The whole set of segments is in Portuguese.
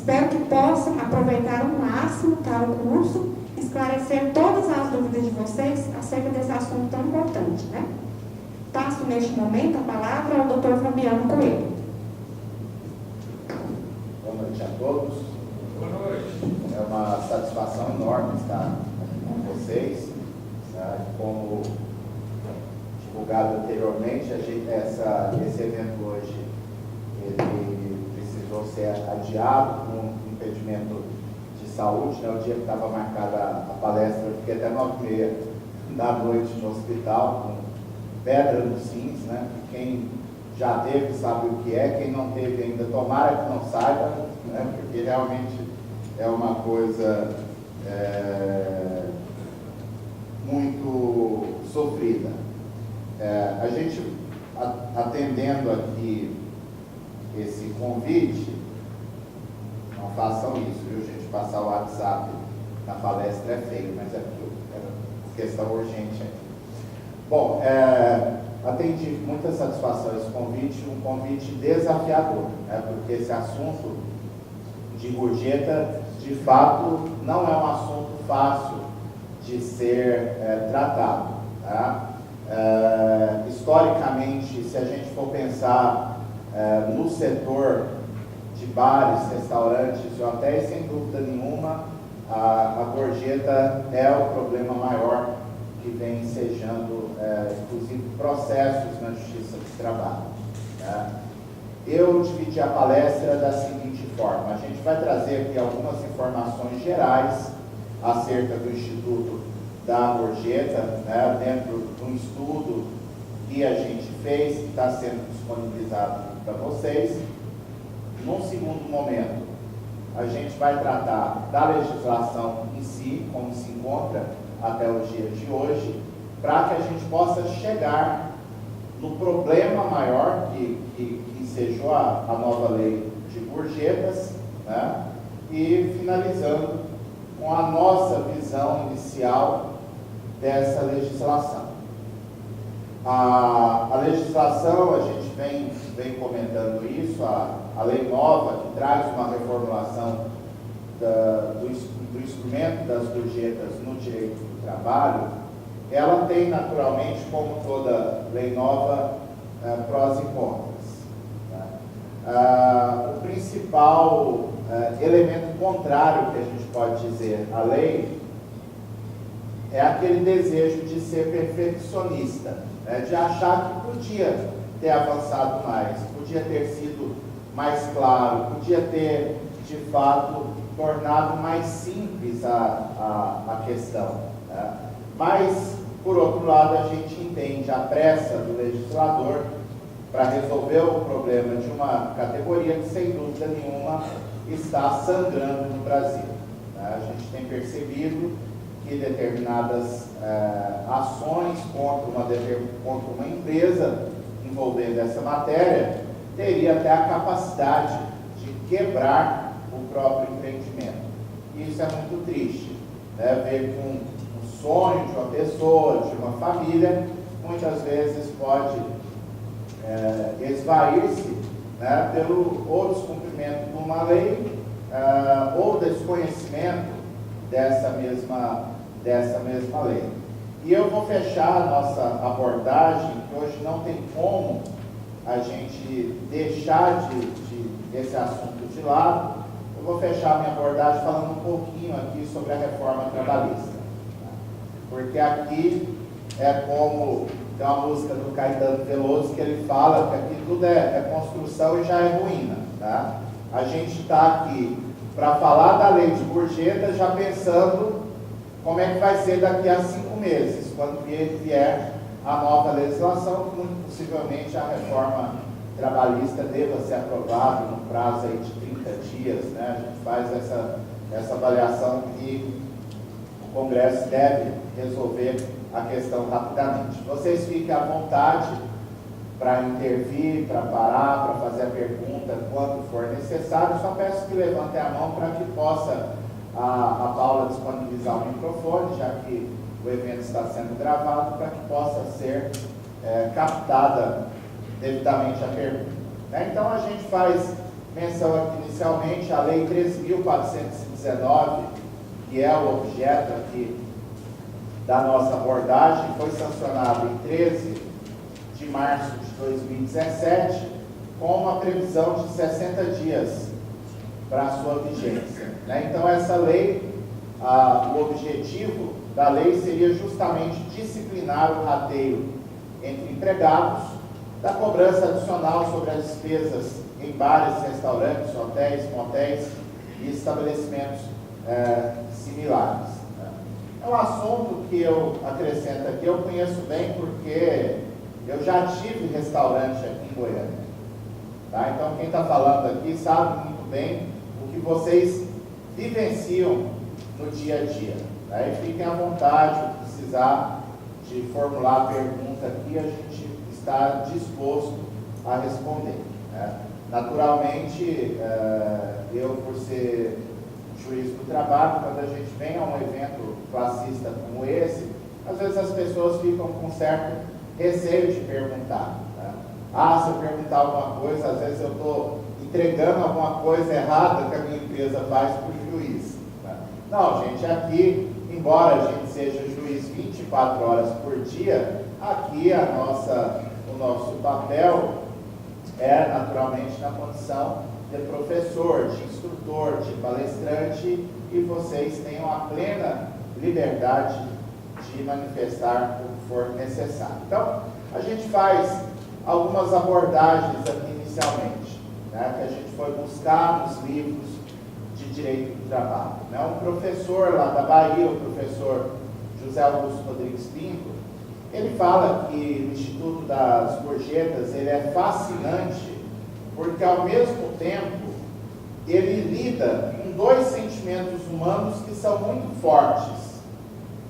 Espero que possam aproveitar o máximo para o curso, esclarecer todas as dúvidas de vocês acerca desse assunto tão importante, né? Passo neste momento a palavra ao Dr. Fabiano Coelho. Boa noite a todos. Boa noite. É uma satisfação enorme estar aqui com vocês. Como divulgado anteriormente, esse evento hoje ele precisou ser adiado por um impedimento de saúde, né? O dia que estava marcada a palestra, eu fiquei até 9h30 da noite no hospital, com pedra nos rins, né? Quem já teve sabe o que é, quem não teve ainda, tomara que não saiba, né? Porque realmente é uma coisa muito sofrida. A gente, atendendo aqui esse convite, não façam isso, viu, gente? Passar o WhatsApp na palestra é feio, mas é questão urgente aqui. Bom, atendi com muita satisfação esse convite, um convite desafiador, né? Porque esse assunto de gorjeta, de fato, não é um assunto fácil de ser tratado. Tá? Historicamente, se a gente for pensar no setor de bares, restaurantes, hotéis, sem dúvida nenhuma, a gorjeta é o problema maior que vem ensejando, inclusive, processos na Justiça do Trabalho. Tá? Eu dividi a palestra da seguinte forma: a gente vai trazer aqui algumas informações gerais acerca do Instituto da Gorjeta, né, dentro de um estudo que a gente fez, que está sendo disponibilizado para vocês. Num segundo momento, a gente vai tratar da legislação em si, como se encontra até os dias de hoje, para que a gente possa chegar no problema maior que ensejou a nova lei de gorjetas, né, e finalizando com a nossa visão inicial dessa legislação. A legislação, a gente vem comentando isso, a lei nova, que traz uma reformulação do instrumento das gorjetas no direito do trabalho, ela tem naturalmente, como toda lei nova, prós e contras. Tá? O principal elemento contrário que a gente pode dizer à lei é aquele desejo de ser perfeccionista, né? De achar que podia ter avançado mais, podia ter sido mais claro, podia ter, de fato, tornado mais simples a questão. Né? Mas, por outro lado, a gente entende a pressa do legislador para resolver o problema de uma categoria que, sem dúvida nenhuma, está sangrando no Brasil. Né? A gente tem percebido que determinadas ações contra uma empresa envolvendo essa matéria teria até a capacidade de quebrar o próprio empreendimento. E isso é muito triste, né? Ver que um sonho de uma pessoa, de uma família, muitas vezes pode esvair-se, né, pelo ou descumprimento de uma lei ou desconhecimento dessa mesma lei. E eu vou fechar a nossa abordagem, que hoje não tem como a gente deixar esse assunto de lado. Eu vou fechar a minha abordagem falando um pouquinho aqui sobre a reforma trabalhista. Porque aqui é como tem uma música do Caetano Veloso que ele fala que aqui tudo é construção e já é ruína. Tá? A gente está aqui para falar da lei de gorjeta já pensando como é que vai ser daqui a 5 meses, quando vier a nova legislação, que muito possivelmente a reforma trabalhista deva ser aprovada no prazo aí de 30 dias. Né? A gente faz essa avaliação que o Congresso deve resolver a questão rapidamente. Vocês fiquem à vontade para intervir, para parar, para fazer a pergunta quando for necessário. Só peço que levantem a mão para que possa a Paula disponibilizar o microfone, já que o evento está sendo gravado, para que possa ser captada devidamente a pergunta. Então a gente faz menção aqui inicialmente a Lei 13.419, que é o objeto aqui da nossa abordagem, foi sancionado em 13 de março de 2017, com uma previsão de 60 dias para a sua vigência, né? Então, essa lei, o objetivo da lei seria justamente disciplinar o rateio entre empregados, da cobrança adicional sobre as despesas em bares, restaurantes, hotéis, motéis e estabelecimentos similares, né? É um assunto que eu acrescento aqui, eu conheço bem porque eu já tive restaurante aqui em Goiânia, tá? Então, quem está falando aqui sabe muito bem o que vocês vivenciam no dia a dia, tá? E fiquem à vontade, se precisar de formular a pergunta aqui, a gente está disposto a responder, né? Naturalmente, eu, por ser juiz do trabalho, quando a gente vem a um evento classista como esse, às vezes as pessoas ficam com certo receio de perguntar, né? Se eu perguntar alguma coisa, às vezes eu estou entregando alguma coisa errada que a minha empresa faz para o juiz, né? Não, gente, aqui, embora a gente seja juiz 24 horas por dia, aqui o nosso papel é naturalmente na condição de professor, de instrutor, de palestrante, e vocês tenham a plena liberdade de manifestar o que for necessário. Então, a gente faz algumas abordagens aqui inicialmente, né, que a gente foi buscar nos livros de direito do trabalho, né? Um professor lá da Bahia, o professor José Augusto Rodrigues Pinto, ele fala que o Instituto das Gorjetas ele é fascinante porque, ao mesmo tempo, ele lida com dois sentimentos humanos que são muito fortes,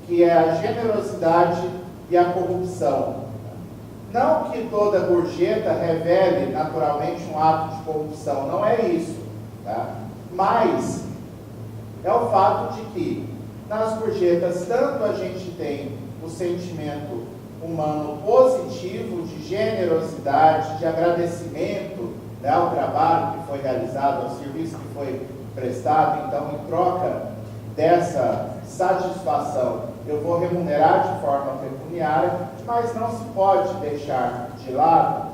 que é a generosidade e a corrupção. Não que toda gorjeta revele naturalmente um ato de corrupção, não é isso, tá? Mas é o fato de que nas gorjetas tanto a gente tem o sentimento humano positivo de generosidade, de agradecimento, né, ao trabalho que foi realizado, ao serviço que foi prestado. Então, em troca dessa satisfação, eu vou remunerar de forma pecuniária, mas não se pode deixar de lado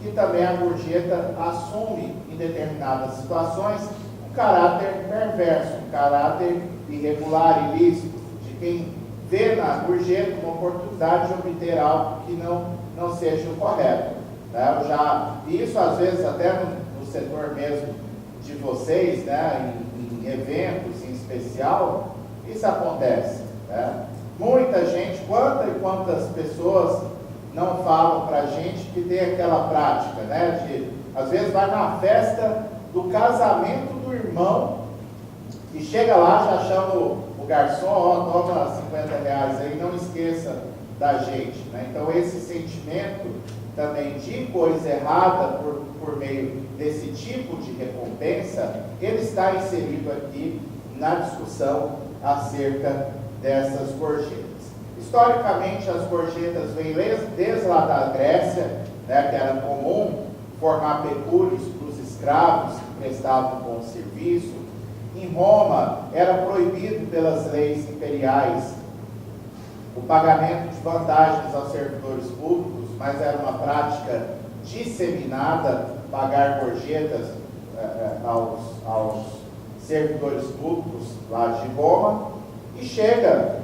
que também a gorjeta assume, em determinadas situações, um caráter perverso, um caráter irregular, ilícito, de quem vê na gorjeta uma oportunidade de obter algo que não seja o correto, né? Isso às vezes até no setor mesmo de vocês, né, em eventos em especial, isso acontece, né? Muita gente, quantas pessoas não falam para a gente que tem aquela prática, né, de às vezes vai na festa do casamento do irmão e chega lá, já chama o garçom, toma R$50 aí, não esqueça da gente, né? Então, esse sentimento também de coisa errada por meio desse tipo de recompensa, ele está inserido aqui na discussão acerca dessas gorjetas. Historicamente, as gorjetas vêm desde lá da Grécia, né, que era comum formar pecúlios para os escravos que prestavam bom serviço. Em Roma, era proibido pelas leis imperiais o pagamento de vantagens aos servidores públicos, mas era uma prática disseminada pagar gorjetas aos servidores públicos lá de Roma, e chega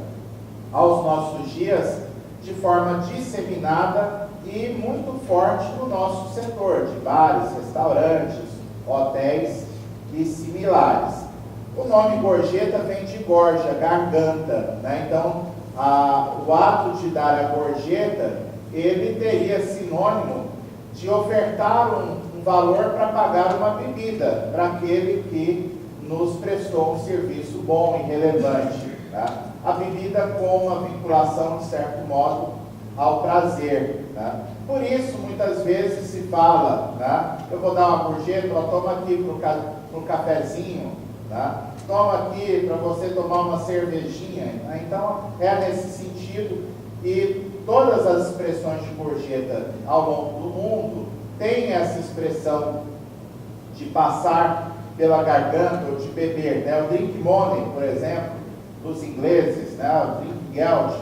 aos nossos dias de forma disseminada e muito forte no nosso setor de bares, restaurantes, hotéis e similares. O nome gorjeta vem de gorja, garganta, né? Então, o ato de dar a gorjeta, ele teria sinônimo de ofertar um valor para pagar uma bebida para aquele que nos prestou um serviço bom e relevante, tá? A bebida com uma vinculação, de certo modo, ao prazer, tá? Por isso, muitas vezes se fala, tá? Eu vou dar uma gorjeta, toma aqui para o cafezinho, tá? Toma aqui para você tomar uma cervejinha, né? Então, é nesse sentido, e todas as expressões de gorjeta ao longo do mundo têm essa expressão de passar pela garganta ou de beber, né? O drink money, por exemplo, dos ingleses, né? O drink geld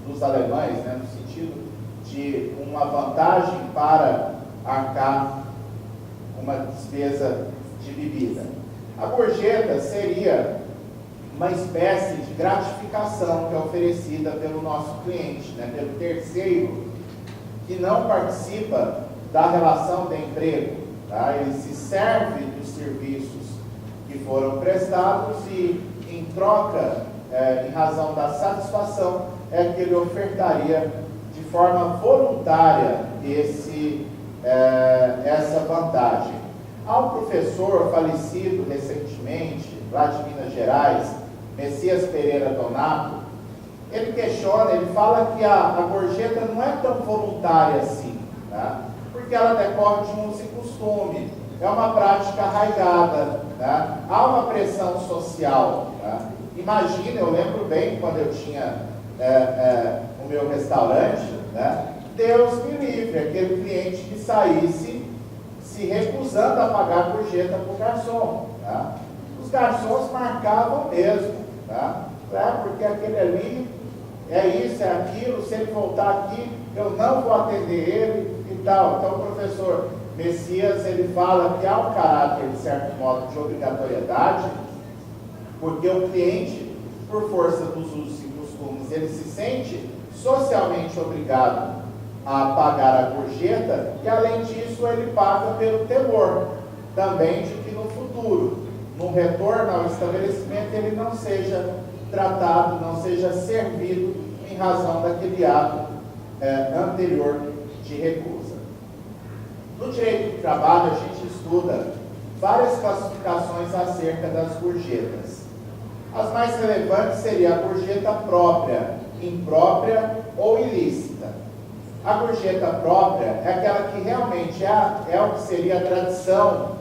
dos alemães, né? No sentido de uma vantagem para arcar uma despesa de bebida. A gorjeta seria uma espécie de gratificação que é oferecida pelo nosso cliente, né? Pelo terceiro que não participa da relação de emprego, tá? Ele se serve dos serviços que foram prestados e, em troca, em razão da satisfação, é que ele ofertaria de forma voluntária essa vantagem. Há um professor falecido recentemente, lá de Minas Gerais, Messias Pereira Donato, ele questiona, ele fala que a gorjeta não é tão voluntária assim, tá? Porque ela decorre de uso e costume, é uma prática arraigada, tá? Há uma pressão social. Tá? Imagina, eu lembro bem quando eu tinha o meu restaurante, né? Deus me livre, aquele cliente que saísse se recusando a pagar a gorjeta para o garçom. Tá? Os garçons marcavam mesmo, tá? Porque aquele ali é isso, é aquilo, se ele voltar aqui, eu não vou atender ele e tal. Então, o professor Messias, ele fala que há um caráter, de certo modo, de obrigatoriedade, porque o cliente, por força dos usos e costumes, ele se sente socialmente obrigado a pagar a gorjeta e, além disso, ele paga pelo temor também de que no futuro, no retorno ao estabelecimento, ele não seja tratado, não seja servido em razão daquele ato anterior de recusa. No direito do trabalho, a gente estuda várias classificações acerca das gorjetas. As mais relevantes seria a gorjeta própria, imprópria ou ilícita. A gorjeta própria é aquela que realmente é o que seria a tradição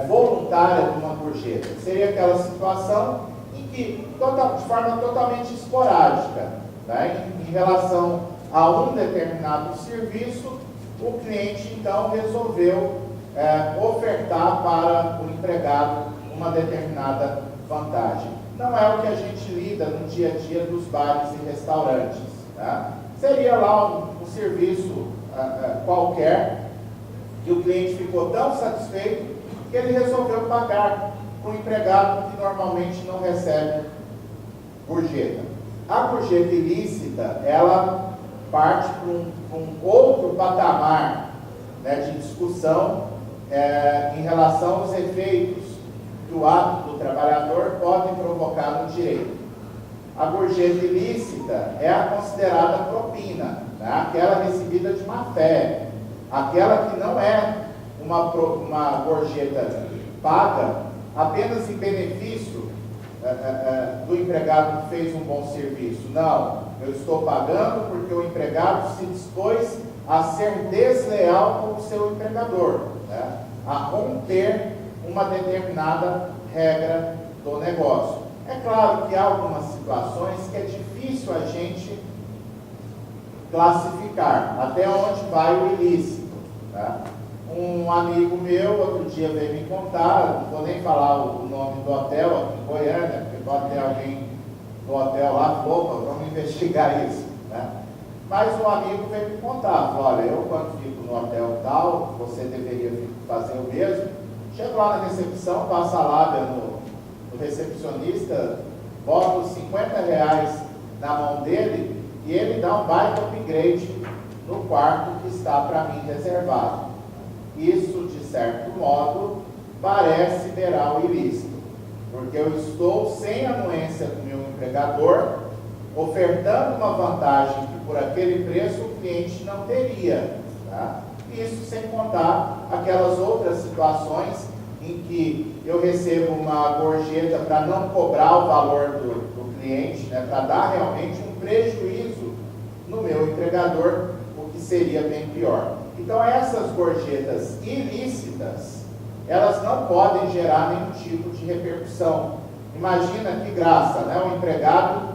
voluntária de uma gorjeta. Seria aquela situação em que, de forma totalmente esporádica, né, em relação a um determinado serviço, o cliente então resolveu ofertar para o empregado uma determinada vantagem. Não é o que a gente lida no dia a dia dos bares e restaurantes. Tá? Seria lá um serviço qualquer que o cliente ficou tão satisfeito que ele resolveu pagar para o empregado que normalmente não recebe gorjeta. A gorjeta ilícita, ela parte para um outro patamar, né, de discussão em relação aos efeitos que o ato do trabalhador pode provocar no direito. A gorjeta ilícita é a considerada propina, né, aquela recebida de má fé, aquela que não é uma gorjeta paga apenas em benefício do empregado que fez um bom serviço. Não, eu estou pagando porque o empregado se dispôs a ser desleal com o seu empregador, né? A romper uma determinada regra do negócio. É claro que há algumas situações que é difícil a gente classificar até onde vai o ilícito. Tá? Um amigo meu, outro dia, veio me contar, não vou nem falar o nome do hotel aqui em Goiânia, porque pode ter alguém do hotel lá, opa, vamos investigar isso. Né? Mas um amigo veio me contar, falou, olha, eu quando fico no hotel tal, você deveria fazer o mesmo. Chego lá na recepção, passo a lábia no recepcionista, boto os R$50 na mão dele e ele dá um baita upgrade no quarto que está para mim reservado. Isso, de certo modo, parece beirar o ilícito, porque eu estou sem anuência do meu empregador, ofertando uma vantagem que por aquele preço o cliente não teria. Tá? Isso sem contar aquelas outras situações em que eu recebo uma gorjeta para não cobrar o valor do cliente, né, para dar realmente um prejuízo no meu empregador, o que seria bem pior. Então, essas gorjetas ilícitas, elas não podem gerar nenhum tipo de repercussão. Imagina que graça, né? O empregado,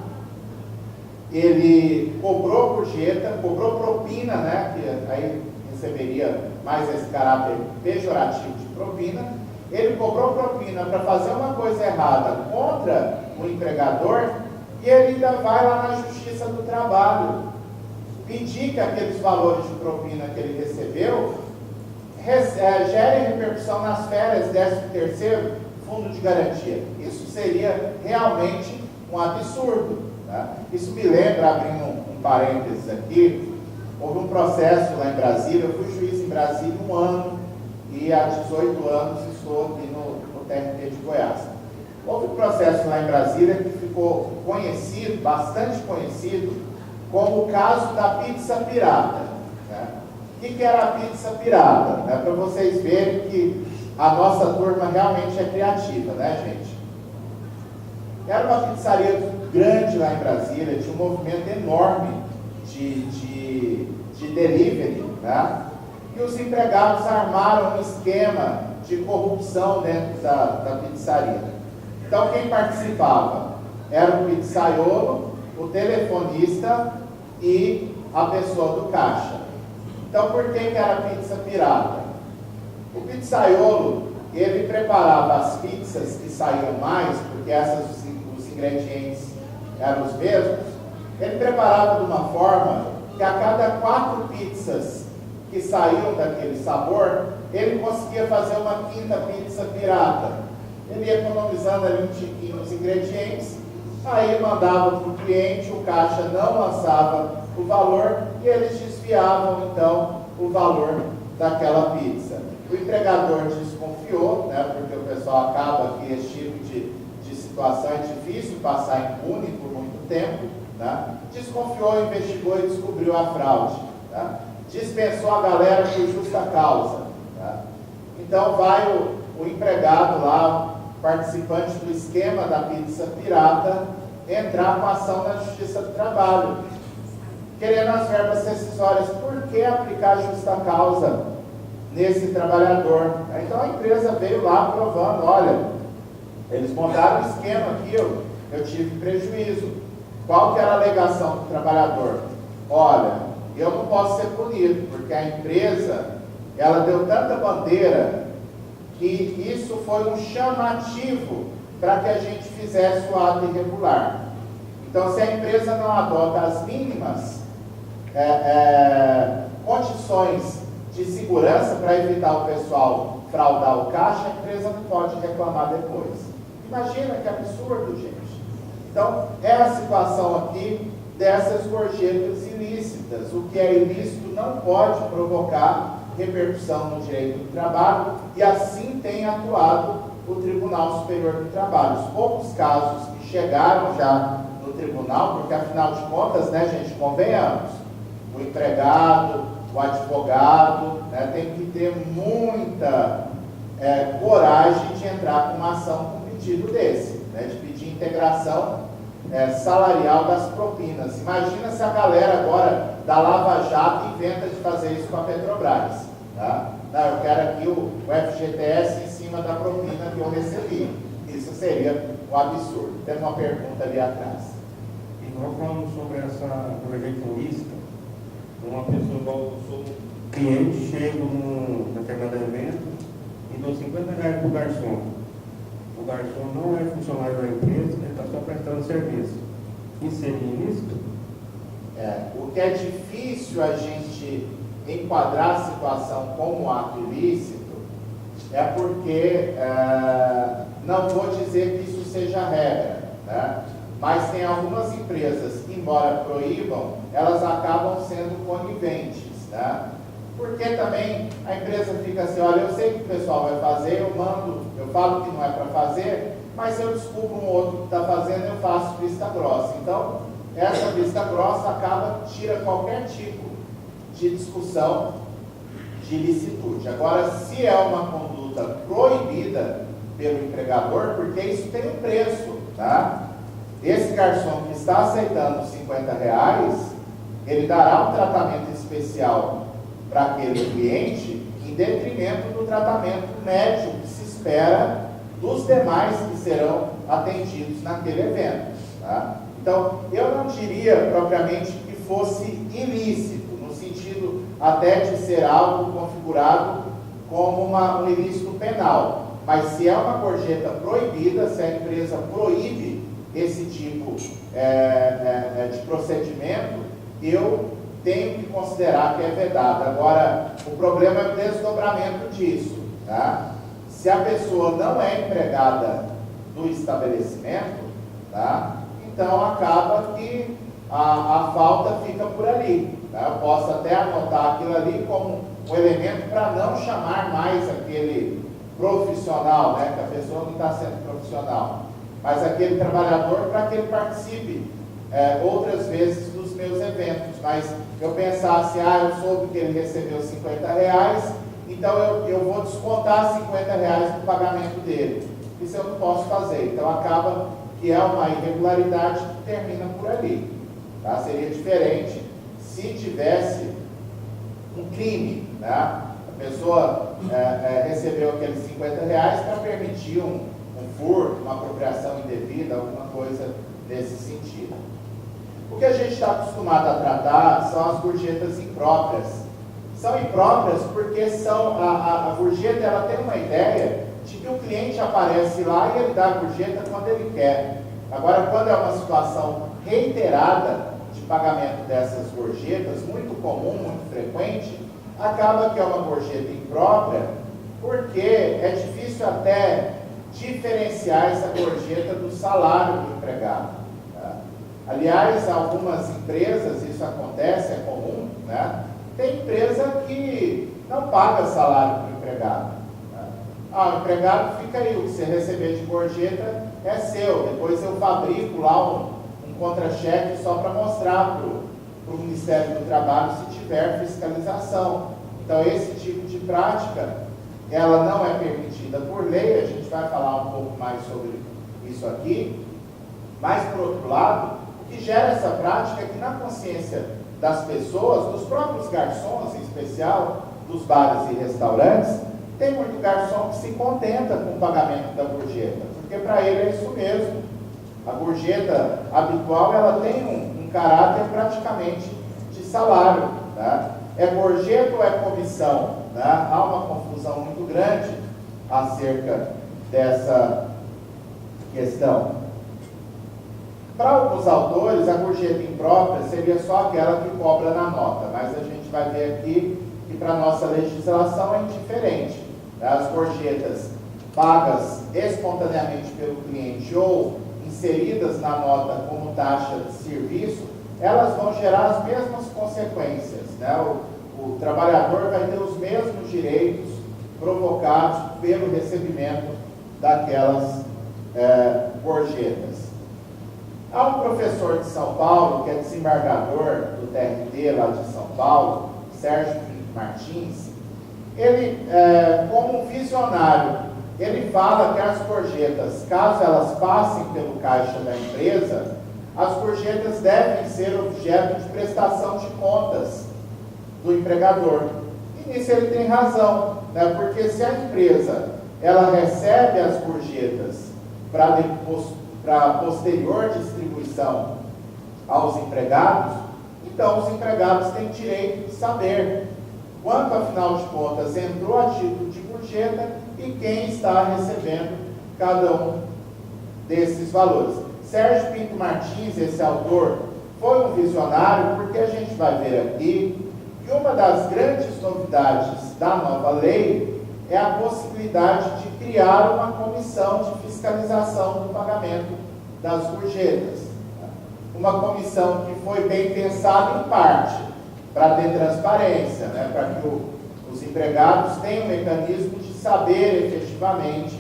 ele cobrou gorjeta, cobrou propina, né? Que aí receberia mais esse caráter pejorativo de propina, ele cobrou propina para fazer uma coisa errada contra o empregador e ele ainda vai lá na Justiça do Trabalho pedir que aqueles valores de propina que ele recebeu gerem repercussão nas férias, 13º, fundo de garantia. Isso seria realmente um absurdo. Tá? Isso me lembra, abrindo um parênteses aqui, houve um processo lá em Brasília, eu fui juiz em Brasília 1 ano e há 18 anos estou aqui no TRT de Goiás. Houve um processo lá em Brasília que ficou conhecido, bastante conhecido, como o caso da pizza pirata. Né? O que era a pizza pirata? Né? Para vocês verem que a nossa turma realmente é criativa, né, gente? Era uma pizzaria grande lá em Brasília, tinha um movimento enorme de delivery, né? E os empregados armaram um esquema de corrupção dentro da pizzaria. Então, quem participava era o pizzaiolo, o telefonista e a pessoa do caixa. Então, por que era pizza pirata? O pizzaiolo, ele preparava as pizzas que saíam mais, porque os ingredientes eram os mesmos, ele preparava de uma forma que a cada 4 pizzas que saíam daquele sabor, ele conseguia fazer uma 5ª pizza pirata. Ele ia economizando ali um tiquinho nos ingredientes, aí mandava para o cliente, o caixa não lançava o valor e eles desviavam então o valor daquela pizza. O empregador desconfiou, né, porque o pessoal acaba que esse tipo de situação é difícil passar impune por muito tempo, né? Desconfiou, investigou e descobriu a fraude. Tá? Dispensou a galera por justa causa. Tá? Então vai o empregado lá, participante do esquema da pizza pirata, entrar com ação na Justiça do Trabalho, querendo as verbas rescisórias. Por que aplicar justa causa nesse trabalhador? Então a empresa veio lá provando, olha, eles montaram um esquema aqui, eu tive prejuízo. Qual que era a alegação do trabalhador? Olha, eu não posso ser punido, porque a empresa, ela deu tanta bandeira que isso foi um chamativo para que a gente fizesse o ato irregular. Então, se a empresa não adota as mínimas condições de segurança para evitar o pessoal fraudar o caixa, a empresa não pode reclamar depois. Imagina que absurdo, gente. Então, é a situação aqui dessas gorjetas ilícitas. O que é ilícito não pode provocar repercussão no direito do trabalho, e assim tem atuado o Tribunal Superior do Trabalho. Os poucos casos que chegaram já no tribunal, porque afinal de contas, né, gente, convenhamos, o empregado, o advogado, né, tem que ter muita coragem de entrar com uma ação com um pedido desse, né, de pedir integração salarial das propinas. Imagina se a galera agora da Lava Jato inventa de fazer isso com a Petrobras. Tá? Não, eu quero aqui o FGTS em cima da propina que eu recebi. Isso seria um absurdo. Tem uma pergunta ali atrás. E nós falamos sobre essa gorjeta ilícita. Uma pessoa, igual eu sou cliente, chego num determinado evento e dou R$50 para o garçom. O garçom não é funcionário da empresa, ele está só prestando serviço. Isso seria ilícito? O que é difícil a gente enquadrar a situação como ato ilícito é porque, não vou dizer que isso seja regra, né? Mas tem algumas empresas que, embora proíbam, elas acabam sendo coniventes, né? Porque também a empresa fica assim, olha, eu sei que o pessoal vai fazer, eu falo que não é para fazer, mas se eu descubro um outro que está fazendo, eu faço vista grossa. Então, essa vista grossa tira qualquer tipo de discussão de licitude. Agora, se é uma conduta proibida pelo empregador, porque isso tem um preço, tá? Esse garçom que está aceitando R$50, ele dará um tratamento especial para aquele cliente, em detrimento do tratamento médio que se espera dos demais que serão atendidos naquele evento. Tá? Então, eu não diria propriamente que fosse ilícito, no sentido, até de ser algo configurado como um ilícito penal. Mas se é uma gorjeta proibida, se a empresa proíbe esse tipo de procedimento, eu tenho que considerar que é vedado. Agora, o problema é o desdobramento disso. Tá? Se a pessoa não é empregada do estabelecimento, tá? Então acaba que a falta fica por ali. Tá? Eu posso até anotar aquilo ali como um elemento para não chamar mais aquele profissional, né? Que a pessoa não está sendo profissional, mas aquele trabalhador para que ele participe outras vezes dos meus eventos. Mas eu pensasse, eu soube que ele recebeu R$50, então eu vou descontar R$50 do pagamento dele. Isso eu não posso fazer. Então acaba que é uma irregularidade que termina por ali. Tá? Seria diferente se tivesse um crime, né? A pessoa recebeu aqueles R$50 para permitir um furto, uma apropriação indevida, alguma coisa nesse sentido. O que a gente está acostumado a tratar são as gorjetas impróprias. São impróprias porque a gorjeta ela tem uma ideia de que o cliente aparece lá e ele dá a gorjeta quando ele quer. Agora, quando é uma situação reiterada de pagamento dessas gorjetas, muito comum, muito frequente, acaba que é uma gorjeta imprópria, porque é difícil até diferenciar essa gorjeta do salário do empregado. Tá? Aliás, algumas empresas, isso acontece, é comum, né? Tem empresa que não paga salário para o empregado. Tá? O empregado fica aí, o que você receber de gorjeta é seu, depois eu fabrico lá um contra-cheque só para mostrar para o Ministério do Trabalho se tiver fiscalização. Então, esse tipo de prática, ela não é permitida por lei, a gente vai falar um pouco mais sobre isso aqui, mas, por outro lado, o que gera essa prática é que na consciência das pessoas, dos próprios garçons, em especial, dos bares e restaurantes, tem muito garçom que se contenta com o pagamento da gorjeta, porque para ele é isso mesmo. A gorjeta habitual, ela tem um caráter praticamente de salário. Tá? É gorjeta ou é comissão? Tá? Há uma confusão muito grande acerca dessa questão. Para alguns autores, a gorjeta imprópria seria só aquela que cobra na nota, mas a gente vai ver aqui que para a nossa legislação é indiferente. Tá? As gorjetas pagas espontaneamente pelo cliente ou inseridas na nota como taxa de serviço, elas vão gerar as mesmas consequências. Né? O trabalhador vai ter os mesmos direitos provocados pelo recebimento daquelas gorjetas. Há um professor de São Paulo, que é desembargador do TRT lá de São Paulo, Sérgio Martins. Ele, como um visionário, ele fala que as gorjetas, caso elas passem pelo caixa da empresa, as gorjetas devem ser objeto de prestação de contas do empregador. E nisso ele tem razão, né? Porque se a empresa ela recebe as gorjetas para posterior distribuição aos empregados, então os empregados têm direito de saber quanto, afinal de contas, entrou a título de gorjeta e quem está recebendo cada um desses valores. Sérgio Pinto Martins, esse autor, foi um visionário, porque a gente vai ver aqui que uma das grandes novidades da nova lei é a possibilidade de criar uma comissão de fiscalização do pagamento das gorjetas. Uma comissão que foi bem pensada em parte, para ter transparência, né? Para que os empregados tenham um mecanismo de saber efetivamente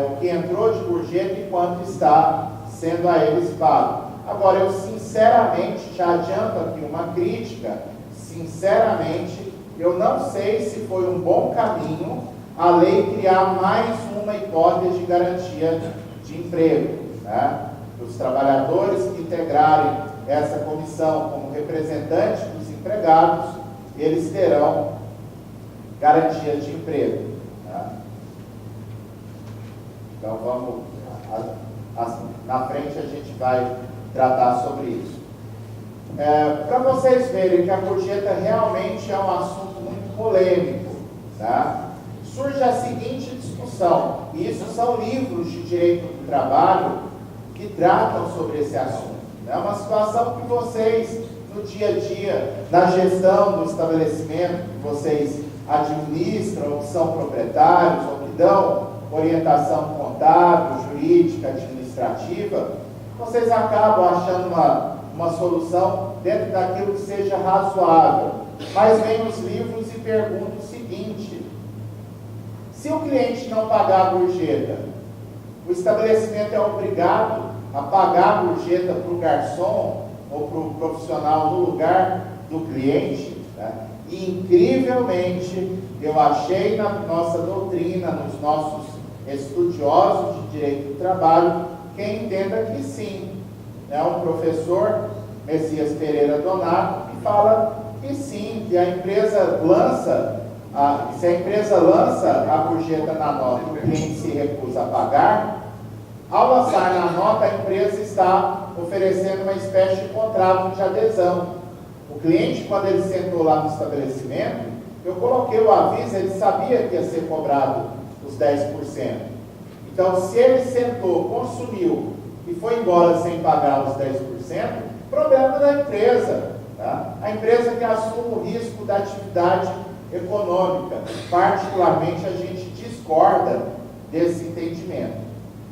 o que entrou de gorjeta e quanto está sendo a eles pago. Agora, eu sinceramente, já adianto aqui uma crítica, sinceramente, eu não sei se foi um bom caminho a lei criar mais uma hipótese de garantia de emprego. Né? Os trabalhadores que integrarem essa comissão como representantes dos empregados, eles terão garantia de emprego. Tá? Então, vamos, na frente a gente vai tratar sobre isso. Para vocês verem que a gorjeta realmente é um assunto muito polêmico, tá? Surge a seguinte discussão, e isso são livros de direito do trabalho que tratam sobre esse assunto. É uma situação que vocês, no dia a dia, na gestão do estabelecimento, que vocês administram, ou que são proprietários, ou que dão orientação contábil, jurídica, administrativa, vocês acabam achando uma solução dentro daquilo que seja razoável. Mas vem os livros e perguntam o seguinte: se o cliente não pagar a gorjeta, o estabelecimento é obrigado a pagar a gorjeta para o garçom ou para o profissional no lugar do cliente? Né? E, incrivelmente, eu achei na nossa doutrina, nos nossos estudiosos de direito do trabalho, quem entenda que sim. É um professor, Messias Pereira Donato, que fala que sim, que a empresa lança, se a empresa lança a gorjeta na nota e o cliente se recusa a pagar, ao lançar na nota, a empresa está oferecendo uma espécie de contrato de adesão. O cliente, quando ele sentou lá no estabelecimento, eu coloquei o aviso, ele sabia que ia ser cobrado os 10%. Então, se ele sentou, consumiu e foi embora sem pagar os 10%, problema da empresa. Tá? A empresa que assume o risco da atividade econômica. Particularmente, a gente discorda desse entendimento.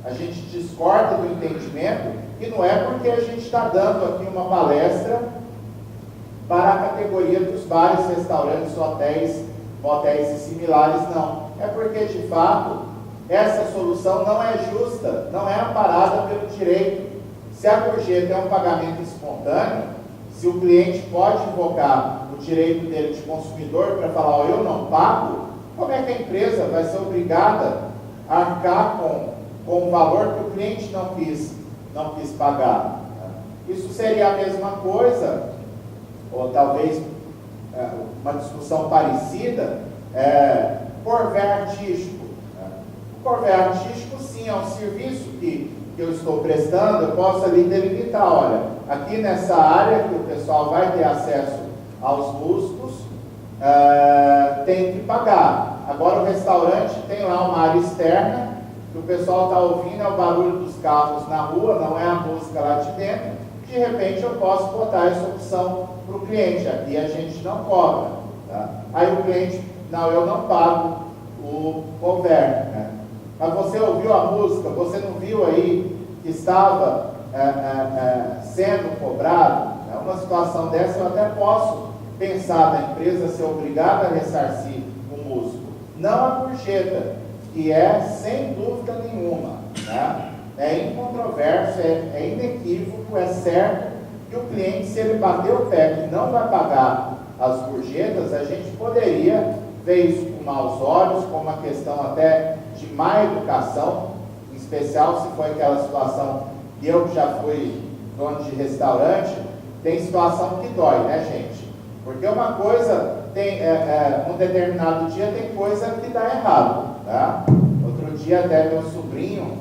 A gente discorda do entendimento, e não é porque a gente está dando aqui uma palestra para a categoria dos bares, restaurantes, hotéis, motéis e similares, não. É porque, de fato, essa solução não é justa, não é amparada pelo direito. Se a gorjeta é um pagamento espontâneo, se o cliente pode invocar o direito dele de consumidor para falar, ó, eu não pago, como é que a empresa vai ser obrigada a arcar com o valor que o cliente não quis pagar? Isso seria a mesma coisa, ou talvez uma discussão parecida, corvé artístico. O corvé artístico, sim, é um serviço que eu estou prestando, eu posso ali delimitar, olha, aqui nessa área que o pessoal vai ter acesso aos músicos, tem que pagar. Agora o restaurante tem lá uma área externa, que o pessoal está ouvindo, é o barulho dos carros na rua, não é a música lá de dentro. De repente eu posso botar essa opção para o cliente, aqui a gente não cobra. Tá? Aí o cliente, não, eu não pago o cover. Né? Mas você ouviu a música, você não viu aí que estava sendo cobrado? É uma situação dessa, eu até posso pensar na empresa ser obrigada a ressarcir o músico. Não a gorjeta, que é sem dúvida nenhuma, né? É incontroverso, é inequívoco, é certo que o cliente, se ele bater o pé que não vai pagar as gorjetas, a gente poderia ver isso com maus olhos, como uma questão até de má educação, em especial se foi aquela situação que eu que já fui dono de restaurante, tem situação que dói, né, gente? Porque uma coisa, um determinado dia tem coisa que dá errado, tá? Outro dia até meu sobrinho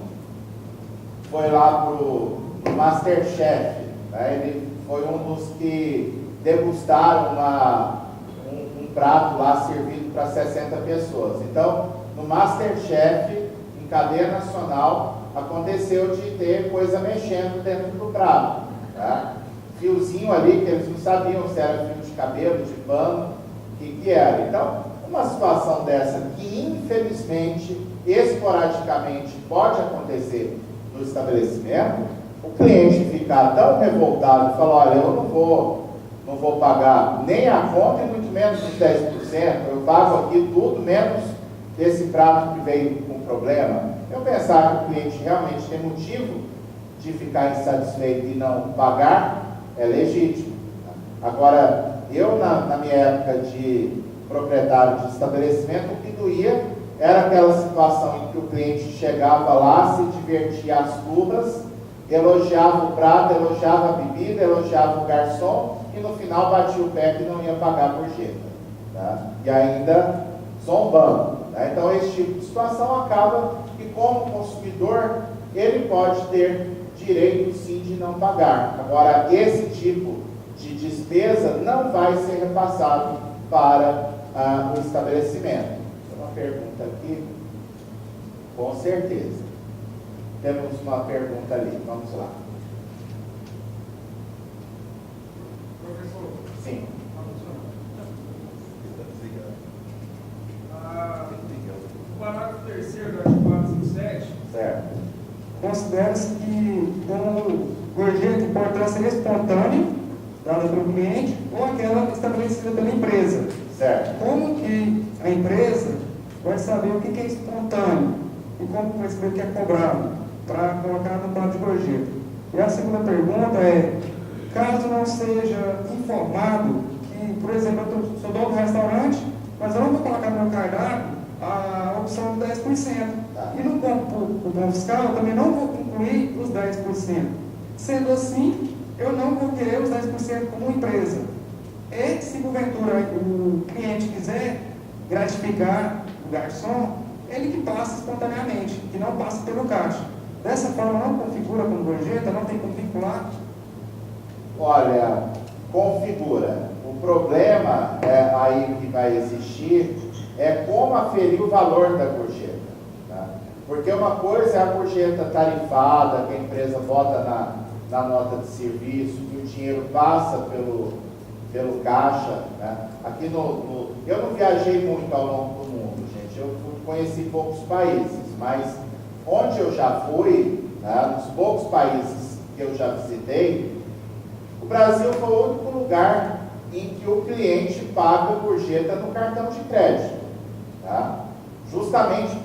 foi lá pro Masterchef, né? Ele foi um dos que degustaram um prato lá servido para 60 pessoas. Então, no Masterchef, em cadeia nacional, aconteceu de ter coisa mexendo dentro do prato, tá? Fiozinho ali, que eles não sabiam se era fio de cabelo, de pano, o que era. Então, uma situação dessa que, infelizmente, esporadicamente pode acontecer no estabelecimento, o cliente ficar tão revoltado e falar, olha, eu não vou pagar nem a conta e muito menos os 10%, eu pago aqui tudo, menos esse prato que veio com problema. Eu pensar que o cliente realmente tem motivo de ficar insatisfeito e não pagar, é legítimo. Agora, eu na minha época de proprietário de estabelecimento, o que doía era aquela situação em que o cliente chegava lá, se divertia às turras, elogiava o prato, elogiava a bebida, elogiava o garçom e no final batia o pé que não ia pagar a gorjeta, tá? E ainda zombando, tá? Então esse tipo de situação acaba que, como consumidor, ele pode ter direito sim de não pagar. Agora, esse tipo de despesa não vai ser repassado para o estabelecimento. Tem uma pergunta aqui, com certeza. Temos uma pergunta ali, vamos lá. Professor, Sim. O parágrafo 3º do artigo 457, Certo. Considera-se que, como gorjeta, importância espontânea, dada pelo cliente, ou aquela estabelecida pela empresa. Certo. Como que a empresa vai saber o que é espontâneo e como vai saber o que é cobrado para colocar no plano de gorjeta? E a segunda pergunta é, caso não seja informado que, por exemplo, eu sou dono do restaurante, mas eu não vou colocar no meu cardápio a opção de 10%. Tá. E no cupom fiscal eu também não vou incluir os 10%. Sendo assim, eu não vou querer os 10% como empresa. E se porventura o cliente quiser gratificar o garçom, ele que passa espontaneamente, que não passa pelo caixa. Dessa forma não configura como gorjeta, não tem como vincular. Olha, configura. O problema aí que vai existir é como aferir o valor da gorjeta. Tá? Porque uma coisa é a gorjeta tarifada, que a empresa bota na nota de serviço, que o dinheiro passa pelo caixa. Né? Aqui eu não viajei muito ao longo do mundo, gente. Eu conheci poucos países, mas onde eu já fui, né, nos poucos países que eu já visitei, o Brasil foi o único lugar em que o cliente paga gorjeta no cartão de crédito. Tá? Justamente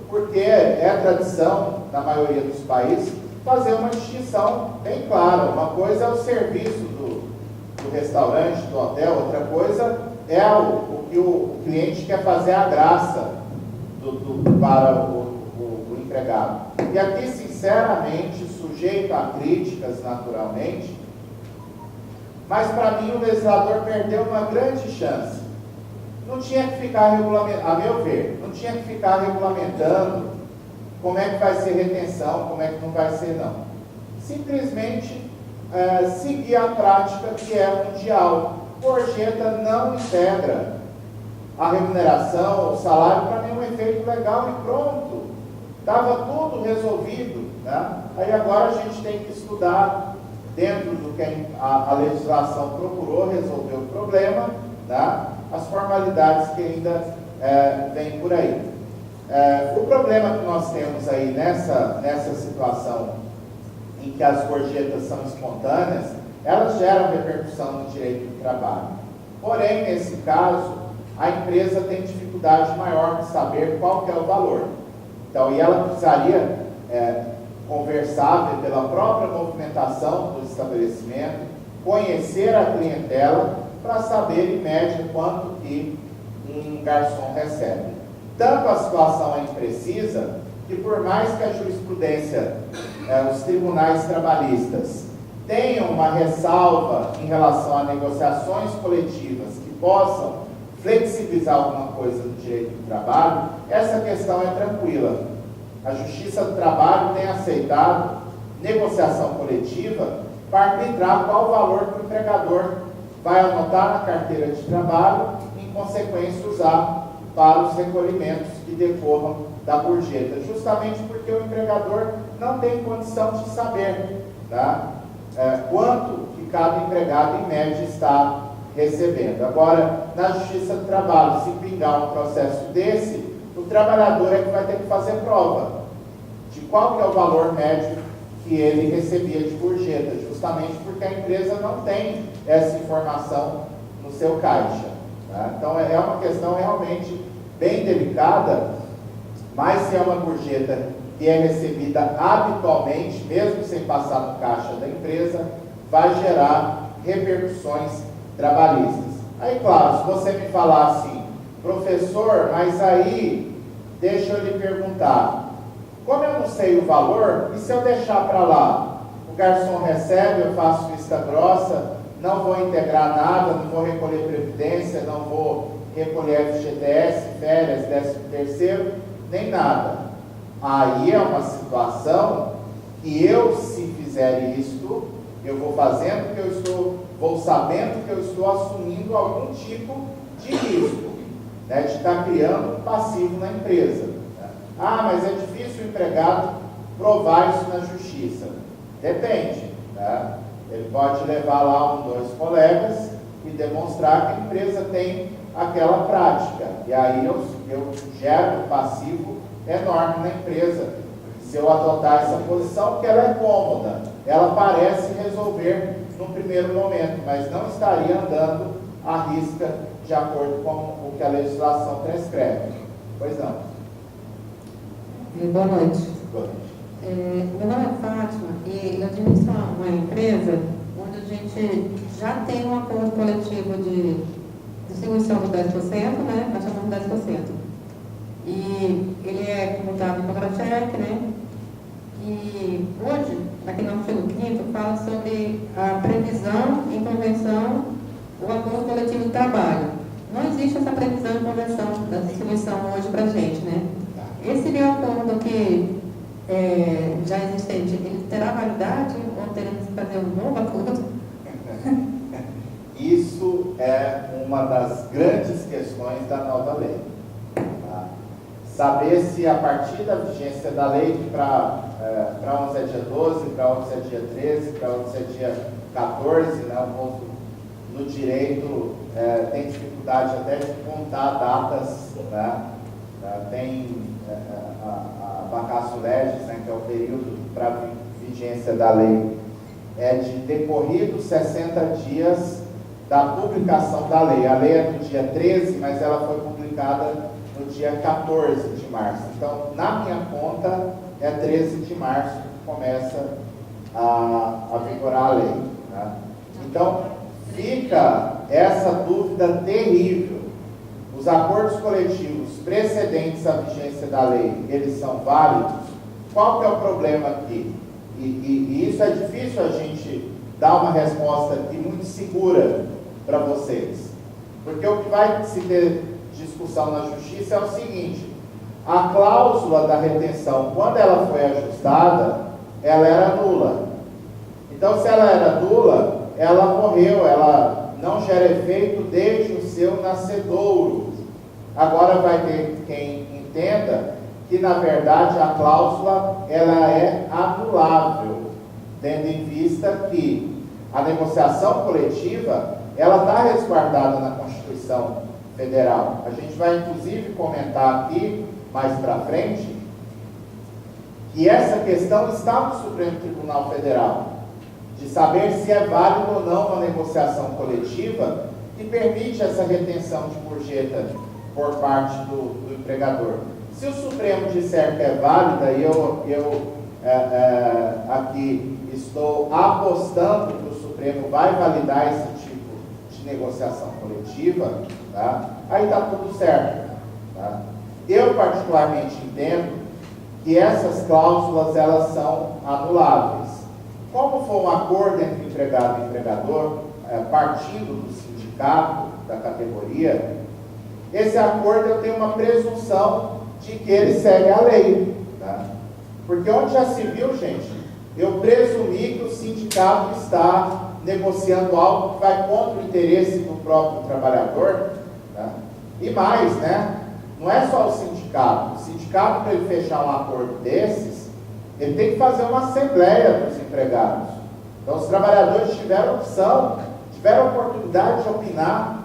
porque é tradição, na maioria dos países, fazer uma distinção bem clara. Uma coisa é o serviço do restaurante, do hotel, outra coisa é o que o cliente quer fazer a graça para o empregado. E aqui, sinceramente, sujeito a críticas, naturalmente, mas para mim o legislador perdeu uma grande chance. Não tinha que ficar regulamentando, a meu ver, não tinha que ficar regulamentando como é que vai ser retenção, como é que não vai ser não. Simplesmente seguir a prática que é mundial. Gorjeta não integra a remuneração, o salário para nenhum efeito legal e pronto. Estava tudo resolvido. Né? Aí agora a gente tem que estudar dentro do que a legislação procurou resolver o problema, tá? As formalidades que ainda vêm por aí. O problema que nós temos aí nessa situação em que as gorjetas são espontâneas, elas geram repercussão no direito do trabalho. Porém, nesse caso, a empresa tem dificuldade maior de saber qual que é o valor. Então, e ela precisaria conversar pela própria movimentação do estabelecimento, conhecer a clientela para saber em média quanto que um garçom recebe. Tanto a situação é imprecisa que, por mais que a jurisprudência, os tribunais trabalhistas tenham uma ressalva em relação a negociações coletivas que possam flexibilizar alguma coisa do direito do trabalho, essa questão é tranquila. A Justiça do Trabalho tem aceitado negociação coletiva para arbitrar qual o valor que o empregador vai anotar na carteira de trabalho e, em consequência, usar para os recolhimentos que decorram da gorjeta, justamente porque o empregador não tem condição de saber, tá? Quanto que cada empregado, em média, está recebendo. Agora, na Justiça do Trabalho, se pingar um processo desse, o trabalhador é que vai ter que fazer prova de qual que é o valor médio que ele recebia de gorjeta, justamente porque a empresa não tem essa informação no seu caixa. Tá? Então, é uma questão realmente bem delicada, mas se é uma gorjeta que é recebida habitualmente, mesmo sem passar no caixa da empresa, vai gerar repercussões trabalhistas. Aí, claro, se você me falar assim, professor, mas aí, deixa eu lhe perguntar, como eu não sei o valor, e se eu deixar para lá? O garçom recebe, eu faço vista grossa, não vou integrar nada, não vou recolher previdência, não vou recolher FGTS, férias, 13º, nem nada. Aí é uma situação que eu, se fizer isto, Eu vou fazendo que vou sabendo que eu estou assumindo algum tipo de risco, né, de estar criando um passivo na empresa. Né? Ah, mas é difícil o empregado provar isso na justiça. Depende. Né? Ele pode levar lá 1, 2 colegas e demonstrar que a empresa tem aquela prática. E aí eu gero um passivo enorme na empresa. Se eu adotar essa posição, porque ela é cômoda, ela parece resolver no primeiro momento, mas não estaria andando à risca de acordo com o que a legislação prescreve. Pois não. Boa noite. Boa noite. Meu nome é Fátima e eu administro uma empresa onde a gente já tem um acordo coletivo de distribuição do 10%, né? Nós chamamos de 10%. E ele é comutado em contra-cheque, né? E hoje, aqui no artigo 5º, fala sobre a previsão em convenção o acordo coletivo de trabalho. Não existe essa previsão em convenção da distribuição hoje para a gente, né? Esse seria o acordo que já existente, ele terá validade ou teremos que fazer um novo acordo? Isso é uma das grandes questões da nova lei. Tá? Saber se a partir da vigência da lei, que para uns é dia 12, para outros é dia 13, para outros é dia 14, né? O povo no direito tem dificuldade até de contar datas, né? Tem a vacatio legis, né, que é o período para vigência da lei, é de decorridos 60 dias da publicação da lei. A lei é do dia 13, mas ela foi publicada no dia 14 de março. Então, na minha conta, é 13 de março que começa a vigorar a lei. Né? Então, fica essa dúvida terrível. Os acordos coletivos precedentes à vigência da lei, eles são válidos? Qual que é o problema aqui? E isso é difícil a gente dar uma resposta aqui muito segura para vocês. Porque o que vai se ter discussão na justiça é o seguinte: a cláusula da retenção, quando ela foi ajustada, ela era nula. Então, se ela era nula, ela morreu, ela não gera efeito desde o seu nascedouro. Agora vai ter quem entenda que, na verdade, a cláusula ela é anulável, tendo em vista que a negociação coletiva ela está resguardada na Constituição Federal. A gente vai, inclusive, comentar aqui, mais para frente, que essa questão está no Supremo Tribunal Federal, de saber se é válido ou não uma negociação coletiva que permite essa retenção de gorjeta por parte do empregador. Se o Supremo disser que é válida, e eu aqui estou apostando que o Supremo vai validar esse tipo de negociação coletiva, tá? Aí está tudo certo. Tá? Eu particularmente entendo que essas cláusulas elas são anuláveis. Como for um acordo entre empregado e empregador, partindo do sindicato, da categoria, esse acordo eu tenho uma presunção de que ele segue a lei. Tá? Porque onde já se viu, gente, eu presumi que o sindicato está negociando algo que vai contra o interesse do próprio trabalhador. Tá? E mais, né? Não é só o sindicato. O sindicato, para ele fechar um acordo desses, ele tem que fazer uma assembleia dos empregados. Então, os trabalhadores tiveram opção, tiveram oportunidade de opinar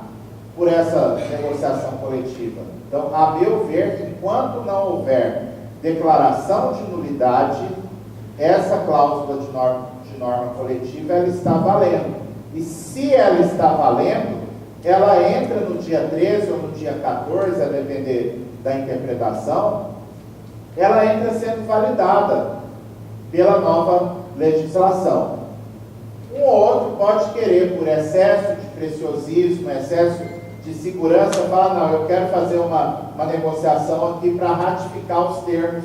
por essa negociação coletiva. Então, a meu ver, enquanto não houver declaração de nulidade, essa cláusula de norma coletiva ela está valendo. E se ela está valendo, ela entra no dia 13 ou no dia 14, a depender da interpretação, ela entra sendo validada pela nova legislação. Um ou outro pode querer, por excesso de preciosismo, excesso de segurança, falar: não, eu quero fazer uma negociação aqui para ratificar os termos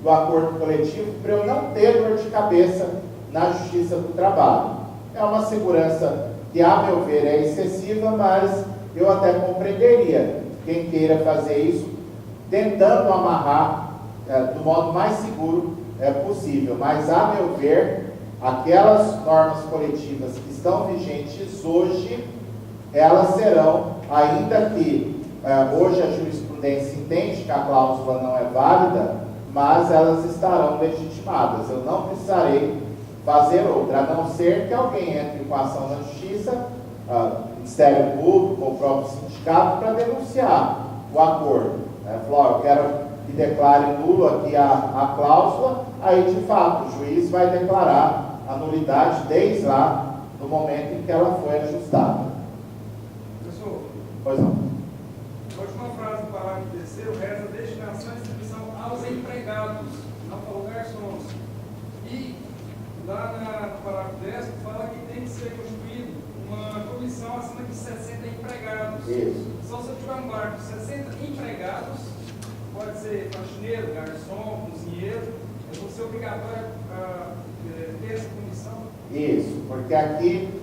do acordo coletivo, para eu não ter dor de cabeça na Justiça do Trabalho. É uma segurança que, a meu ver, é excessiva, mas eu até compreenderia quem queira fazer isso, tentando amarrar do modo mais seguro possível. Mas, a meu ver, aquelas normas coletivas que estão vigentes hoje, elas serão, ainda que hoje a jurisprudência entende que a cláusula não é válida, mas elas estarão legitimadas. Eu não precisarei fazer outra, a não ser que alguém entre com ação na justiça, Ministério Público ou o próprio sindicato, para denunciar o acordo. Falou, eu quero que declare nulo aqui a cláusula, aí de fato o juiz vai declarar a nulidade desde lá no momento em que ela foi ajustada. Professor, Pois não. a última frase do parágrafo terceiro reza destinação e distribuição aos empregados, não falou garçons. E lá no parágrafo 10 fala que tem que ser constituído uma comissão acima de 60 empregados. Isso. Então, se eu tiver um barco de 60 empregados, pode ser faxineiro, garçom, cozinheiro, eu vou ser obrigatório a ter essa comissão? Isso, porque aqui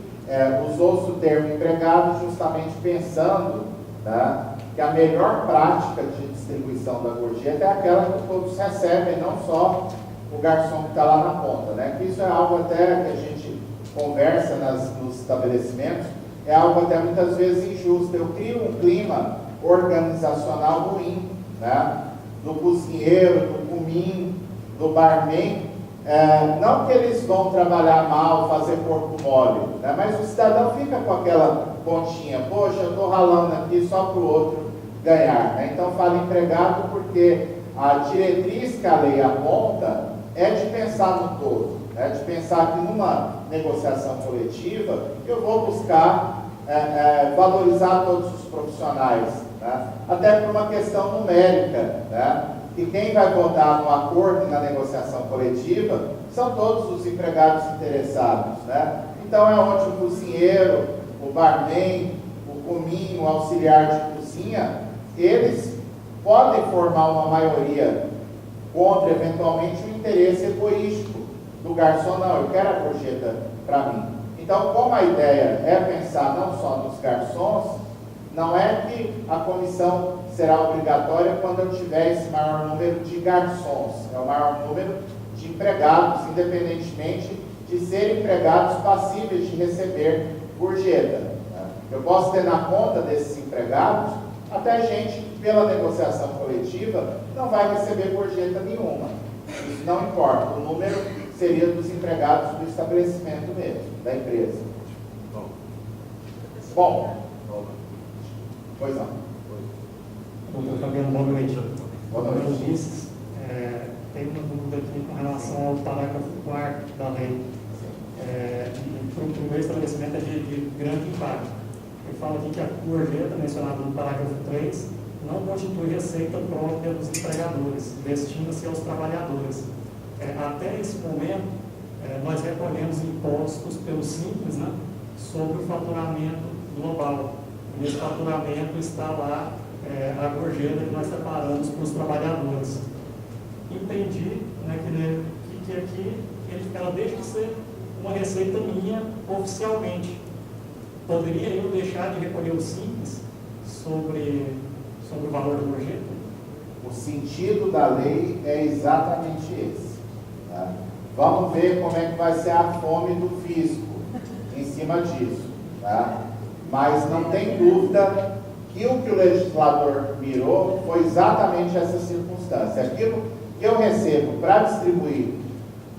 usou-se o termo empregado justamente pensando, né, que a melhor prática de distribuição da gorjeta é aquela que todos recebem, não só o garçom que está lá na ponta, né? Que isso é algo até que a gente conversa nos estabelecimentos, é algo até muitas vezes injusto. Eu crio um clima organizacional ruim, né? Do cozinheiro, do cominho, do barman, não que eles vão trabalhar mal, fazer corpo mole, né? Mas o cidadão fica com aquela pontinha, poxa, eu estou ralando aqui só para o outro ganhar, né? Então falo empregado porque a diretriz que a lei aponta é de pensar no todo, né? De pensar que numa negociação coletiva eu vou buscar valorizar todos os profissionais, né? Até por uma questão numérica, né? E quem vai votar no acordo e na negociação coletiva são todos os empregados interessados, né? Então é onde o cozinheiro, o barman, o cominho, o auxiliar de cozinha, eles podem formar uma maioria contra, eventualmente, o interesse egoístico do garçom. Não, eu quero a gorjeta para mim. Então, como a ideia é pensar não só nos garçons, não é que a comissão será obrigatória quando eu tiver esse maior número de garçons, é o maior número de empregados, independentemente de serem empregados passíveis de receber gorjeta. Eu posso ter na conta desses empregados até gente que, pela negociação coletiva, não vai receber gorjeta nenhuma. Isso não importa, o número seria dos empregados do estabelecimento mesmo, da empresa. Bom, pois não. Doutor Fabiano, boa noite. Boa noite. Tem uma dúvida aqui com relação ao parágrafo 4º da lei. Para o meu estabelecimento é de grande impacto. Ele fala aqui que a gorjeta, mencionada no parágrafo 3, não constitui receita própria dos empregadores, destina-se aos trabalhadores. Até esse momento, nós recolhemos impostos pelo Simples, né, sobre o faturamento global. Nesse faturamento está lá a gorjeta que nós separamos para os trabalhadores. Entendi, né, que aqui ela deixa de ser uma receita minha oficialmente. Poderia eu deixar de recolher o Simples sobre o valor da gorjeta? O sentido da lei é exatamente esse. Tá? Vamos ver como é que vai ser a fome do fisco em cima disso. Tá? Mas não tem dúvida que o que o legislador mirou foi exatamente essa circunstância. Aquilo que eu recebo para distribuir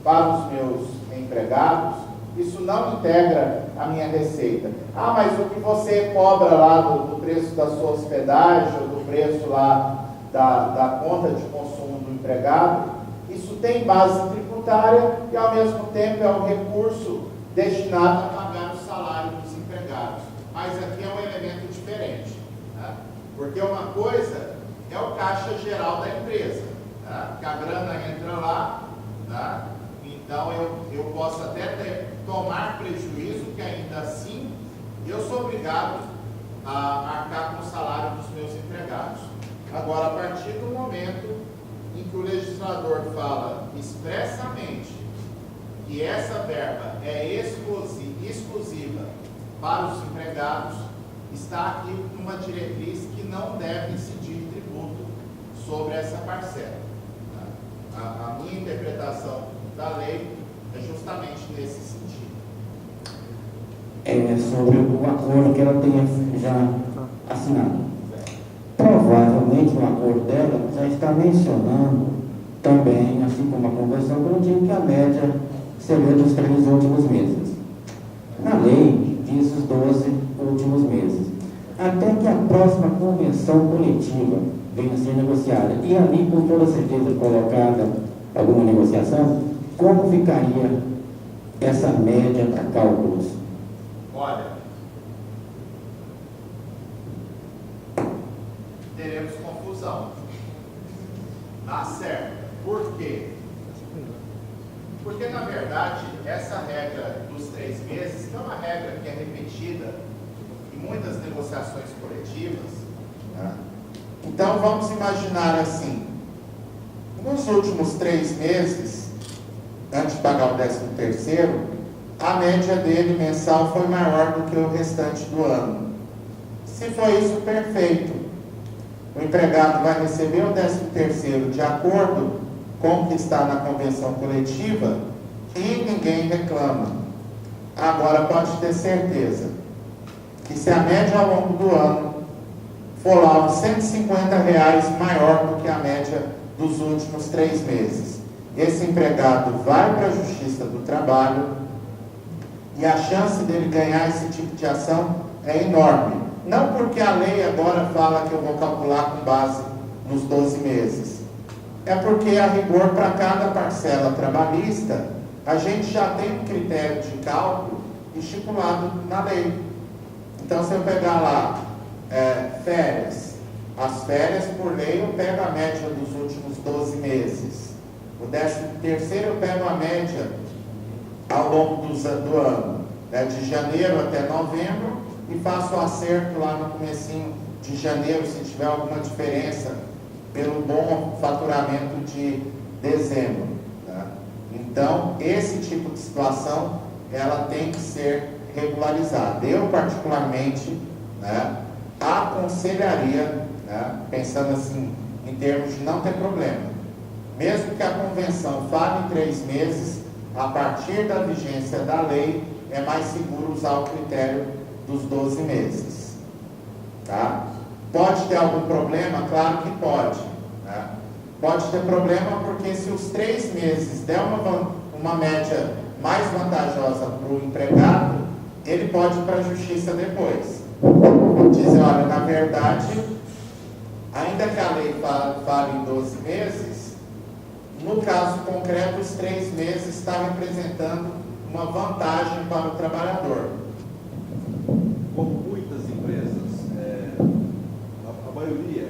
para os meus empregados, isso não integra a minha receita. Ah, mas o que você cobra lá do preço da sua hospedagem, ou do preço lá da conta de consumo do empregado, isso tem base tributária e, ao mesmo tempo, é um recurso destinado a pagar o salário dos empregados. Mas aqui é um elemento diferente, né? Porque uma coisa é o caixa geral da empresa, né? Que a grana entra lá, né? Então eu posso até tomar prejuízo, que ainda assim eu sou obrigado a arcar com o salário dos meus empregados. Agora, a partir do momento em que o legislador fala expressamente que essa verba é exclusiva para os empregados, está aqui uma diretriz que não deve incidir tributo sobre essa parcela. A minha interpretação da lei É justamente nesse sentido. É sobre o acordo que ela tenha já assinado. Provavelmente o acordo dela já está mencionando também, assim como a convenção, que eu digo que a média seria dos 3 últimos meses. Na lei diz os 12 últimos meses. Até que a próxima convenção coletiva venha a ser negociada e ali, com toda certeza, colocada alguma negociação, como ficaria essa média para cálculos? Olha, teremos confusão. Tá certo. Por quê? Porque, na verdade, essa regra dos 3 meses, que é uma regra que é repetida em muitas negociações coletivas, né? Então, vamos imaginar assim, nos últimos 3 meses, antes de pagar o 13º, a média dele mensal foi maior do que o restante do ano. Se for isso, perfeito. O empregado vai receber o 13º de acordo com o que está na convenção coletiva e ninguém reclama. Agora, pode ter certeza que se a média ao longo do ano for lá uns R$150 maior do que a média dos últimos 3 meses, esse empregado vai para a Justiça do Trabalho e a chance dele ganhar esse tipo de ação é enorme. Não porque a lei agora fala que eu vou calcular com base nos 12 meses. É porque, a rigor, para cada parcela trabalhista, a gente já tem um critério de cálculo estipulado na lei. Então, se eu pegar lá férias, as férias, por lei, eu pego a média dos últimos 12 meses. O 13º eu pego a média ao longo do ano, de janeiro até novembro, e faço o acerto lá no comecinho de janeiro, se tiver alguma diferença, pelo bom faturamento de dezembro. Tá? Então, esse tipo de situação, ela tem que ser regularizada. Eu, particularmente, aconselharia, pensando assim, em termos de não ter problema, mesmo que a convenção fale em 3 meses, a partir da vigência da lei, é mais seguro usar o critério dos 12 meses. Tá? Pode ter algum problema? Claro que pode. Né? Pode ter problema porque, se os 3 meses der uma média mais vantajosa para o empregado, ele pode ir para a justiça depois. Dizer, olha, na verdade, ainda que a lei fale em 12 meses, no caso concreto, os 3 meses está representando uma vantagem para o trabalhador. Como muitas empresas, a maioria,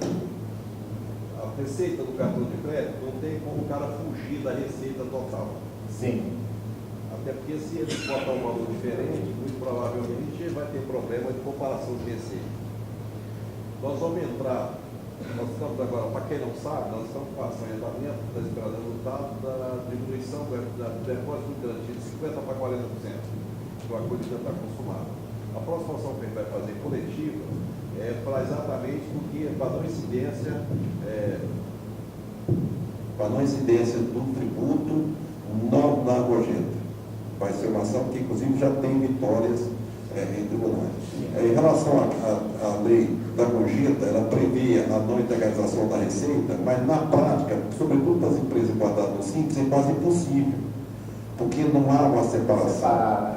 a receita do cartão de crédito não tem como o cara fugir da receita total. Sim. Até porque, se ele botar um valor diferente, muito provavelmente vai ter problema de comparação de receita. Nós vamos entrar, nós estamos agora, para quem não sabe, nós estamos passando em andamento, está esperando o resultado da diminuição da depósito garantido de 50% para 40%, do acordo que já está consumado. A próxima ação que a gente vai fazer coletiva é para exatamente porque, para não incidência do tributo na gorjeta. Vai ser uma ação que, inclusive, já tem vitórias em tribunais. Em relação à lei da gorjeta, ela prevê a não integralização da receita, mas na prática, sobretudo para as empresas guardadas no simples, é quase impossível, porque não há uma separação.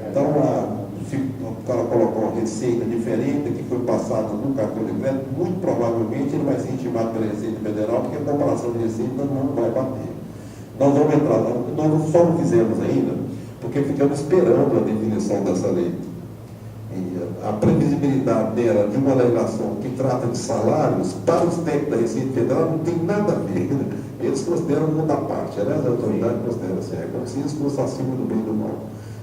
Então, se o cara colocou uma receita diferente que foi passada no cartão de crédito, muito provavelmente ele vai ser intimado pela Receita Federal, porque a comparação de receita não vai bater. Nós vamos entrar, nós só não fizemos ainda, porque ficamos esperando a definição dessa lei. E a previsibilidade dela de uma legislação que trata de salários, para os técnicos da Receita Federal, não tem nada a ver. Eles consideram um mundo à parte. Aliás, a autoridade considera assim, é como se isso fosse acima do bem e do mal.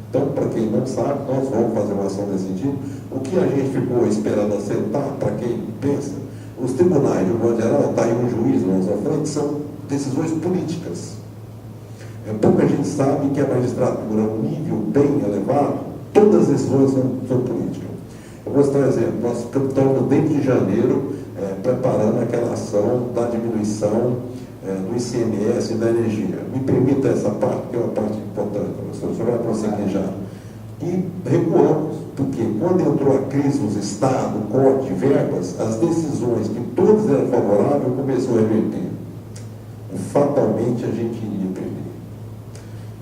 Então, para quem não sabe, nós vamos fazer uma ação nesse sentido. O que a gente ficou esperando assentar, para quem pensa, os tribunais, de modo geral, está aí um juiz na nossa frente, são decisões políticas. Pouca gente sabe que a magistratura, um nível bem elevado, todas as decisões são políticas. Eu vou citar um exemplo. Nós estamos dentro de janeiro preparando aquela ação da diminuição do ICMS e da energia. Me permita essa parte, que é uma parte importante, professor. O senhor vai prosseguir já. E recuamos, porque quando entrou a crise nos estados, corte de verbas, as decisões que todas eram favoráveis começou a reverter. E fatalmente a gente iria perder.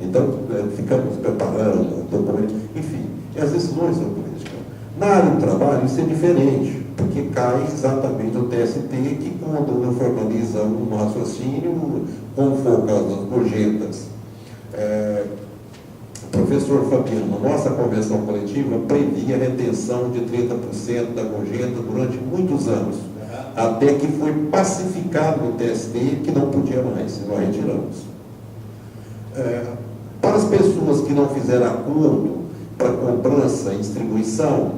Então, ficamos preparando documentos, enfim, e as decisões são políticas. Na área do trabalho, isso é diferente, porque cai exatamente o TST, que quando não formaliza um raciocínio, como foi o caso das gorjetas. O professor Fabiano, nossa convenção coletiva previa a retenção de 30% da gorjeta durante muitos anos, até que foi pacificado no TST que não podia mais, nós retiramos. Para as pessoas que não fizeram acordo para cobrança e distribuição,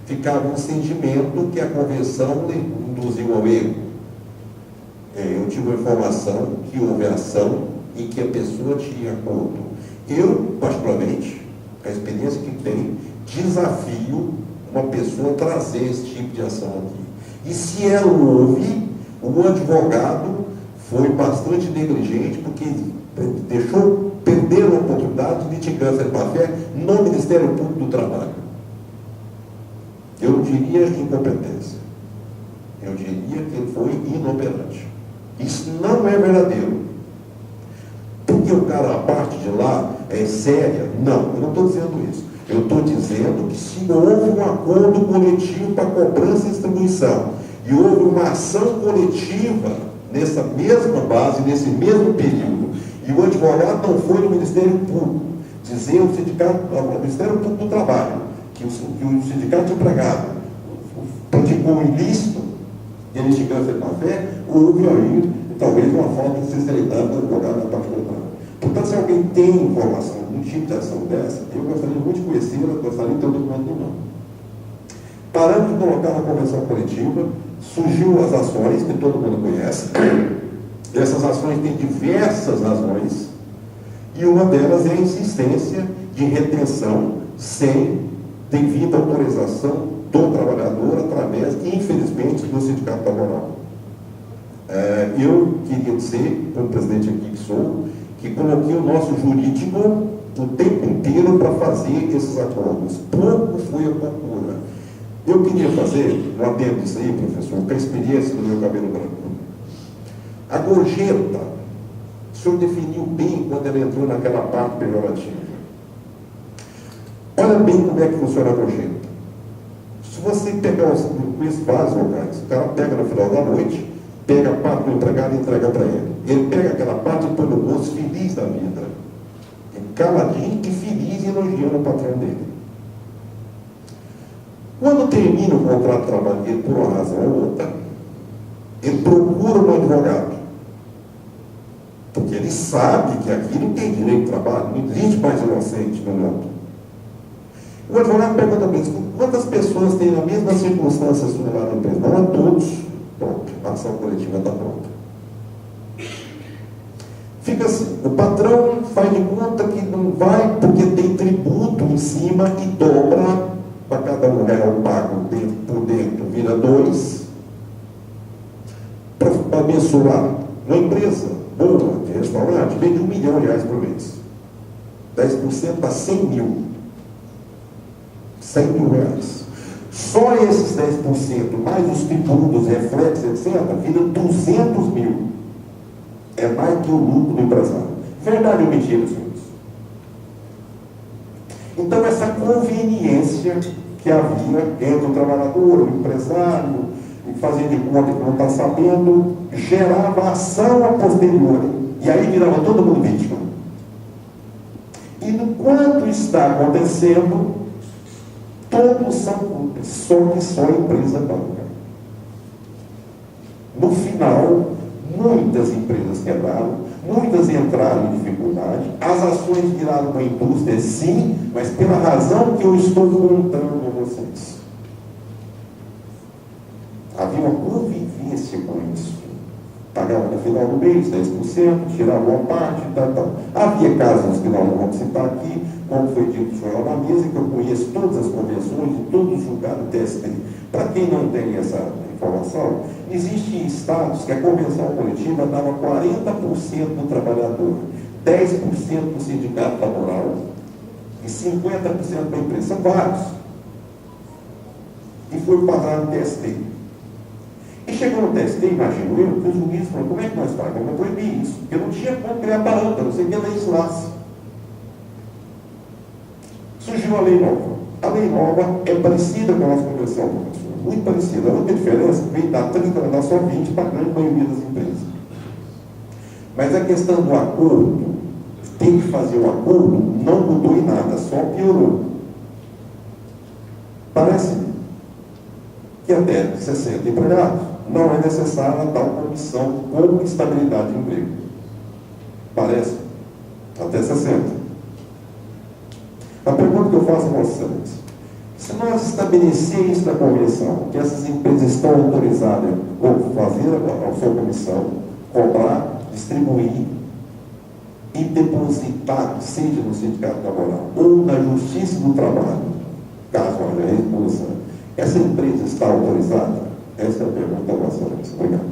ficava um sentimento que a convenção induziu ao erro. Eu tive uma informação que houve ação e que a pessoa tinha acordo. Eu, particularmente, a experiência que tenho, desafio uma pessoa a trazer esse tipo de ação aqui. E se ela houve, o advogado foi bastante negligente, porque deixou perder a oportunidade de litigância de má-fé no Ministério Público do Trabalho. Eu não diria incompetência. Eu diria que ele foi inoperante. Isso não é verdadeiro. Porque o cara, a parte de lá, é séria? Não, eu não estou dizendo isso. Eu estou dizendo que se houve um acordo coletivo para cobrança e distribuição, e houve uma ação coletiva nessa mesma base, nesse mesmo período, e o advogado não foi no Ministério Público, dizer ao sindicato, ao Ministério Público do Trabalho, que o sindicato de empregado praticou ilícito de litigância de má-fé, houve aí, talvez, uma falta de sinceridade do advogado na parte contrária. Portanto, se alguém tem informação de um tipo de ação dessa, eu gostaria muito de conhecê-la, gostaria de ter o documento no nome. Parando de colocar na convenção coletiva, surgiu as ações, que todo mundo conhece. Essas ações têm diversas razões, e uma delas é a insistência de retenção sem devida autorização do trabalhador através, infelizmente, do sindicato laboral. Eu queria dizer, como presidente aqui que sou, que coloquei o nosso jurídico o tempo inteiro para fazer esses acordos. Pouco foi a procura. Eu queria fazer um adendo disso aí, professor, com a experiência do meu cabelo branco. A gorjeta, o senhor definiu bem quando ela entrou naquela parte pejorativa. Olha bem como é que funciona a gorjeta. Se você pegar conheço vários locais, o cara pega no final da noite, pega a parte do empregado e entrega para ele. Ele pega aquela parte e põe no bolso, feliz da vida. Caladinho e feliz, elogiando o patrão dele. Quando termina o contrato de trabalho dele, por uma razão ou outra, ele procura um advogado. Porque ele sabe que aqui não tem direito de trabalho, não existe mais inocente no mundo. O advogado pergunta para eles, quantas pessoas têm a mesma circunstância sua lá na empresa? Não, a todos. Pronto, a ação coletiva está pronta. Fica assim, o patrão faz de conta que não vai porque tem tributo em cima e dobra para cada R$1 pago por dentro, vira 2, para abençoar uma empresa boa de restaurante, vende R$1 milhão por mês. 10% dá 100 mil. 100 mil reais. Só esses 10%, mais os tributos, reflexos, etc., vira 200 mil. É mais que o lucro do empresário. Verdade ou mentira, senhores? Então, essa conveniência que havia entre o trabalhador, o empresário, e fazer de conta que não está sabendo, gerava ação a posteriori. E aí virava todo mundo vítima. E enquanto está acontecendo, todos são só a empresa banca. No final, muitas empresas quebraram, muitas entraram em dificuldade, as ações viraram uma indústria, sim, mas pela razão que eu estou contando a vocês. Havia uma convivência com isso. Pagava no final do mês 10%, tirava uma parte, tal. Havia casos que nós não vamos citar aqui, como foi dito no Jornal da Mesa, que eu conheço todas as convenções de todos os julgados do TST. Para quem não tem essa informação, Existem estados que a convenção coletiva dava 40% do trabalhador, 10% do sindicato laboral e 50% da empresa. São vários. E foi parar no TST. E chegou no TST, imagino eu, que o juiz falou, como é que nós fazemos? Vamos proibir isso. Porque não tinha como criar parâmetro, não sei o que legislasse. Surgiu a lei nova. A lei nova é parecida com a nossa convenção, professor. Muito parecida. A única diferença é que vem dar 30, dar só 20 para a grande maioria das empresas. Mas a questão do acordo, tem que fazer o acordo, não mudou em nada, só piorou. Parece que até 60 empregados não é necessária a tal comissão com estabilidade de emprego. Parece. Até 60. A pergunta que eu faço a vocês: se nós estabelecermos na convenção que essas empresas estão autorizadas a fazer a sua comissão, cobrar, distribuir e depositar, seja no sindicato laboral ou na justiça do trabalho, caso haja recusa, essa empresa está autorizada? Essa é a pergunta a vocês. Obrigado.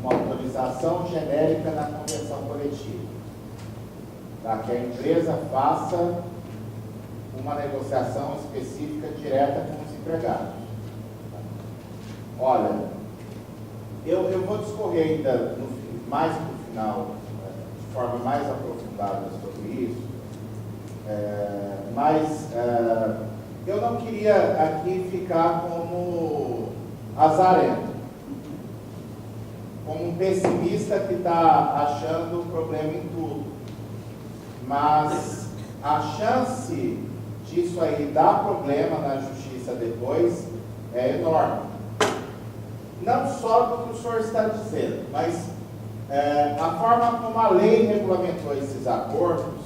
Uma autorização genérica na convenção coletiva, para que a empresa faça uma negociação específica direta com os empregados. Olha, eu vou discorrer ainda mais para o final, de forma mais aprofundada sobre isso, mas eu não queria aqui ficar como azarento, como um pessimista que está achando problema em tudo. Mas a chance disso aí dar problema na justiça depois é enorme. Não só do que o senhor está dizendo, mas a forma como a lei regulamentou esses acordos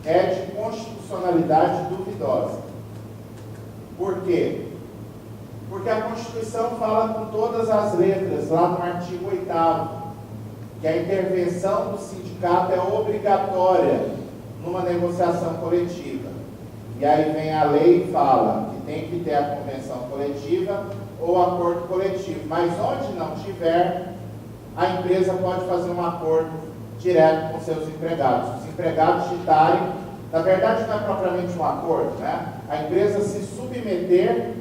é de constitucionalidade duvidosa. Por quê? Porque a Constituição fala com todas as letras, lá no artigo 8º, que a intervenção do sindicato é obrigatória numa negociação coletiva. E aí vem a lei e fala que tem que ter a convenção coletiva ou acordo coletivo. Mas onde não tiver, a empresa pode fazer um acordo direto com seus empregados. Os empregados ditarem, na verdade não é propriamente um acordo, né? A empresa se submeter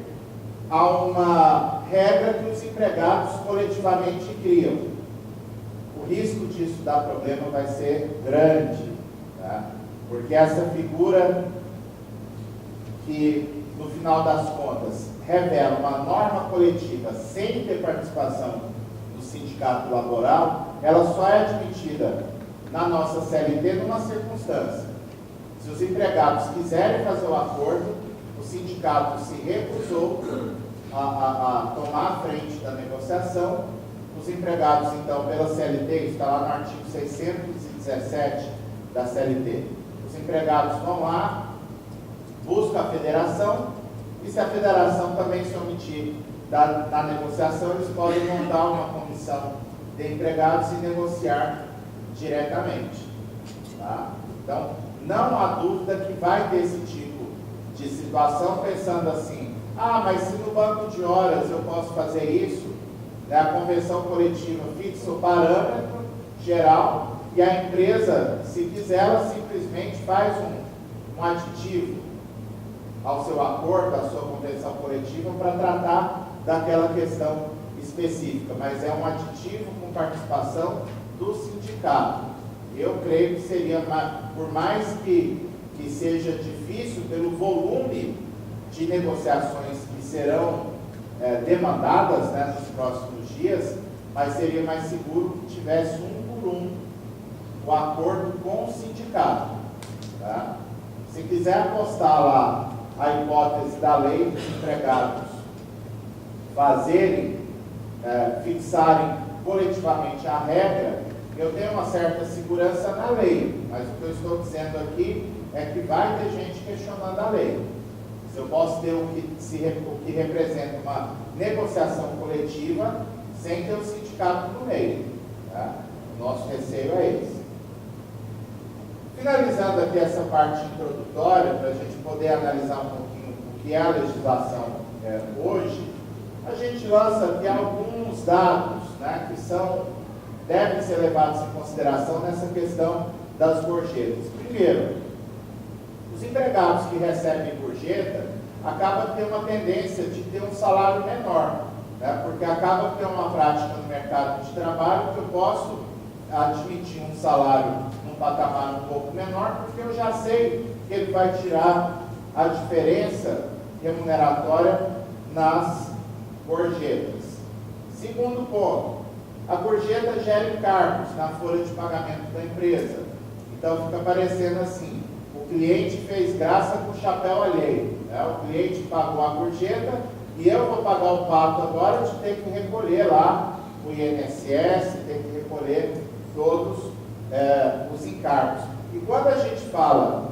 a uma regra que os empregados coletivamente criam. O risco disso dar problema vai ser grande, né? Porque essa figura que, no final das contas, revela uma norma coletiva sem ter participação do sindicato laboral, ela só é admitida na nossa CLT numa circunstância. Se os empregados quiserem fazer o acordo, o sindicato se recusou a tomar a frente da negociação, os empregados, então, pela CLT, está lá no artigo 617 da CLT, os empregados vão lá, buscam a federação, e se a federação também se omitir da negociação, eles podem montar uma comissão de empregados e negociar diretamente. Tá? Então, não há dúvida que vai ter esse tipo de situação, pensando assim, mas se no banco de horas eu posso fazer isso, né, a convenção coletiva fixa o parâmetro geral e a empresa, se quiser, ela simplesmente faz um aditivo ao seu acordo, à sua convenção coletiva, para tratar daquela questão específica, mas é um aditivo com participação do sindicato. Eu creio que seria, por mais que seja difícil pelo volume de negociações que serão demandadas, né, nos próximos dias, mas seria mais seguro que tivesse um por um o acordo com o sindicato. Tá? Se quiser apostar lá a hipótese da lei dos empregados fazerem, fixarem coletivamente a regra, eu tenho uma certa segurança na lei, mas o que eu estou dizendo aqui é que vai ter gente questionando a lei. Se eu posso ter o que representa uma negociação coletiva sem ter o sindicato no meio. Tá? O nosso receio é esse. Finalizando aqui essa parte introdutória, para a gente poder analisar um pouquinho o que é a legislação hoje, a gente lança aqui alguns dados, né, que devem ser levados em consideração nessa questão das gorjetas. Primeiro, os empregados que recebem gorjeta acabam tendo uma tendência de ter um salário menor, né, porque acaba tendo uma prática no mercado de trabalho que eu posso admitir um salário num patamar um pouco menor, porque eu já sei que ele vai tirar a diferença remuneratória nas gorjetas. Segundo ponto, a gorjeta gera encargos na folha de pagamento da empresa. Então fica parecendo assim, o cliente fez graça com o chapéu alheio, né? O cliente pagou a gorjeta e eu vou pagar o pato agora de ter que recolher lá o INSS, ter que recolher todos os encargos. E quando a gente fala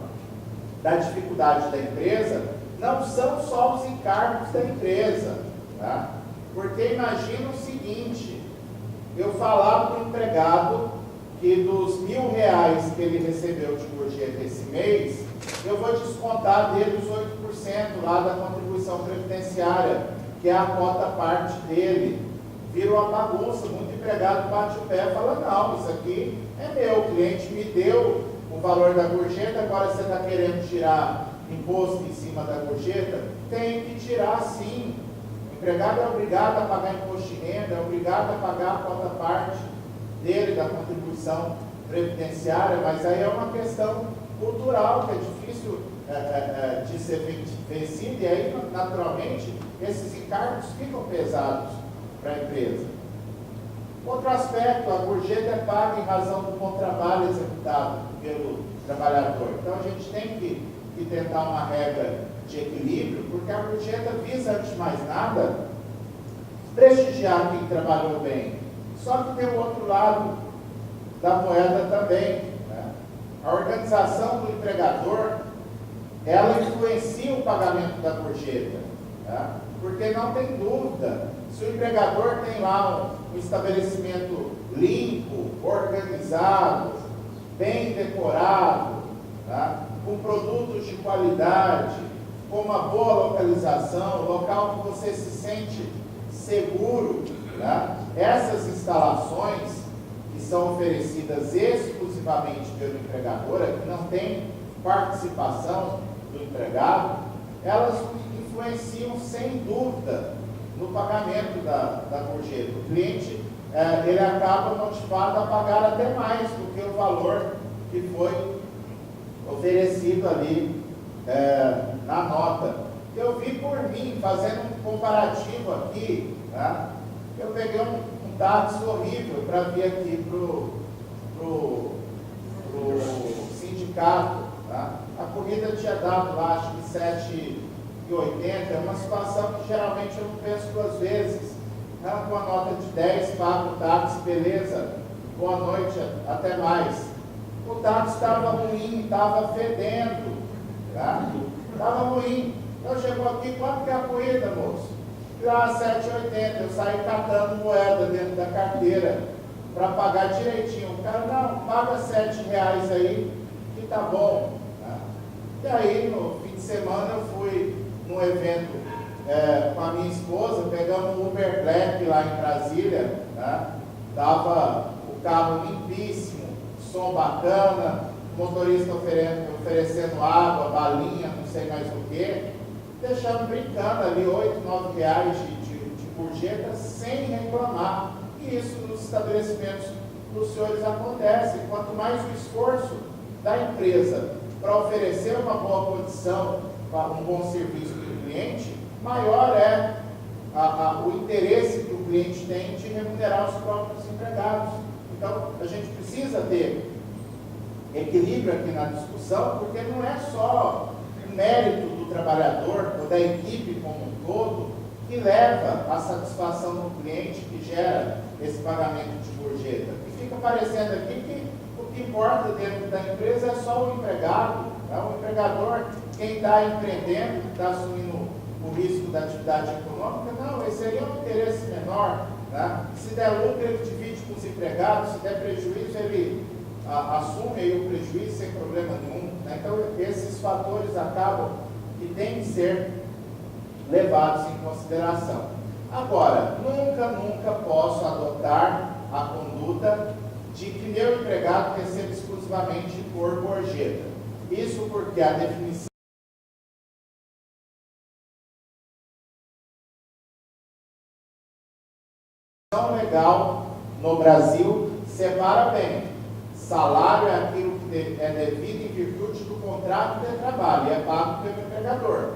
da dificuldade da empresa, não são só os encargos da empresa, tá? Porque imagina o seguinte, eu falar para o empregado que dos R$1.000 que ele recebeu de gorjeta esse mês, eu vou descontar dele os 8% lá da contribuição previdenciária, que é a cota parte dele. Vira uma bagunça, muito empregado bate o pé e fala, não, isso aqui é meu, o cliente me deu o valor da gorjeta, agora você está querendo tirar imposto em cima da gorjeta? Tem que tirar sim. O empregado é obrigado a pagar imposto de renda, é obrigado a pagar a cota parte dele, da contribuição previdenciária, mas aí é uma questão cultural que é difícil de ser vencido, e aí, naturalmente, esses encargos ficam pesados para a empresa. Outro aspecto, a gorjeta é paga em razão do bom trabalho executado pelo trabalhador. Então, a gente tem que tentar uma regra de equilíbrio, porque a gorjeta visa, antes de mais nada, prestigiar quem trabalhou bem. Só que tem o outro lado da moeda também, né? A organização do empregador, ela influencia o pagamento da gorjeta, né? Porque não tem dúvida, se o empregador tem lá um estabelecimento limpo, organizado, bem decorado, tá? Com produtos de qualidade, com uma boa localização, local que você se sente seguro, tá? Essas instalações que são oferecidas exclusivamente pelo empregador, que não tem participação do empregado, elas influenciam sem dúvida no pagamento da gorjeta. O cliente ele acaba motivado a pagar até mais do que o valor que foi oferecido ali na nota. Eu vi por mim, fazendo um comparativo aqui, tá? Eu peguei um táxi horrível para vir aqui pro sindicato, tá? A corrida tinha dado lá, acho que 7,80, é uma situação que geralmente eu não penso duas vezes. Com a nota de 10, pago o táxi, beleza, boa noite, até mais. O táxi estava ruim, estava fedendo, tá? Estava ruim. Então chegou aqui, quanto que é a corrida, moço? Lá 7,80, eu saí catando moeda dentro da carteira para pagar direitinho. O cara, não, paga R$7 aí, que tá bom. Tá? E aí, no fim de semana, eu fui num evento com a minha esposa, pegamos um Uber Black lá em Brasília, tá? Tava o carro limpíssimo, som bacana, motorista oferecendo água, balinha, não sei mais o que, deixando brincando ali R$8, R$9 de gorjeta sem reclamar. E isso nos estabelecimentos dos senhores acontece. Quanto mais o esforço da empresa para oferecer uma boa condição, um bom serviço para o cliente, maior é o interesse que o cliente tem de remunerar os próprios empregados. Então, a gente precisa ter equilíbrio aqui na discussão, porque não é só o mérito do trabalhador ou da equipe como um todo que leva à satisfação do cliente, que gera esse pagamento de gorjeta. E fica parecendo aqui que o que importa dentro da empresa é só o empregado, né? O empregador, quem está empreendendo, que está assumindo o risco da atividade econômica, não, esse seria um interesse menor, né? Se der lucro, ele divide com os empregados, se der prejuízo, ele assume aí o prejuízo sem problema nenhum, né? Então, esses fatores acabam que têm que ser levados em consideração. Agora, nunca posso adotar a conduta de que meu empregado receba exclusivamente por gorjeta. Isso porque a definição legal no Brasil separa bem. Salário é aquilo que é devido em virtude do contrato de trabalho e é pago pelo empregador.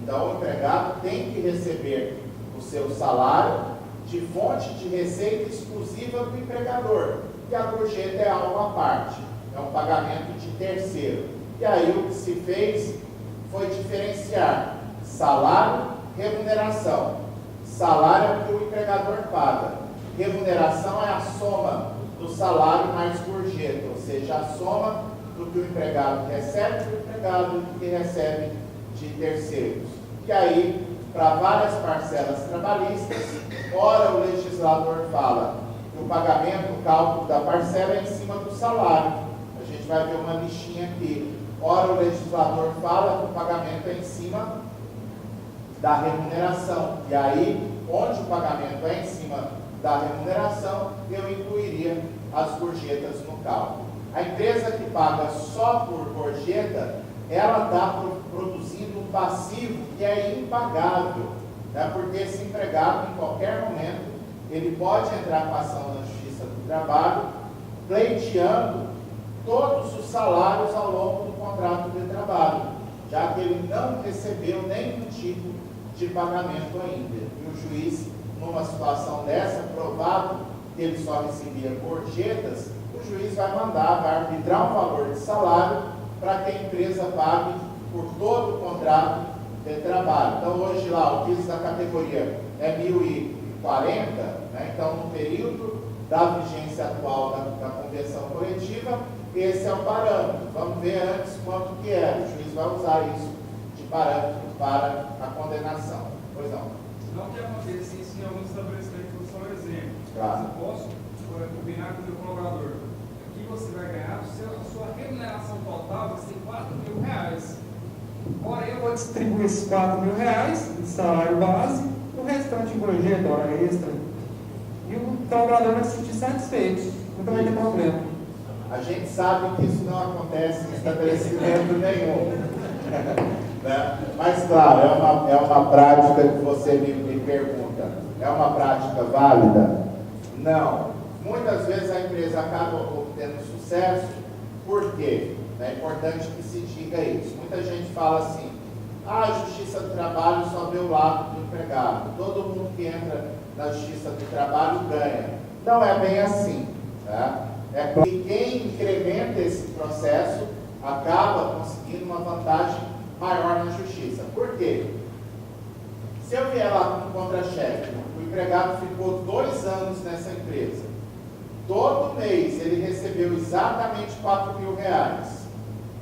Então, o empregado tem que receber o seu salário de fonte de receita exclusiva do empregador. E a gorjeta é algo à parte, é um pagamento de terceiro. E aí o que se fez foi diferenciar salário, remuneração. Salário é o que o empregador paga. Remuneração é a soma do salário mais gorjeta, ou seja, a soma do que o empregado recebe do empregado e do que recebe de terceiros. E aí, para várias parcelas trabalhistas, ora o legislador fala que o pagamento, o cálculo da parcela é em cima do salário. A gente vai ver uma listinha aqui. Ora o legislador fala que o pagamento é em cima da remuneração. E aí, onde o pagamento é em cima da remuneração, eu incluiria as gorjetas no cálculo. A empresa que paga só por gorjeta, ela está produzindo um passivo que é impagável, né? Porque esse empregado, em qualquer momento, ele pode entrar com ação na Justiça do Trabalho, pleiteando todos os salários ao longo do contrato de trabalho, já que ele não recebeu nenhum tipo de pagamento ainda. E o juiz, numa situação dessa, provado que ele só recebia gorjetas, o juiz vai arbitrar um valor de salário para que a empresa pague por todo o contrato de trabalho. Então, hoje lá, o piso da categoria é 1.040, né? Então, no período da vigência atual da convenção coletiva, esse é o parâmetro. Vamos ver antes quanto que é. O juiz vai usar isso de parâmetro para a condenação. Pois não. Não que aconteça isso em alguns estabelecimentos, vou só um exemplo. Claro. Eu posso combinar com o meu colaborador. Aqui você vai ganhar, a sua remuneração total vai ser R$4.000. Porém, eu vou distribuir esses R$4.000 de salário base, o restante em gorjeta, hora extra. E o colaborador vai se sentir satisfeito. Não vai ter problema. A gente sabe que isso não acontece em estabelecimento nenhum. Né? Mas, claro, é uma prática que você me pergunta. É uma prática válida? Não. Muitas vezes a empresa acaba obtendo sucesso. Por quê? É importante que se diga isso. Muita gente fala assim, a Justiça do Trabalho só vê o lado do empregado. Todo mundo que entra na Justiça do Trabalho ganha. Não é bem assim. Tá? É que quem incrementa esse processo acaba conseguindo uma vantagem maior na Justiça. Por quê? Se eu vier lá com um contra-cheque, o empregado ficou 2 anos nessa empresa, todo mês ele recebeu exatamente R$4.000,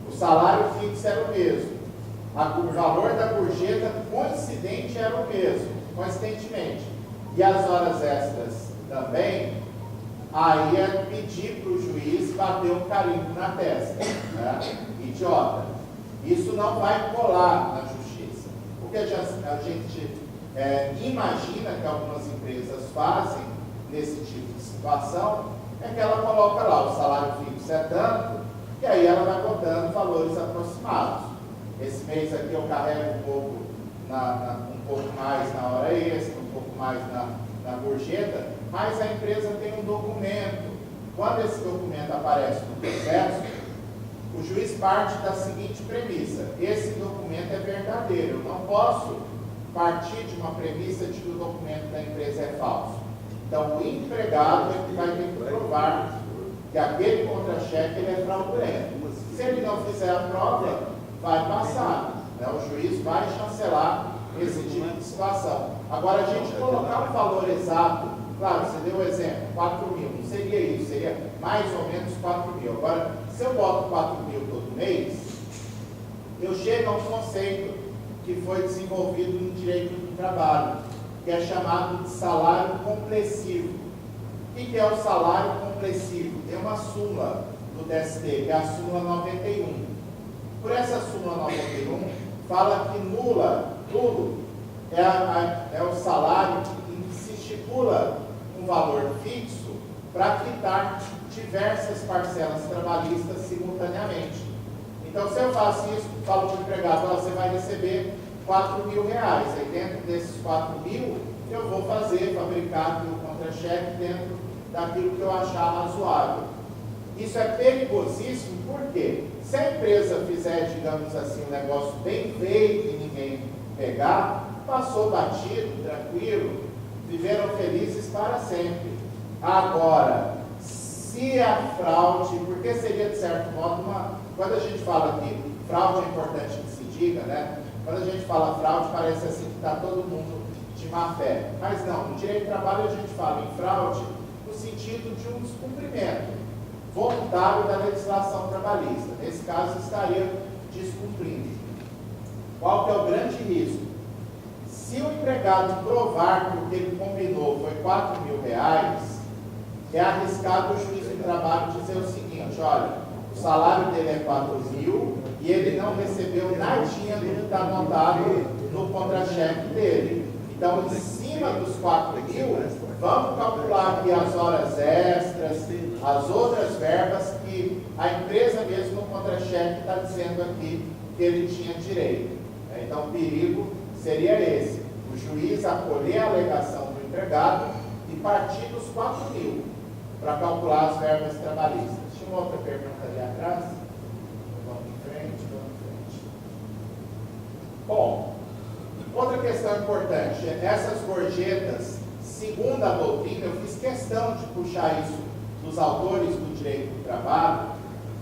o salário fixo era o mesmo, o valor da gorjeta coincidente era o mesmo, coincidentemente, e as horas extras também, aí é pedir para o juiz bater um carimbo na testa, né? Idiota. Isso não vai colar na Justiça. O que a gente imagina que algumas empresas fazem nesse tipo de situação é que ela coloca lá o salário fixo é tanto, e aí ela vai botando valores aproximados. Esse mês aqui eu carrego um pouco mais na hora extra, um pouco mais na gorjeta, mas a empresa tem um documento. Quando esse documento aparece no processo, o juiz parte da seguinte premissa: esse documento é verdadeiro. Eu não posso partir de uma premissa de que o documento da empresa é falso. Então, o empregado é que vai ter que provar que aquele contra-cheque ele é fraudulento. Se ele não fizer a prova, vai passar, né? O juiz vai chancelar esse tipo de situação. Agora, a gente colocar um valor exato, claro, você deu o exemplo, 4.000, não seria isso, seria mais ou menos 4.000. Agora, se eu boto 4.000 todo mês, eu chego a um conceito que foi desenvolvido no direito do trabalho, que é chamado de salário complessivo. O que é o salário complessivo? Tem uma súmula do TST, que é a súmula 91. Por essa súmula 91, fala que nulo é o salário que estipula um valor fixo para quitar diversas parcelas trabalhistas simultaneamente. Então, se eu faço isso, falo para o empregado, ó, você vai receber R$4.000. Aí dentro desses 4.000, eu vou fabricar aqui o contra-cheque dentro daquilo que eu achar razoável. Isso é perigosíssimo, porque se a empresa fizer, digamos assim, um negócio bem feito e ninguém pegar, passou batido, tranquilo, viveram felizes para sempre. Agora, se a fraude, porque seria de certo modo quando a gente fala que fraude é importante que se diga, né? Quando a gente fala fraude, parece assim que está todo mundo de má fé. Mas não, no direito do trabalho a gente fala em fraude no sentido de um descumprimento voluntário da legislação trabalhista. Nesse caso, estaria descumprindo. Qual que é o grande risco? Se o empregado provar que o que ele combinou foi R$4.000, é arriscado o juiz do trabalho dizer o seguinte, olha, o salário dele é R$4.000 e ele não recebeu nadinha do que está anotado no contra-cheque dele. Então, em cima dos R$4.000, vamos calcular aqui as horas extras, as outras verbas que a empresa mesmo no contra-cheque está dizendo aqui que ele tinha direito. Então, o perigo seria esse, o juiz acolher a alegação do empregado e partir dos R$4.000 para calcular as verbas trabalhistas. Tinha uma outra pergunta ali atrás? Vamos em frente. Bom, outra questão importante, essas gorjetas, segundo a doutrina, eu fiz questão de puxar isso dos autores do direito do trabalho,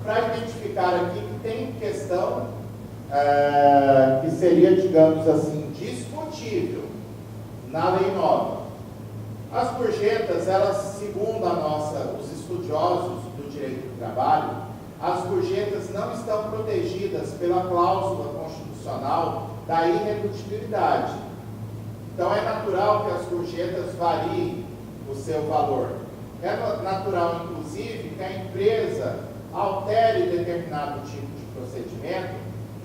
para identificar aqui que tem questão que seria, digamos assim, discutível na lei nova. As gorjetas, elas, segundo os estudiosos do direito do trabalho, as gorjetas não estão protegidas pela cláusula constitucional da irredutibilidade. Então, é natural que as gorjetas variem o seu valor. É natural, inclusive, que a empresa altere determinado tipo de procedimento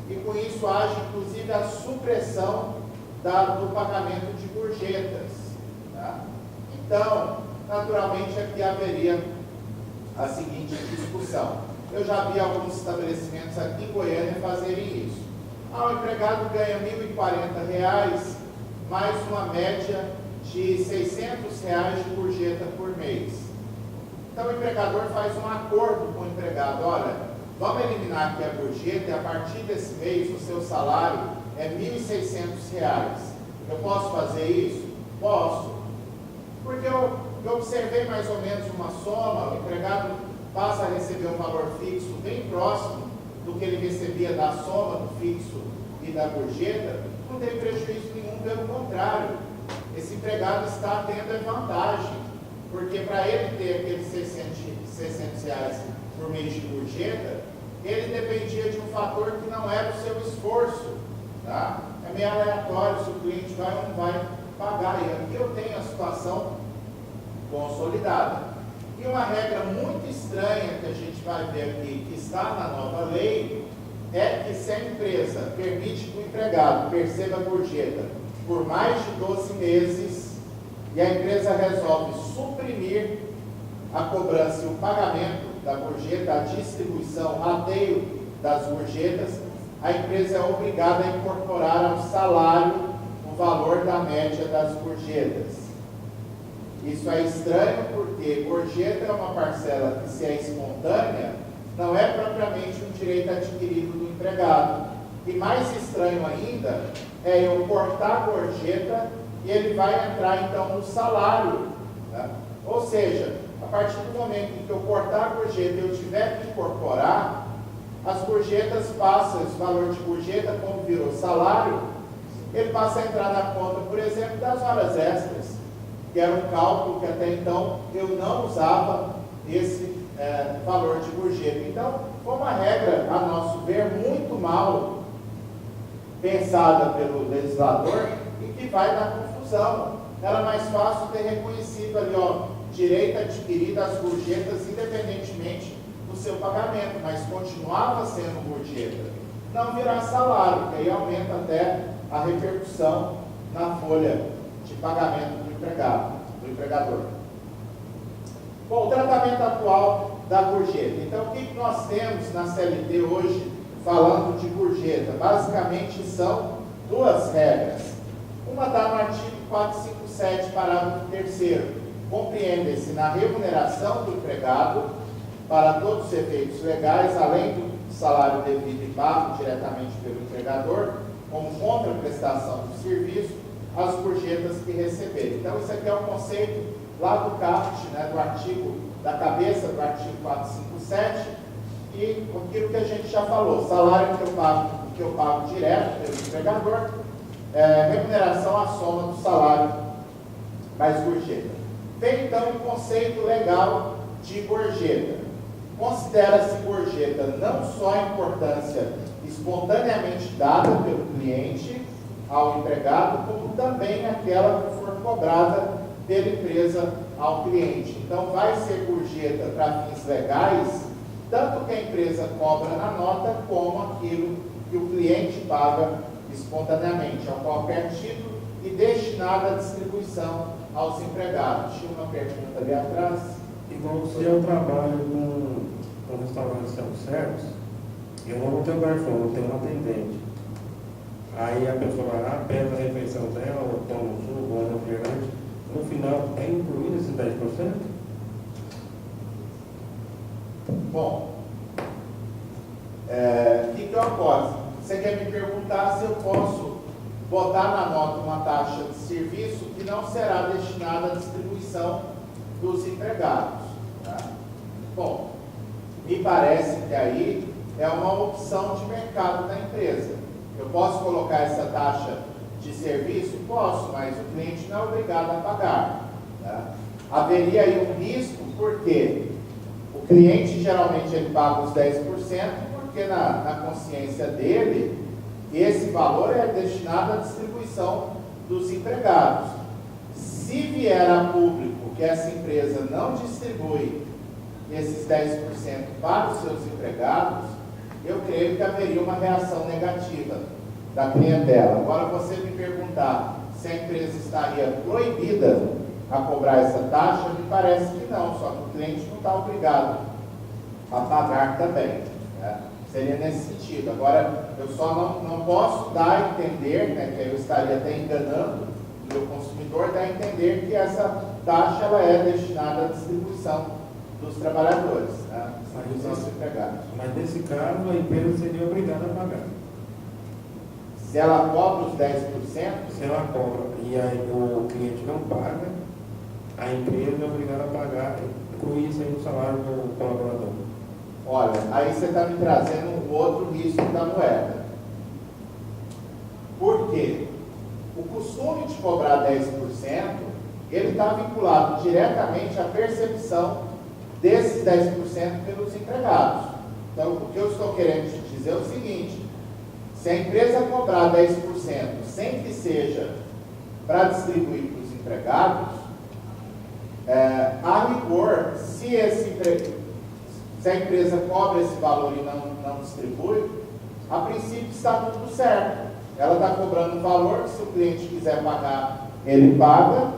e, com isso, haja, inclusive, a supressão do pagamento de gorjetas. Tá? Então, naturalmente, aqui haveria a seguinte discussão. Eu já vi alguns estabelecimentos aqui em Goiânia fazerem isso. O empregado ganha R$1.040, mais uma média de R$600 de gorjeta por mês. Então, o empregador faz um acordo com o empregado. Olha, vamos eliminar aqui a gorjeta e a partir desse mês o seu salário é R$1.600. Eu posso fazer isso? Posso. Porque eu observei mais ou menos uma soma, o empregado passa a receber um valor fixo bem próximo do que ele recebia da soma do fixo e da gorjeta, não tem prejuízo nenhum, pelo contrário. Esse empregado está tendo vantagem, porque para ele ter aqueles R$600 por mês de gorjeta, ele dependia de um fator que não era o seu esforço. Tá? É meio aleatório se o cliente vai ou não vai pagar. E aqui eu tenho a situação consolidada. E uma regra muito estranha que a gente vai ver aqui, que está na nova lei, é que se a empresa permite que o empregado perceba a gorjeta por mais de 12 meses e a empresa resolve suprimir a cobrança e o pagamento da gorjeta, a distribuição, rateio das gorjetas, a empresa é obrigada a incorporar ao salário o valor da média das gorjetas. Isso é estranho porque gorjeta é uma parcela que, se é espontânea, não é propriamente um direito adquirido do empregado. E mais estranho ainda é eu cortar a gorjeta e ele vai entrar então no salário. Tá? Ou seja, a partir do momento em que eu cortar a gorjeta e eu tiver que incorporar, as gorjetas passam, esse valor de gorjeta, como virou salário, ele passa a entrar na conta, por exemplo, das horas extras, que era um cálculo que até então eu não usava esse valor de gorjeta. Então, foi uma regra, a nosso ver, muito mal pensada pelo legislador e que vai dar confusão. Era mais fácil ter reconhecido ali, direito adquirido às gorjetas independentemente do seu pagamento, mas continuava sendo gorjeta. Não virar salário, que aí aumenta até a repercussão na folha de pagamento do empregado. do empregador. Bom, o tratamento atual da gorjeta. Então, o que nós temos na CLT hoje falando de gorjeta? Basicamente são duas regras. Uma está no artigo 457, parágrafo 3º. Compreende-se na remuneração do empregado para todos os efeitos legais, além do salário devido e pago diretamente pelo empregador, como contraprestação do serviço, as gorjetas que receber. Então, isso aqui é um conceito lá do CAPT, né, do artigo, da cabeça do artigo 457, e aquilo que a gente já falou, salário que eu pago direto pelo empregador, remuneração à soma do salário mais gorjeta. Tem então um conceito legal de gorjeta. Considera-se gorjeta não só a importância espontaneamente dada pelo cliente ao empregado, como também aquela que for cobrada pela empresa ao cliente. Então, vai ser gorjeta para fins legais, tanto que a empresa cobra na nota, como aquilo que o cliente paga espontaneamente, a qualquer título, e destinada à distribuição aos empregados. Tinha uma pergunta ali atrás. Igual se eu trabalho com restaurante self-service, eu não vou ter um garçom, eu vou ter um atendente. Aí a pessoa vai lá, pesa a refeição dela, ou toma um suco, ou um refrigerante. No final, é incluído esses 10%? Bom, o que ocorre? Você quer me perguntar se eu posso botar na nota uma taxa de serviço que não será destinada à distribuição dos empregados. Tá? Bom, me parece que aí é uma opção de mercado da empresa. Eu posso colocar essa taxa de serviço? Posso, mas o cliente não é obrigado a pagar. Tá? Haveria aí um risco, porque o cliente geralmente ele paga os 10%, porque na consciência dele, esse valor é destinado à distribuição dos empregados. Se vier a público que essa empresa não distribui esses 10% para os seus empregados, eu creio que haveria uma reação negativa da clientela. Agora, você me perguntar se a empresa estaria proibida a cobrar essa taxa, me parece que não, só que o cliente não está obrigado a pagar também. Né? Seria nesse sentido. Agora, eu só não posso dar a entender, né, que eu estaria até enganando o meu consumidor, dar a entender que essa taxa ela é destinada à distribuição dos trabalhadores, né? Dos empregados. Mas nesse caso, a empresa seria obrigada a pagar. Se ela cobra os 10%, se ela cobra e aí o cliente não paga, a empresa é obrigada a pagar, incluir isso aí no salário do colaborador. Olha, aí você está me trazendo um outro risco da moeda. Por quê? O costume de cobrar 10%, ele está vinculado diretamente à percepção desses 10% pelos empregados. Então, o que eu estou querendo te dizer é o seguinte: se a empresa cobrar 10%, sem que seja para distribuir para os empregados, a rigor, se a empresa cobra esse valor e não distribui, a princípio está tudo certo. Ela está cobrando um valor que, se o cliente quiser pagar, ele paga,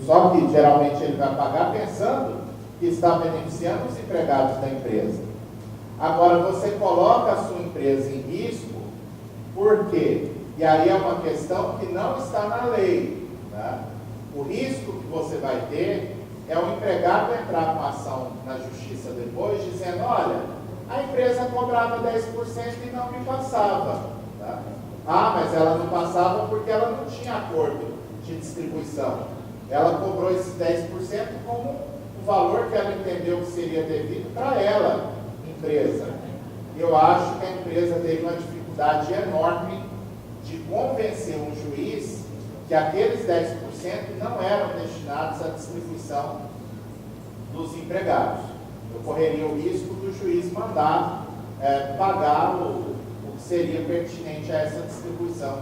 só que geralmente ele vai pagar pensando que está beneficiando os empregados da empresa. Agora, você coloca a sua empresa em risco, por quê? E aí é uma questão que não está na lei. Tá? O risco que você vai ter é o empregado entrar com a ação na justiça depois, dizendo: olha, a empresa cobrava 10% e não me passava. Tá? Ah, mas ela não passava porque ela não tinha acordo de distribuição. Ela cobrou esse 10% como o valor que ela entendeu que seria devido para ela, empresa. Eu acho que a empresa teve uma dificuldade enorme de convencer um juiz que aqueles 10% não eram destinados à distribuição dos empregados. Eu correria o risco do juiz mandar pagar o que seria pertinente a essa distribuição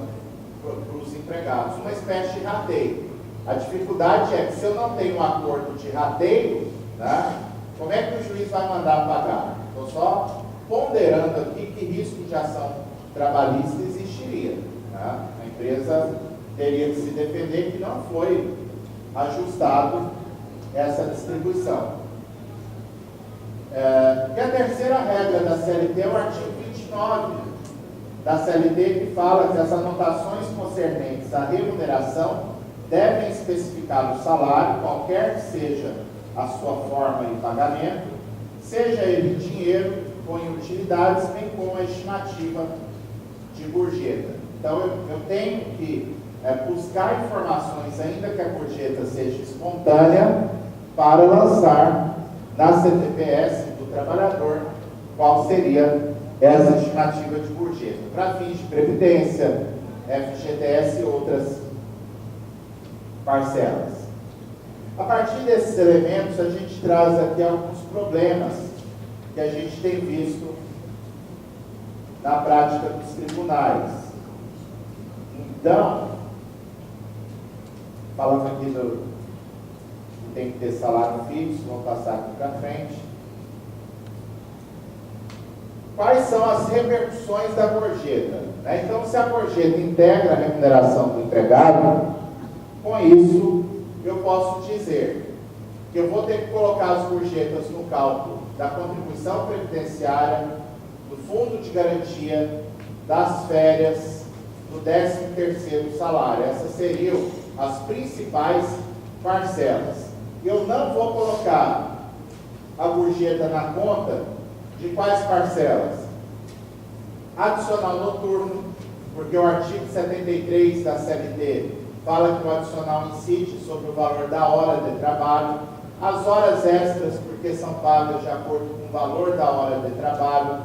para os empregados. Uma espécie de rateio. A dificuldade é que, se eu não tenho um acordo de rateio, né, como é que o juiz vai mandar pagar? Estou só ponderando aqui que risco de ação trabalhista existiria. Né? A empresa teria que se defender que não foi ajustado essa distribuição. E a terceira regra da CLT é o artigo 29 da CLT, que fala que as anotações concernentes à remuneração devem especificar o salário, qualquer que seja a sua forma de pagamento, seja ele em dinheiro ou em utilidades, bem como a estimativa de gorjeta. Então, eu tenho que buscar informações, ainda que a gorjeta seja espontânea, para lançar na CTPS do trabalhador qual seria essa estimativa de gorjeta, para fins de previdência, FGTS e outras parcelas. A partir desses elementos, a gente traz aqui alguns problemas que a gente tem visto na prática dos tribunais. Então, falando aqui do que tem que ter salário fixo, vamos passar aqui para frente. Quais são as repercussões da gorjeta? Então, se a gorjeta integra a remuneração do empregado, com isso, eu posso dizer que eu vou ter que colocar as gorjetas no cálculo da contribuição previdenciária, do fundo de garantia, das férias, do 13º salário. Essas seriam as principais parcelas. Eu não vou colocar a gorjeta na conta de quais parcelas? Adicional noturno, porque o artigo 73 da CLT fala que o adicional incide sobre o valor da hora de trabalho, as horas extras, porque são pagas de acordo com o valor da hora de trabalho,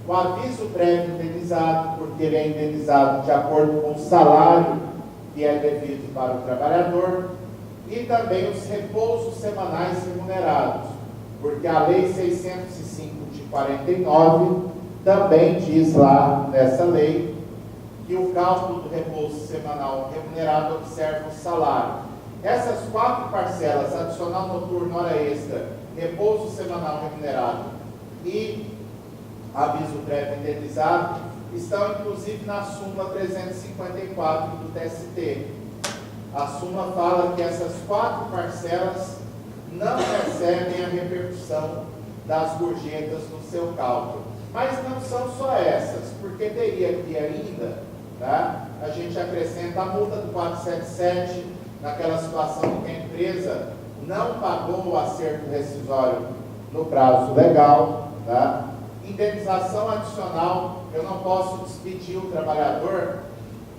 o aviso prévio indenizado, porque ele é indenizado de acordo com o salário que é devido para o trabalhador, e também os repousos semanais remunerados, porque a Lei 605 de 49 também diz lá nessa lei que o cálculo do repouso semanal remunerado observa o salário. Essas 4 parcelas, adicional noturno, hora extra, repouso semanal remunerado e aviso prévio indenizado, estão inclusive na súmula 354 do TST. A súmula fala que essas 4 parcelas não recebem a repercussão das gorjetas no seu cálculo. Mas não são só essas, porque teria aqui ainda, tá? A gente acrescenta a multa do 477, naquela situação em que a empresa não pagou o acerto rescisório no prazo legal, tá? Indenização adicional, eu não posso despedir o trabalhador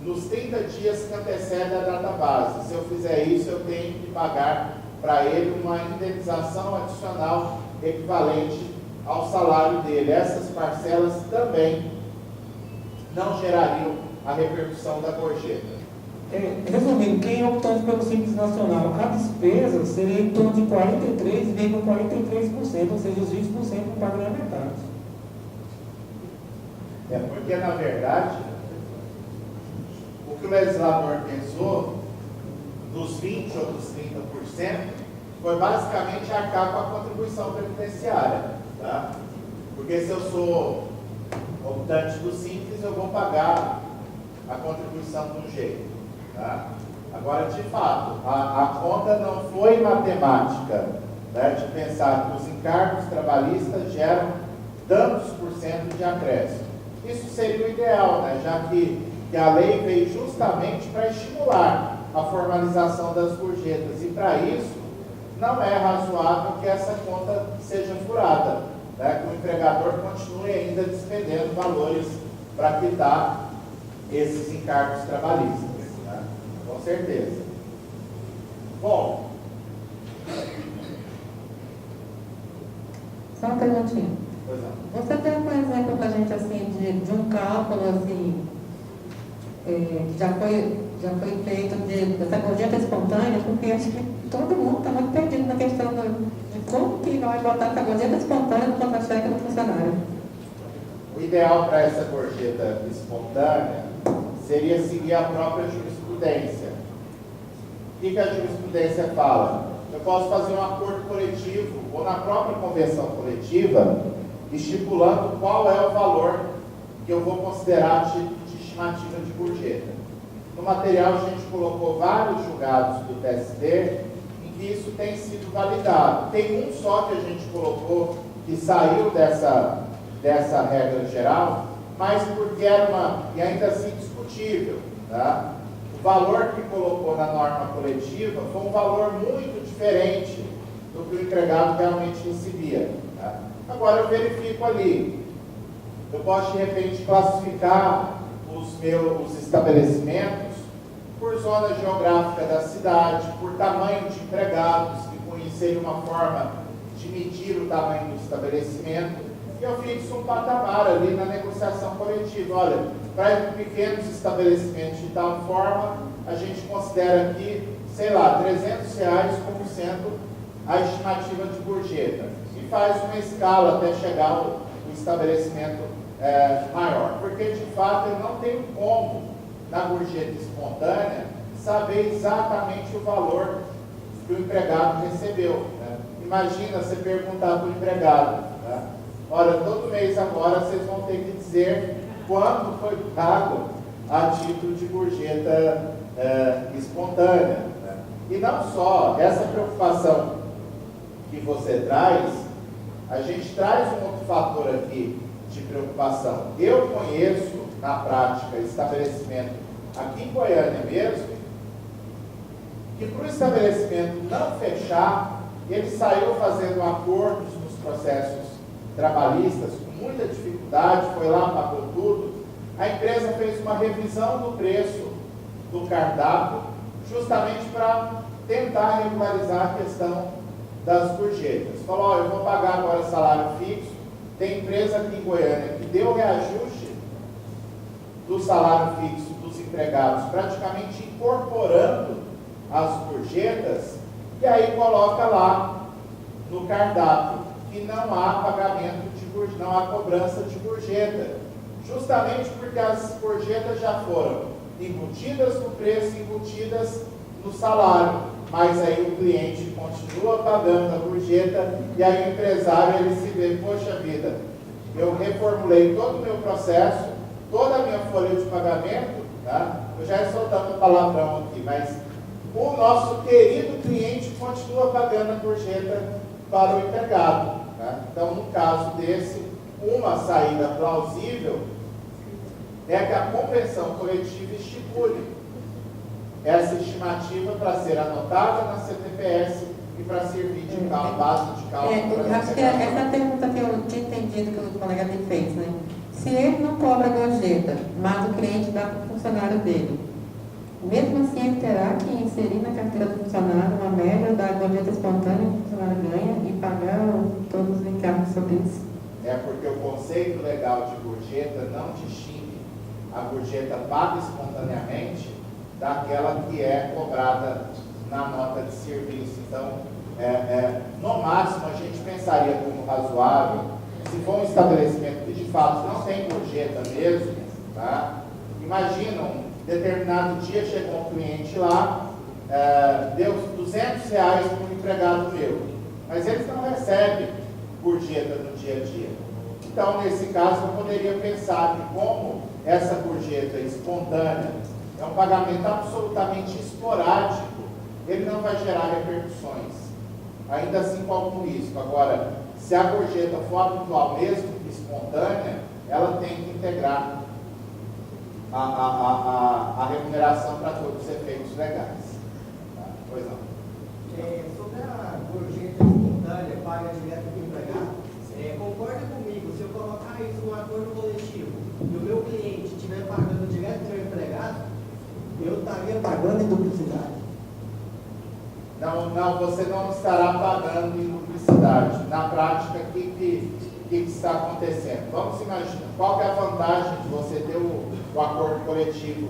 nos 30 dias que antecedem a data base. Se eu fizer isso, eu tenho que pagar para ele uma indenização adicional equivalente ao salário dele. Essas parcelas também não gerariam a repercussão da gorjeta. Resumindo, quem optando pelo Simples Nacional, a despesa seria em torno de 43,43%, ou seja, os 20% não pagam nem a metade. Porque, na verdade, o que o legislador pensou, dos 20% ou dos 30%, foi basicamente arcar com a contribuição previdenciária. Tá? Porque se eu sou optante do Simples, eu vou pagar a contribuição de um jeito. Tá? Agora, de fato, a conta não foi matemática, né, de pensar que os encargos trabalhistas geram tantos por cento de acréscimo. Isso seria o ideal, né, já que a lei veio justamente para estimular a formalização das gorjetas. E para isso, não é razoável que essa conta seja furada, né, que o empregador continue ainda despendendo valores para quitar esses encargos trabalhistas. Né? Com certeza. Bom. Só uma perguntinha. Pois não. Você tem um exemplo para a gente assim, de um cálculo assim, que já foi feito dessa gorjeta espontânea, porque acho que todo mundo está muito perdido na questão de como que vai botar essa gorjeta espontânea no contra-cheque do funcionário. O ideal para essa gorjeta espontânea seria seguir a própria jurisprudência. O que a jurisprudência fala? Eu posso fazer um acordo coletivo ou na própria convenção coletiva, estipulando qual é o valor que eu vou considerar de estimativa de gorjeta. No material a gente colocou vários julgados do TST em que isso tem sido validado. Tem um só que a gente colocou que saiu dessa regra geral, mas porque era e ainda assim discutível. Tá? O valor que colocou na norma coletiva foi um valor muito diferente do que o empregado realmente recebia. Tá? Agora eu verifico ali. Eu posso, de repente, classificar os estabelecimentos por zona geográfica da cidade, por tamanho de empregados, que conheceria uma forma de medir o tamanho do estabelecimento, e eu fixo um patamar ali na negociação coletiva. Olha, para pequenos estabelecimentos de tal forma, a gente considera aqui, sei lá, R$300 como sendo a estimativa de gorjeta, e faz uma escala até chegar ao estabelecimento maior, porque de fato eu não tenho como, na gorjeta espontânea, saber exatamente o valor que o empregado recebeu. Né? Imagina você perguntar para o empregado, né? Olha, todo mês agora vocês vão ter que dizer quanto foi pago a título de gorjeta espontânea. Né? E não só essa preocupação que você traz, a gente traz um outro fator aqui de preocupação. Eu conheço, na prática, estabelecimento aqui em Goiânia mesmo, que para o estabelecimento não fechar, ele saiu fazendo acordos nos processos trabalhistas com muita dificuldade, foi lá, pagou tudo. A empresa fez uma revisão do preço do cardápio, justamente para tentar regularizar a questão das gorjetas. Falou, ó, eu vou pagar agora salário fixo. Tem empresa aqui em Goiânia que deu reajuste do salário fixo dos empregados, praticamente incorporando as gorjetas, e aí coloca lá no cardápio que não há pagamento de gorjeta, não há cobrança de gorjeta, justamente porque as gorjetas já foram embutidas no preço, embutidas no salário, mas aí o cliente continua pagando a gorjeta, e aí o empresário ele se vê, poxa vida, eu reformulei todo o meu processo, toda a minha folha de pagamento, tá? Eu já estou soltando palavrão aqui, mas o nosso querido cliente continua pagando a gorjeta para o empregado. Tá? Então, no caso desse, uma saída plausível é que a convenção coletiva estipule essa estimativa para ser anotada na CTPS e para servir de base de cálculo. Acho que essa pergunta que eu tinha entendido que o colega me fez, né? Se ele não cobra gorjeta, mas o cliente dá para o funcionário dele, mesmo assim ele terá que inserir na carteira do funcionário uma média da gorjeta espontânea que o funcionário ganha e pagar todos os encargos sobre isso. É porque o conceito legal de gorjeta não distingue a gorjeta paga espontaneamente daquela que é cobrada na nota de serviço. Então, no máximo, a gente pensaria como razoável, se for um estabelecimento que de fato não tem gorjeta mesmo, tá? Imagina, um determinado dia chegou um cliente lá, deu R$200 para um empregado meu, mas eles não recebem gorjeta no dia a dia. Então, nesse caso, eu poderia pensar que como essa gorjeta espontânea é um pagamento absolutamente esporádico, ele não vai gerar repercussões. Ainda assim, qual o risco? Agora, se a gorjeta for habitual mesmo que espontânea, ela tem que integrar a remuneração para todos os efeitos legais. Tá? Pois não. Sobre a gorjeta espontânea paga direto do empregado, concorda comigo, se eu colocar isso no acordo coletivo e o meu cliente estiver pagando direto do meu empregado, eu estaria pagando em duplicidade? Não, você não estará pagando em duplicidade. Na prática, o que está acontecendo? Vamos imaginar, qual que é a vantagem de você ter o acordo coletivo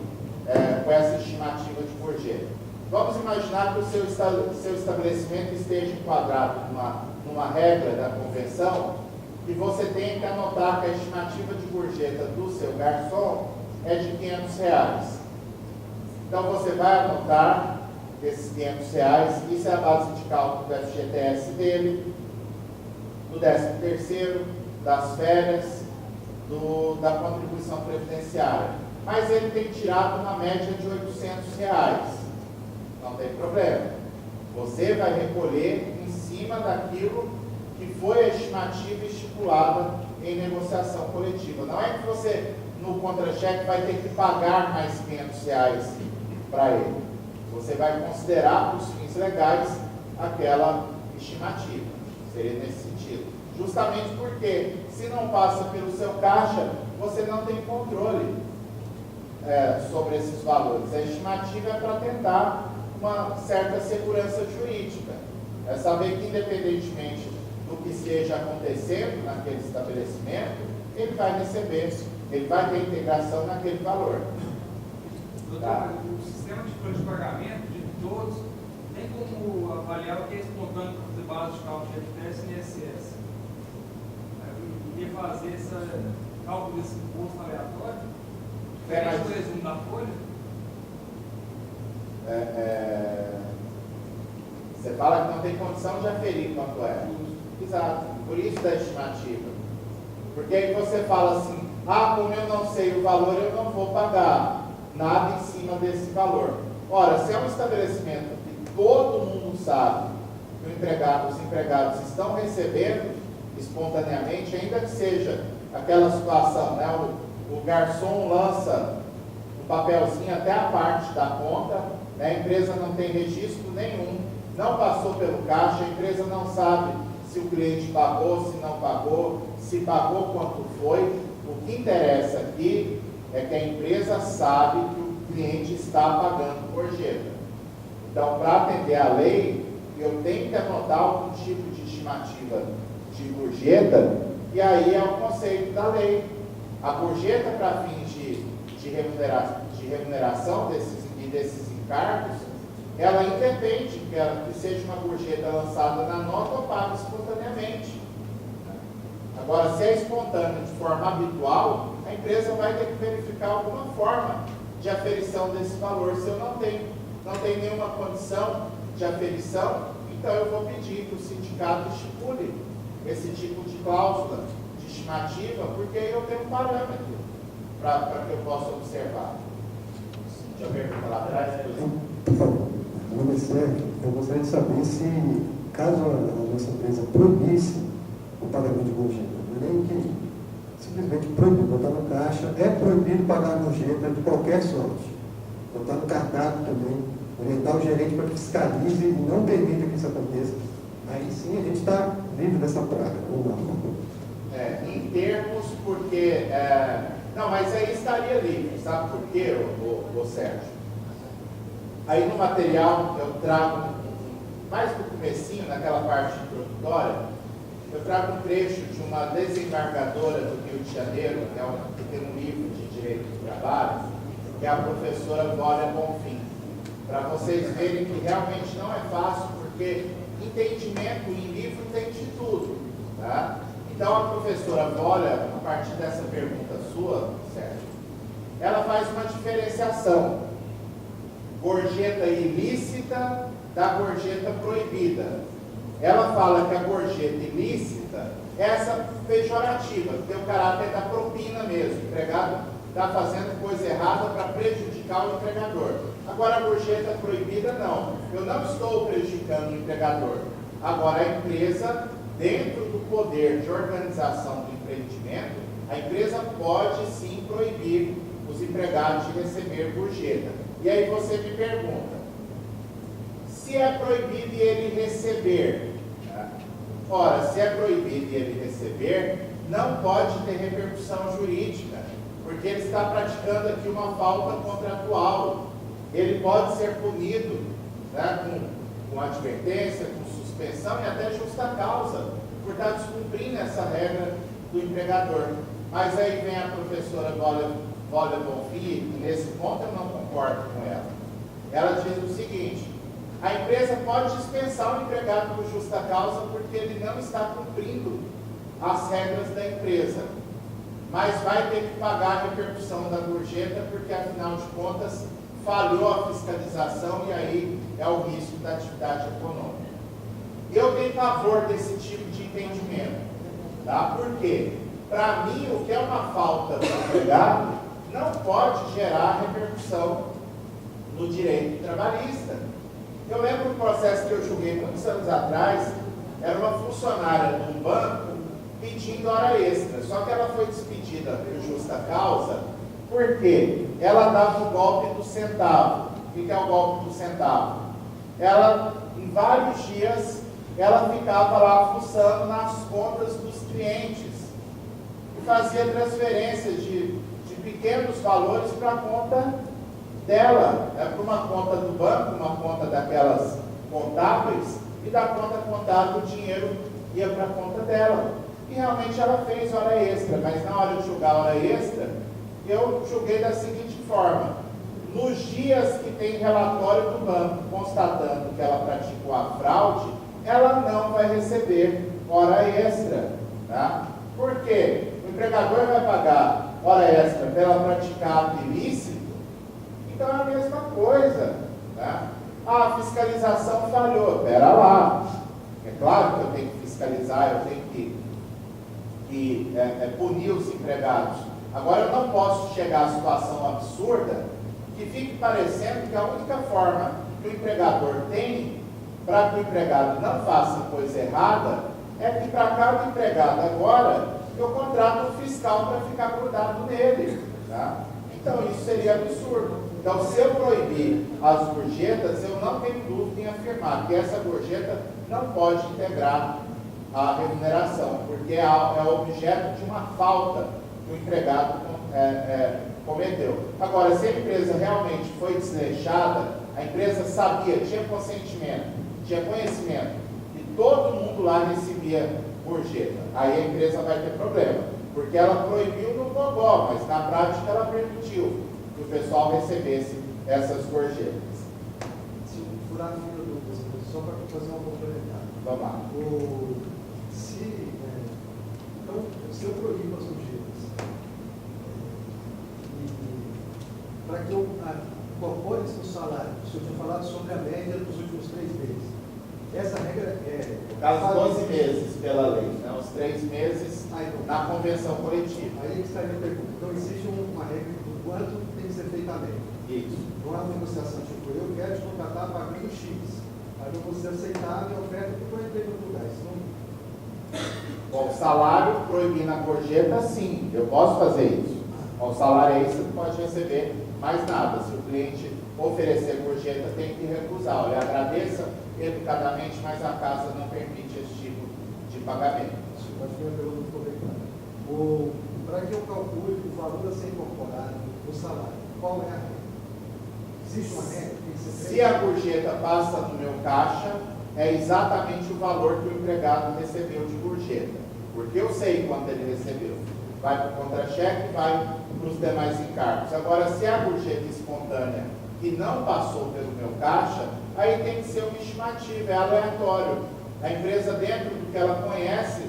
com essa estimativa de gorjeta? Vamos imaginar que o seu estabelecimento esteja enquadrado numa regra da convenção e você tenha que anotar que a estimativa de gorjeta do seu garçom é de R$500. Então você vai anotar esses R$500, isso é a base de cálculo do FGTS dele, do 13º, das férias, da contribuição previdenciária. mas ele tem tirado uma média de R$800. Não tem problema. Você vai recolher em cima daquilo que foi a estimativa estipulada em negociação coletiva. Não é que você, no contra-cheque, vai ter que pagar mais R$500 para ele. Você vai considerar, para os fins legais, aquela estimativa. Seria nesse sentido. Justamente porque, se não passa pelo seu caixa, você não tem controle sobre esses valores. A estimativa é para tentar uma certa segurança jurídica. É saber que, independentemente do que esteja acontecendo naquele estabelecimento, ele vai receber, ele vai ter integração naquele valor. Doutor, o sistema de plano de pagamento de todos tem como avaliar o que é espontâneo para fazer base de cálculo de FTS e INSS? E fazer esse cálculo desse imposto aleatório? Diferente do resumo da folha? Você fala que não tem condição de aferir quanto é. Exato, por isso da estimativa. Porque aí você fala assim, como eu não sei o valor, eu não vou pagar nada em cima desse valor. Ora, se é um estabelecimento que todo mundo sabe que os empregados estão recebendo espontaneamente, ainda que seja aquela situação, né, o garçom lança um papelzinho até a parte da conta, né, a empresa não tem registro nenhum, não passou pelo caixa, a empresa não sabe se o cliente pagou, se não pagou, se pagou, quanto foi. O que interessa aqui é que a empresa sabe que o cliente está pagando gorjeta. Então, para atender a lei, eu tenho que anotar algum tipo de estimativa de gorjeta, e aí é o conceito da lei. A gorjeta, para fins de remuneração desses encargos, ela independe que seja uma gorjeta lançada na nota ou paga espontaneamente. Agora, se é espontâneo de forma habitual, a empresa vai ter que verificar alguma forma de aferição desse valor. Se eu não tenho nenhuma condição de aferição, então eu vou pedir que o sindicato estipule esse tipo de cláusula de estimativa, porque eu tenho um parâmetro para que eu possa observar. Deixa eu ver lá atrás. Por favor, meu nome é Sérgio. Eu gostaria de saber se, caso a nossa empresa proibisse o pagamento de gorjeta, não é nem que simplesmente proibir, botar no caixa, é proibido pagar a gorjeta de qualquer sorte. Botar no cardápio também, orientar o gerente para que fiscalize e não permita que isso aconteça. Aí sim a gente está livre dessa praga, ou não? Em termos, porque... não, mas aí estaria livre, sabe por quê, ô Sérgio? Aí no material eu trago, mais no comecinho, naquela parte introdutória, eu trago um trecho de uma desembargadora do Rio de Janeiro, que tem um livro de Direito do Trabalho, que é a professora Glória Bonfim, para vocês verem que realmente não é fácil, porque entendimento em livro tem de tudo, tá? Então a professora Glória, a partir dessa pergunta sua, Sérgio, ela faz uma diferenciação: gorjeta ilícita da gorjeta proibida. Ela fala que a gorjeta ilícita é essa pejorativa, que tem o caráter da propina mesmo. O empregado está fazendo coisa errada para prejudicar o empregador. Agora, a gorjeta proibida, não. Eu não estou prejudicando o empregador. Agora, a empresa, dentro do poder de organização do empreendimento, a empresa pode sim proibir os empregados de receber gorjeta. E aí você me pergunta, se é proibido ele receber? Ora, se é proibido ele receber, não pode ter repercussão jurídica, porque ele está praticando aqui uma falta contratual. Ele pode ser punido, né, com advertência, com suspensão e até justa causa, por estar descumprindo essa regra do empregador. Mas aí vem a professora Glória Bonfim, e nesse ponto eu não concordo com ela. Ela diz o seguinte: a empresa pode dispensar o empregado por justa causa porque ele não está cumprindo as regras da empresa, mas vai ter que pagar a repercussão da gorjeta porque, afinal de contas, falhou a fiscalização e aí é o risco da atividade econômica. Eu tenho pavor desse tipo de entendimento, tá? Por quê? Para mim, o que é uma falta do empregado não pode gerar repercussão no direito trabalhista. Eu lembro um processo que eu julguei muitos anos atrás, era uma funcionária de um banco pedindo hora extra, só que ela foi despedida por justa causa, porque ela dava o golpe do centavo. O que é o golpe do centavo? Ela, em vários dias, ela ficava lá fuçando nas contas dos clientes e fazia transferências de pequenos valores para a conta dela, para uma conta do banco, uma conta daquelas contábeis, e da conta contábil o dinheiro ia para a conta dela. E realmente ela fez hora extra, mas na hora de julgar hora extra, eu julguei da seguinte forma: nos dias que tem relatório do banco constatando que ela praticou a fraude, ela não vai receber hora extra. Tá? Por quê? O empregador vai pagar hora extra pela praticar ato ilícito? Então é a mesma coisa. Tá? A fiscalização falhou. Espera lá. É claro que eu tenho que fiscalizar, eu tenho que punir os empregados. Agora, eu não posso chegar à situação absurda que fique parecendo que a única forma que o empregador tem para que o empregado não faça coisa errada é que para cada empregado agora eu contrato um fiscal para ficar grudado nele. Tá? Então, isso seria absurdo. Então, se eu proibir as gorjetas, eu não tenho dúvida em afirmar que essa gorjeta não pode integrar a remuneração, porque é objeto de uma falta que o empregado cometeu. Agora, se a empresa realmente foi desleixada, a empresa sabia, tinha consentimento, tinha conhecimento, que todo mundo lá recebia gorjeta, aí a empresa vai ter problema, porque ela proibiu no gogó, mas na prática ela permitiu que o pessoal recebesse essas gorjetas. Se furar a minha dúvida, só para fazer uma complementar. Vamos lá. Então, se eu proíbo as gorjetas, para que eu incorpore isso no salário, se eu tinha falado sobre a média dos últimos 3 meses, essa regra é... No caso, 12 meses pela lei, né? Os 3 meses na convenção coletiva. Aí estaria a pergunta. Então, existe uma regra do quanto tem que ser feita a média. Isso. Não há uma negociação tipo, eu quero te contratar pagando X. Aí eu vou ser aceitar a minha oferta que eu entrei no lugar. Isso não... Bom, o salário proibindo a gorjeta, sim, eu posso fazer isso. O salário aí você não pode receber mais nada. Se o cliente oferecer gorjeta, tem que recusar. Olha, agradeça educadamente, mas a casa não permite esse tipo de pagamento. Acho que a pergunta ficou bem clara. Para que eu calcule o valor a ser incorporado no salário, qual é a regra? Existe uma regra? Se a gorjeta passa no meu caixa, é exatamente o valor que o empregado recebeu de gorjeta. Porque eu sei quanto ele recebeu. Vai para o contra-cheque, vai para os demais encargos. Agora, se a gorjeta espontânea que não passou pelo meu caixa, aí tem que ser uma estimativa, é aleatório. A empresa, dentro do que ela conhece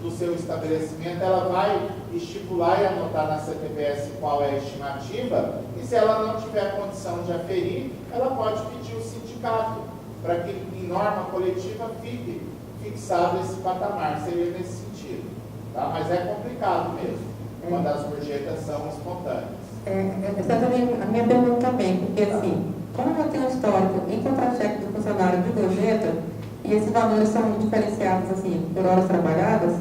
do seu estabelecimento, ela vai estipular e anotar na CTPS qual é a estimativa, e se ela não tiver condição de aferir, ela pode pedir o sindicato, para que em norma coletiva fique fixado esse patamar, seria nesse sentido. Tá? Mas é complicado mesmo, quando as gorjetas são espontâneas. Essa é a minha pergunta também, porque assim, como eu tenho um histórico em contra-cheque do funcionário de gorjeta, e esses valores são diferenciados assim, por horas trabalhadas,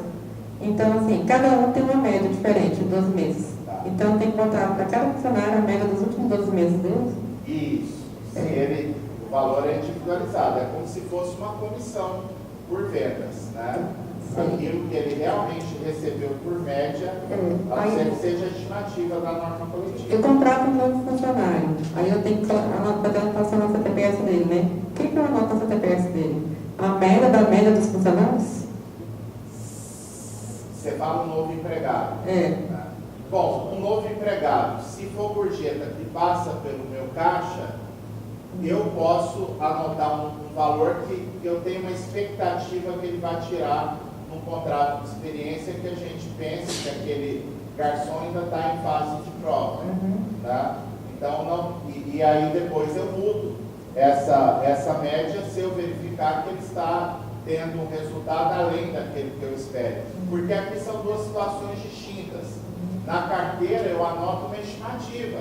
então assim, cada um tem uma média diferente, 12 meses. Tá. Então tem que botar para cada funcionário a média dos últimos 12 meses deles? Isso. Se o valor é individualizado, é como se fosse uma comissão por vendas, né? Aquilo que ele realmente recebeu por média, pode ser que seja a estimativa da norma coletiva. Eu contrato um novo funcionário, aí eu tenho que fazer a anotação na CTPS dele, né? O que eu anoto na CTPS dele? A média da média dos funcionários? Você fala um novo empregado. Né? Bom, um novo empregado, se for gorjeta que passa pelo meu caixa, eu posso anotar um valor que eu tenho uma expectativa que ele vai tirar no contrato de experiência, que a gente pense que aquele garçom ainda está em fase de prova. Tá? Então, não, e aí depois eu mudo essa média se eu verificar que ele está tendo um resultado além daquele que eu espero. Porque aqui são duas situações distintas. Na carteira eu anoto uma estimativa,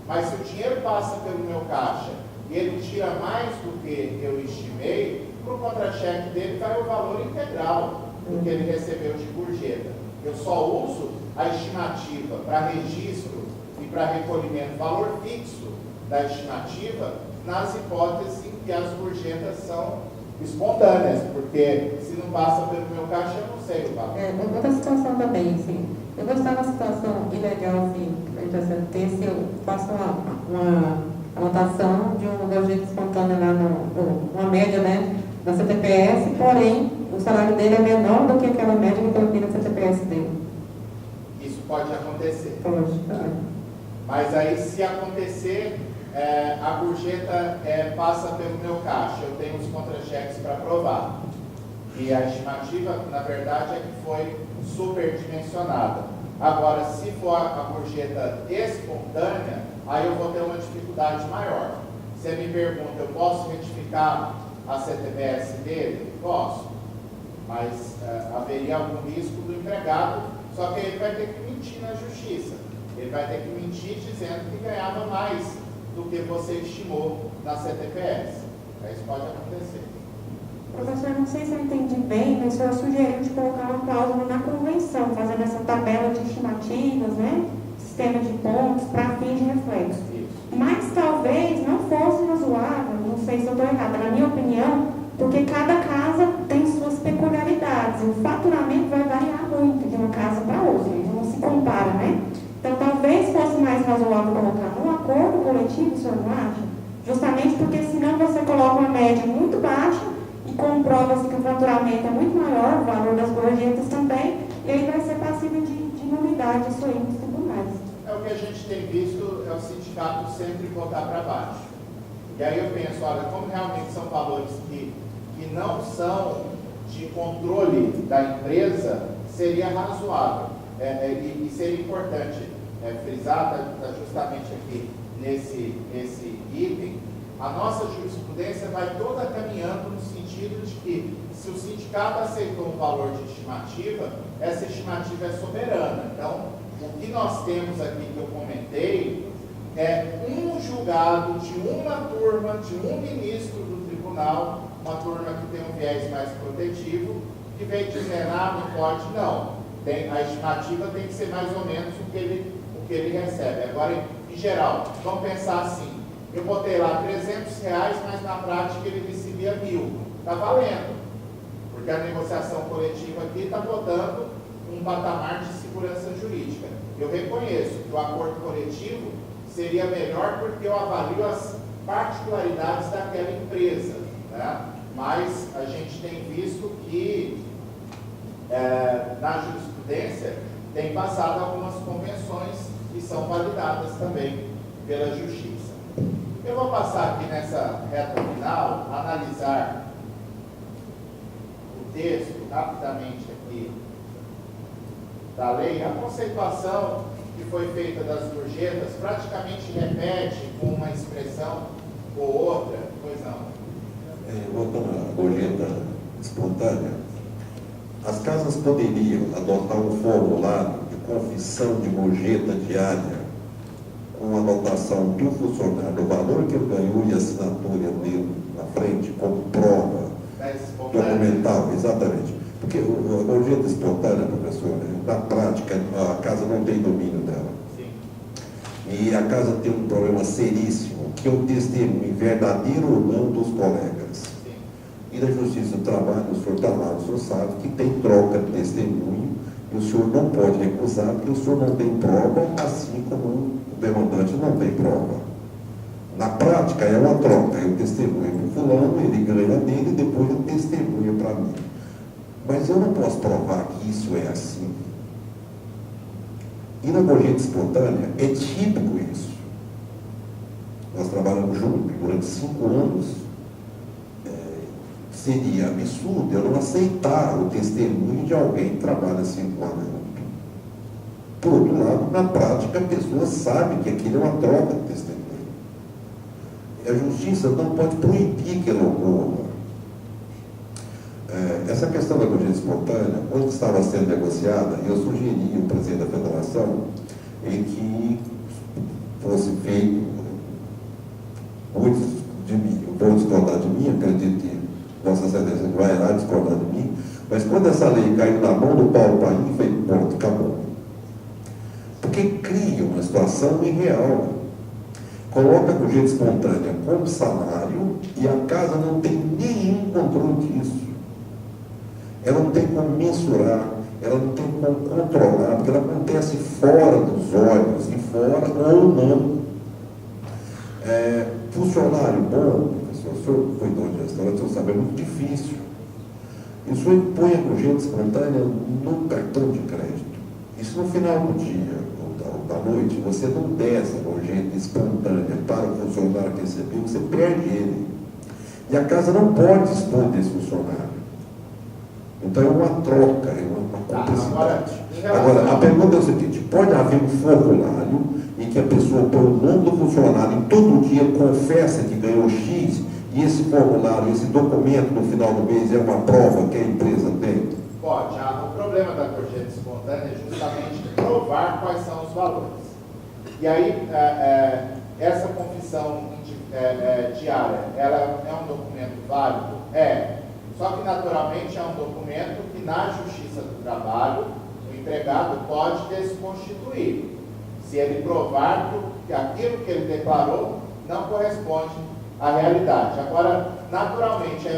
mas se o dinheiro passa pelo meu caixa e ele tira mais do que eu estimei, para o contra-cheque dele vai o valor integral do que ele recebeu de gorjeta. Eu só uso a estimativa para registro e para recolhimento, valor fixo da estimativa, nas hipóteses em que as gorjetas são espontâneas, porque se não passa pelo meu caixa, eu não sei o valor. Outra situação também, assim, eu vou estar numa situação ilegal, assim, se eu faço uma anotação de um gorjeta espontânea lá, uma média, né, na CTPS, porém, o salário dele é menor do que aquela média que eu coloquei na CTPS dele. Isso pode acontecer. Pode. Mas aí, se acontecer, a gorjeta passa pelo meu caixa, eu tenho os contra-cheques para provar. E a estimativa, na verdade, é que foi superdimensionada. Agora, se for a gorjeta espontânea, aí eu vou ter uma dificuldade maior. Você me pergunta, eu posso retificar a CTPS dele? Posso. Mas haveria algum risco do empregado, só que ele vai ter que mentir na justiça. Ele vai ter que mentir dizendo que ganhava mais do que você estimou na CTPS. Isso pode acontecer. Professor, não sei se eu entendi bem, mas o senhor sugeriu de colocar uma cláusula na convenção, fazendo essa tabela de estimativas, né? Sistema de pontos para fins de reflexo. Mas talvez não fosse razoável, não sei se eu estou errada, na minha opinião, porque cada casa tem suas peculiaridades. O faturamento vai variar muito de uma casa para outra, não se compara, né? Então, talvez fosse mais razoável colocar num acordo coletivo, o senhor não acha? Justamente porque senão você coloca uma média muito baixa e comprova-se que o faturamento é muito maior, o valor das gorjetas também, e aí vai ser passível de nulidade isso aí nos tribunais. O que a gente tem visto é o sindicato sempre botar para baixo. E aí eu penso, olha, como realmente são valores que não são de controle da empresa, seria razoável. E seria importante frisar, tá justamente aqui nesse item, a nossa jurisprudência vai toda caminhando no sentido de que, se o sindicato aceitou um valor de estimativa, essa estimativa é soberana. Então, o que nós temos aqui que eu comentei é um julgado de uma turma, de um ministro do tribunal, uma turma que tem um viés mais protetivo, que veio dizer, não pode, não. A estimativa tem que ser mais ou menos o que ele recebe. Agora, em geral, vamos pensar assim, eu botei lá R$300, mas na prática ele recebia 1.000. Está valendo, porque a negociação coletiva aqui está botando um patamar de segurança jurídica. Eu reconheço que o acordo coletivo seria melhor porque eu avalio as particularidades daquela empresa, né? Mas a gente tem visto que na jurisprudência tem passado algumas convenções que são validadas também pela justiça. Eu vou passar aqui nessa reta final, analisar o texto rapidamente aqui da lei. A conceituação que foi feita das gorjetas praticamente repete com uma expressão ou outra, pois não? Voltando à gorjeta espontânea, as casas poderiam adotar um formulário de confissão de gorjeta diária com a anotação do funcionário, o valor que ele ganhou e a assinatura dele na frente, como prova documental, exatamente. Porque a gorjeta espontânea, professor, na prática, a casa não tem domínio dela. Sim. E a casa tem um problema seríssimo, que é o testemunho verdadeiro ou não dos colegas. Sim. E na Justiça do Trabalho, o senhor está lá, o senhor sabe que tem troca de testemunho, e o senhor não pode recusar, porque o senhor não tem prova, assim como o demandante não tem prova. Na prática, é uma troca. Eu testemunho para o fulano, ele ganha dele, e depois ele testemunha para mim. Mas eu não posso provar que isso é assim. E na gorjeta espontânea, é típico isso. Nós trabalhamos juntos durante 5 anos. Seria absurdo eu não aceitar o testemunho de alguém que trabalha 5 anos junto. Por outro lado, na prática, a pessoa sabe que aquilo é uma troca de testemunho. A justiça não pode proibir que ela ocorra. Essa questão da gorjeta gorjeta espontânea, quando estava sendo negociada, eu sugeri ao presidente da federação em que fosse feito, muitos de mim vão discordar de mim, acredito que Vossa Excelência vai lá discordar de mim, mas quando essa lei caiu na mão do Paulo Paim, foi ponto, acabou. Porque cria uma situação irreal. Coloca a gorjeta espontânea como salário e a casa não tem nenhum controle disso. Ela não tem como mensurar, ela não tem como controlar, porque ela acontece fora dos olhos, e fora ou não. Funcionário bom, professor, o senhor foi dono de restaurante, o senhor sabe, é muito difícil. E o senhor impõe a gorjeta espontânea no cartão de crédito. E se no final do dia ou da noite você não der essa gorjeta espontânea para o funcionário que recebeu, você perde ele. E a casa não pode dispor desse funcionário. Então é uma troca, é uma cumplicidade. Agora, a pergunta é o seguinte: pode haver um formulário em que a pessoa põe o nome do funcionário e todo dia confessa que ganhou X, e esse formulário, esse documento no final do mês é uma prova que a empresa tem? Pode. O problema da gorjeta espontânea é justamente provar quais são os valores. E aí, essa confissão diária, ela é um documento válido? Só que, naturalmente, é um documento que, na Justiça do Trabalho, o empregado pode desconstituir, se ele provar que aquilo que ele declarou não corresponde à realidade. Agora, naturalmente,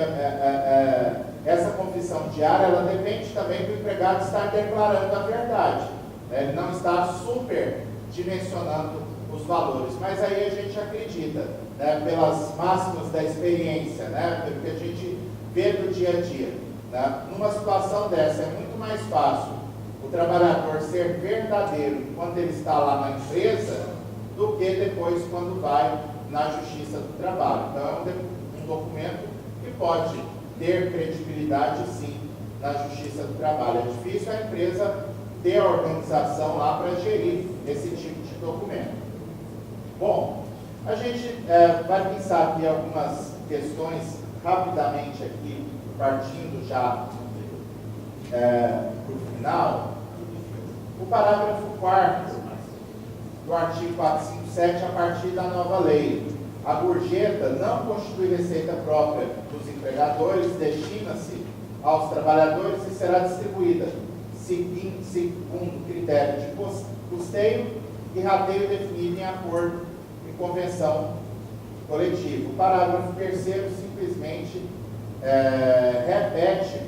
essa confissão diária, ela depende também do empregado estar declarando a verdade. Ele não está superdimensionando os valores. Mas aí a gente acredita, né, pelas máximas da experiência, né, pelo que a gente vê do dia a dia. Né? Numa situação dessa, é muito mais fácil o trabalhador ser verdadeiro enquanto ele está lá na empresa do que depois quando vai na Justiça do Trabalho. Então, é um documento que pode ter credibilidade, sim, na Justiça do Trabalho. É difícil a empresa ter a organização lá para gerir esse tipo de documento. Bom, a gente vai pensar aqui algumas questões rapidamente aqui, partindo já para o final. O parágrafo 4º do artigo 457, a partir da nova lei. A gorjeta não constitui receita própria dos empregadores, destina-se aos trabalhadores e será distribuída segundo critério de custeio e rateio definido em acordo e convenção coletiva. O parágrafo 3º simplesmente repete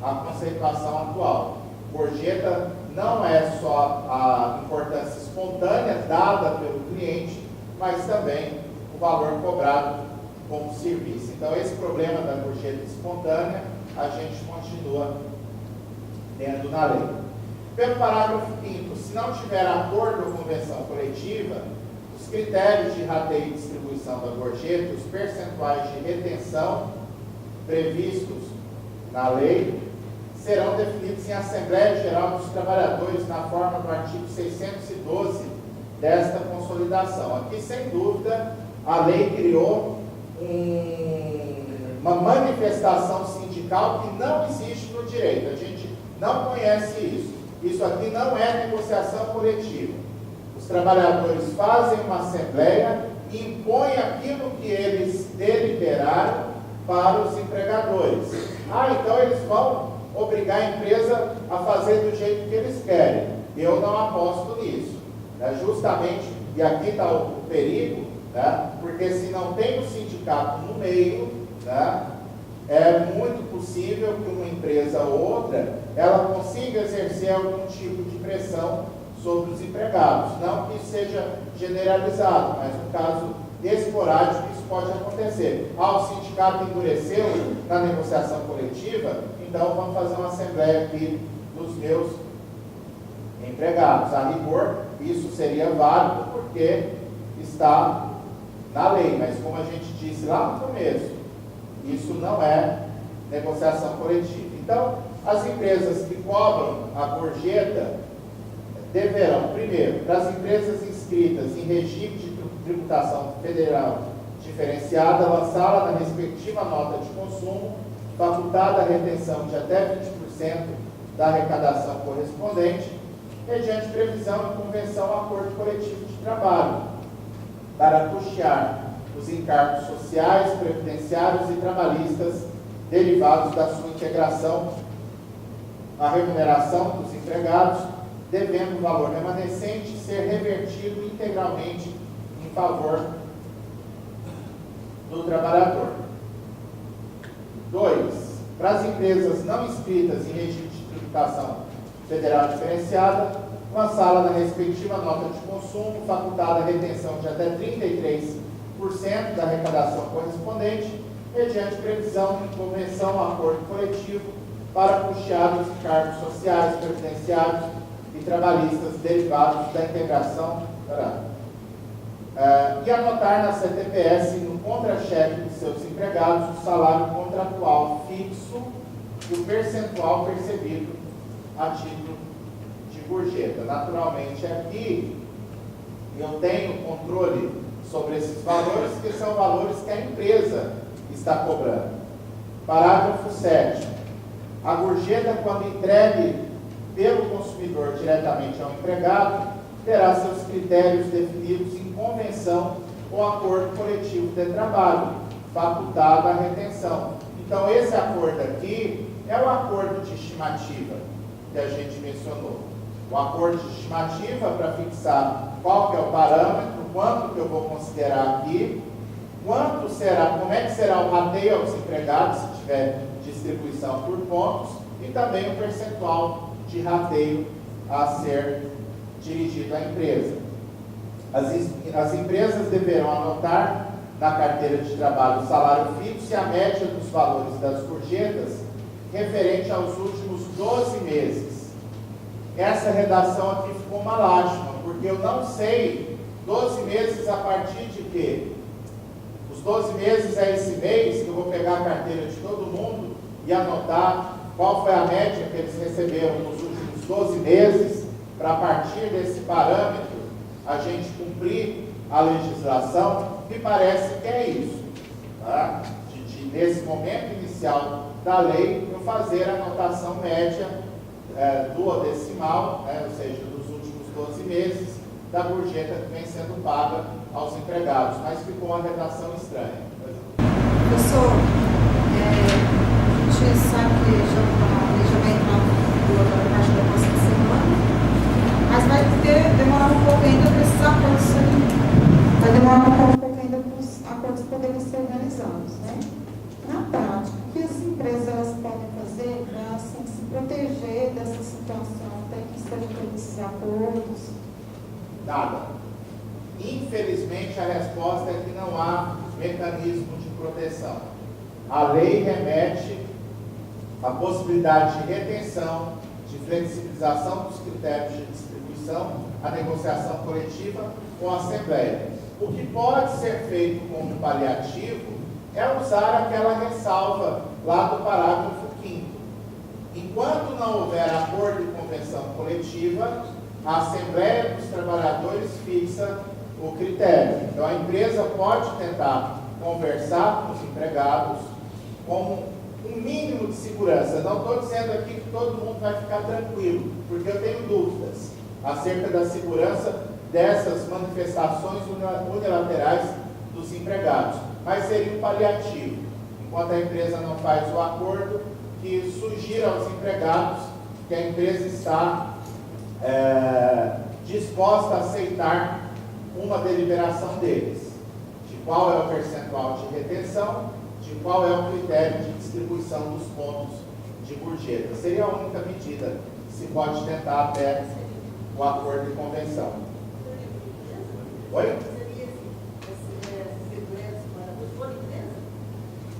a conceituação atual. Gorjeta não é só a importância espontânea dada pelo cliente, mas também o valor cobrado como serviço. Então, esse problema da gorjeta espontânea, a gente continua tendo na lei. Pelo parágrafo 5º, se não tiver acordo ou convenção coletiva, os critérios de rateio e distribuição da gorjeta, os percentuais de retenção previstos na lei, serão definidos em Assembleia Geral dos Trabalhadores na forma do artigo 612 desta consolidação. Aqui, sem dúvida, a lei criou uma manifestação sindical que não existe no direito. A gente não conhece isso. Isso aqui não é negociação coletiva. Os trabalhadores fazem uma assembleia e impõem aquilo que eles deliberaram para os empregadores. Então eles vão obrigar a empresa a fazer do jeito que eles querem. Eu não aposto nisso. Justamente, e aqui está o perigo, porque se não tem o sindicato no meio, é muito possível que uma empresa ou outra ela consiga exercer algum tipo de pressão sobre os empregados. Não que seja generalizado, mas no caso esporádico isso pode acontecer. O sindicato endureceu na negociação coletiva, então vamos fazer uma assembleia aqui dos meus empregados. A rigor, isso seria válido porque está na lei, mas como a gente disse lá no começo, isso não é negociação coletiva. Então, as empresas que cobram a gorjeta deverão, primeiro, para as empresas inscritas em regime de tributação federal diferenciada, lançá-la na respectiva nota de consumo facultada a retenção de até 20% da arrecadação correspondente, mediante previsão em convenção ou acordo coletivo de trabalho, para custear os encargos sociais, previdenciários e trabalhistas derivados da sua integração à remuneração dos empregados, devendo o valor remanescente ser revertido integralmente em favor do trabalhador. 2. Para as empresas não inscritas em regime de tributação federal diferenciada, lançá-la na respectiva nota de consumo, facultada a retenção de até 33% da arrecadação correspondente, mediante previsão em convenção ou acordo coletivo para custear os encargos sociais, previdenciários e trabalhistas derivados da integração. E anotar na CTPS, no contra-cheque de seus empregados, o salário contratual fixo e o percentual percebido a título de gorjeta. Naturalmente, aqui eu tenho controle sobre esses valores, que são valores que a empresa está cobrando. Parágrafo 7. A gorjeta, quando entregue pelo consumidor diretamente ao empregado, terá seus critérios definidos em convenção ou acordo coletivo de trabalho, facultada a retenção. Então, esse acordo aqui é o acordo de estimativa que a gente mencionou. O acordo de estimativa para fixar qual que é o parâmetro, quanto que eu vou considerar aqui, quanto será, como é que será o rateio aos empregados, se tiver distribuição por pontos, e também o percentual de rateio a ser dirigido à empresa. As empresas deverão anotar na carteira de trabalho o salário fixo e a média dos valores das gorjetas referente aos últimos 12 meses. Essa redação aqui ficou uma lástima, porque eu não sei 12 meses a partir de quê? Os 12 meses é esse mês que eu vou pegar a carteira de todo mundo e anotar qual foi a média que eles receberam nos últimos 12 meses, para a partir desse parâmetro a gente cumprir a legislação. Me parece que é isso, tá? Nesse momento inicial da lei, eu fazer a anotação média duodecimal, né, ou seja, dos últimos 12 meses, da gorjeta que vem sendo paga aos empregados, mas ficou uma redação estranha. Professor, a gente sabe que já vai entrar na parte da próxima semana, mas vai demorar um pouco ainda para esses acordos serem. Vai demorar um pouco ainda para os acordos poderem ser realizados, né? Na prática, o que as empresas elas podem fazer para assim, se proteger dessa situação até que sejam feitos esses acordos? Nada. Infelizmente, a resposta é que não há mecanismo de proteção. A lei remete à possibilidade de retenção, de flexibilização dos critérios de distribuição, a negociação coletiva com a Assembleia. O que pode ser feito como paliativo é usar aquela ressalva lá do parágrafo 5º. Enquanto não houver acordo e convenção coletiva, a Assembleia dos Trabalhadores fixa o critério. Então, a empresa pode tentar conversar com os empregados com um mínimo de segurança. Não estou dizendo aqui que todo mundo vai ficar tranquilo, porque eu tenho dúvidas acerca da segurança dessas manifestações unilaterais dos empregados. Mas seria um paliativo. Enquanto a empresa não faz o acordo, que sugira aos empregados que a empresa está disposta a aceitar uma deliberação deles, de qual é o percentual de retenção, de qual é o critério de distribuição dos pontos de gorjeta. Seria a única medida que se pode tentar até o acordo de convenção. Oi?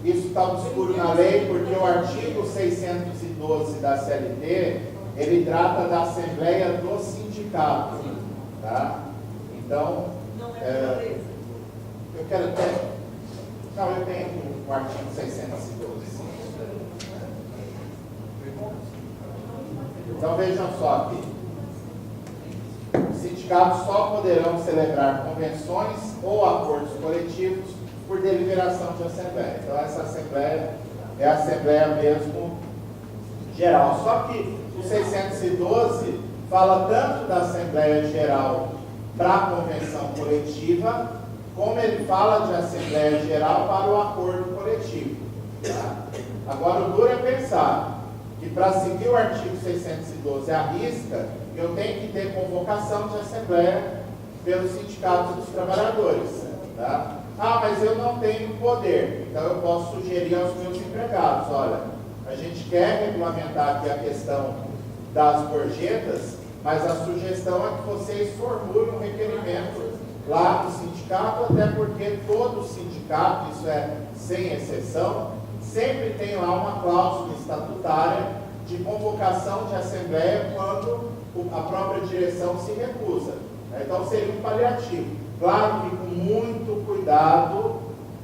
Isso está obscuro na lei, porque o artigo 612 da CLT, ele trata da Assembleia do Sindicato. Tá? Então, eu quero até... Não, eu tenho o artigo 612. Então, vejam só aqui. Os sindicatos só poderão celebrar convenções ou acordos coletivos por deliberação de assembleia. Então, essa assembleia é a Assembleia mesmo Geral. Só que o 612 fala tanto da Assembleia Geral para a convenção coletiva, como ele fala de Assembleia Geral para o acordo coletivo. Tá? Agora, o duro é pensar que para seguir o artigo 612 à risca, eu tenho que ter convocação de Assembleia pelos sindicatos dos trabalhadores. Tá? Ah, mas eu não tenho poder, então eu posso sugerir aos meus empregados, olha, a gente quer regulamentar aqui a questão das gorjetas, mas a sugestão é que vocês formulem um requerimento lá no sindicato, até porque todo sindicato, isso é sem exceção, sempre tem lá uma cláusula estatutária de convocação de assembleia quando a própria direção se recusa. Então seria um paliativo. Claro que com muito cuidado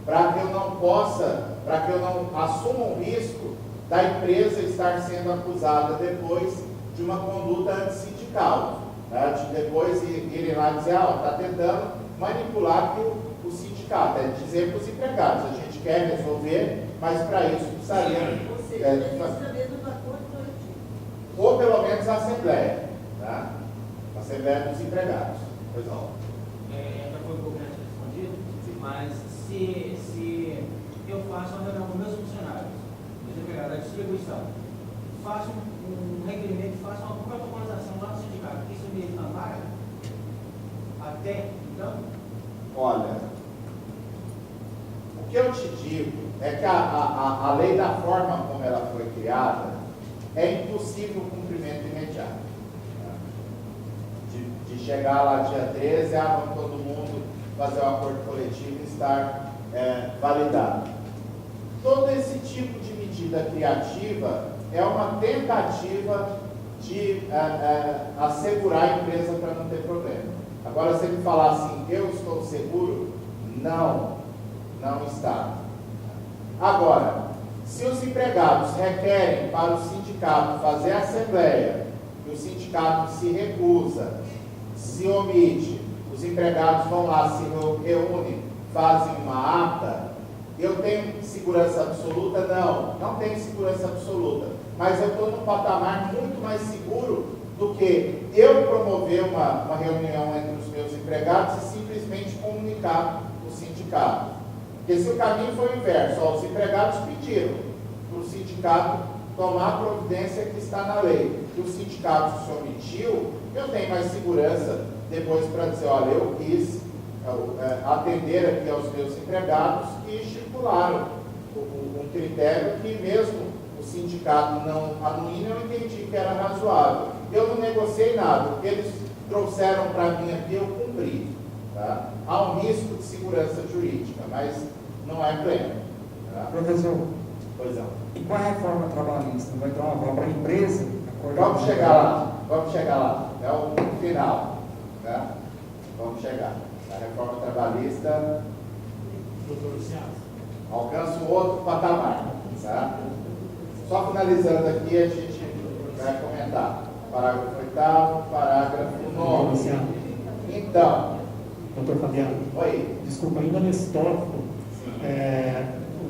para que eu não assuma um risco da empresa estar sendo acusada depois de uma conduta antissindical, né? De depois irem lá dizer, está tentando manipular aqui o sindicato, é dizer para os empregados, a gente quer resolver, mas para isso precisaria... ou pelo menos a Assembleia, tá? A Assembleia dos Empregados. Pois não. Já foi um pouco antes respondido, mas se eu faço uma reunião com meus funcionários, meus empregados da distribuição, faço um requerimento, faço uma protocolização lá no sindicato, isso me ampara? Até então? Olha, o que eu te digo é que a lei, da forma como ela foi criada, é impossível o cumprimento imediato. De chegar lá dia 13, vamos todo mundo fazer um acordo coletivo e estar validado. Todo esse tipo de medida criativa é uma tentativa de assegurar a empresa para não ter problema. Agora, se ele falar assim, eu estou seguro, não está. Agora, se os empregados requerem para o sindicato fazer a assembleia, e o sindicato se recusa, se omite, os empregados vão lá, se reúnem, fazem uma ata, eu tenho segurança absoluta? Não tenho segurança absoluta, mas eu estou num patamar muito mais seguro do que eu promover uma reunião entre os meus empregados e simplesmente comunicar o sindicato. Porque se o caminho foi o inverso, os empregados pediram para o sindicato tomar a providência que está na lei, e o sindicato se omitiu, eu tenho mais segurança depois para dizer, olha, eu quis atender aqui aos meus empregados que estipularam um critério que mesmo o sindicato não anuindo, eu entendi que era razoável. Eu não negociei nada, o que eles trouxeram para mim aqui eu cumpri. Tá? Há um risco de segurança jurídica, mas não é pleno. Tá? Professor, pois não. E com a reforma trabalhista, vai ter uma prova para a empresa? Vamos chegar lá. É o final. Tá? Vamos chegar. A reforma trabalhista alcança um outro patamar. Tá? Só finalizando aqui, a gente vai comentar. Parágrafo 8º, parágrafo 9º. Então, doutor Fabiano, oi. Desculpa, ainda nesse tópico,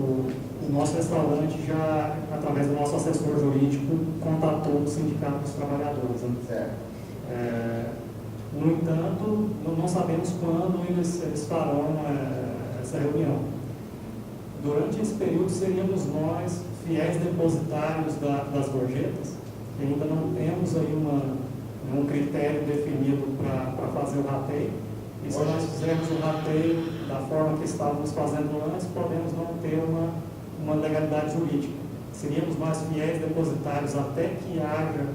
o nosso restaurante já, através do nosso assessor jurídico, contatou o Sindicato dos Trabalhadores. Né? Certo. No entanto, não sabemos quando eles farão essa reunião. Durante esse período, seríamos nós, fiéis depositários das gorjetas, que ainda não temos aí um critério definido para fazer o rateio. E se nós fizermos o rateio da forma que estávamos fazendo antes, podemos não ter uma legalidade jurídica. Seríamos nós fiéis depositários até que haja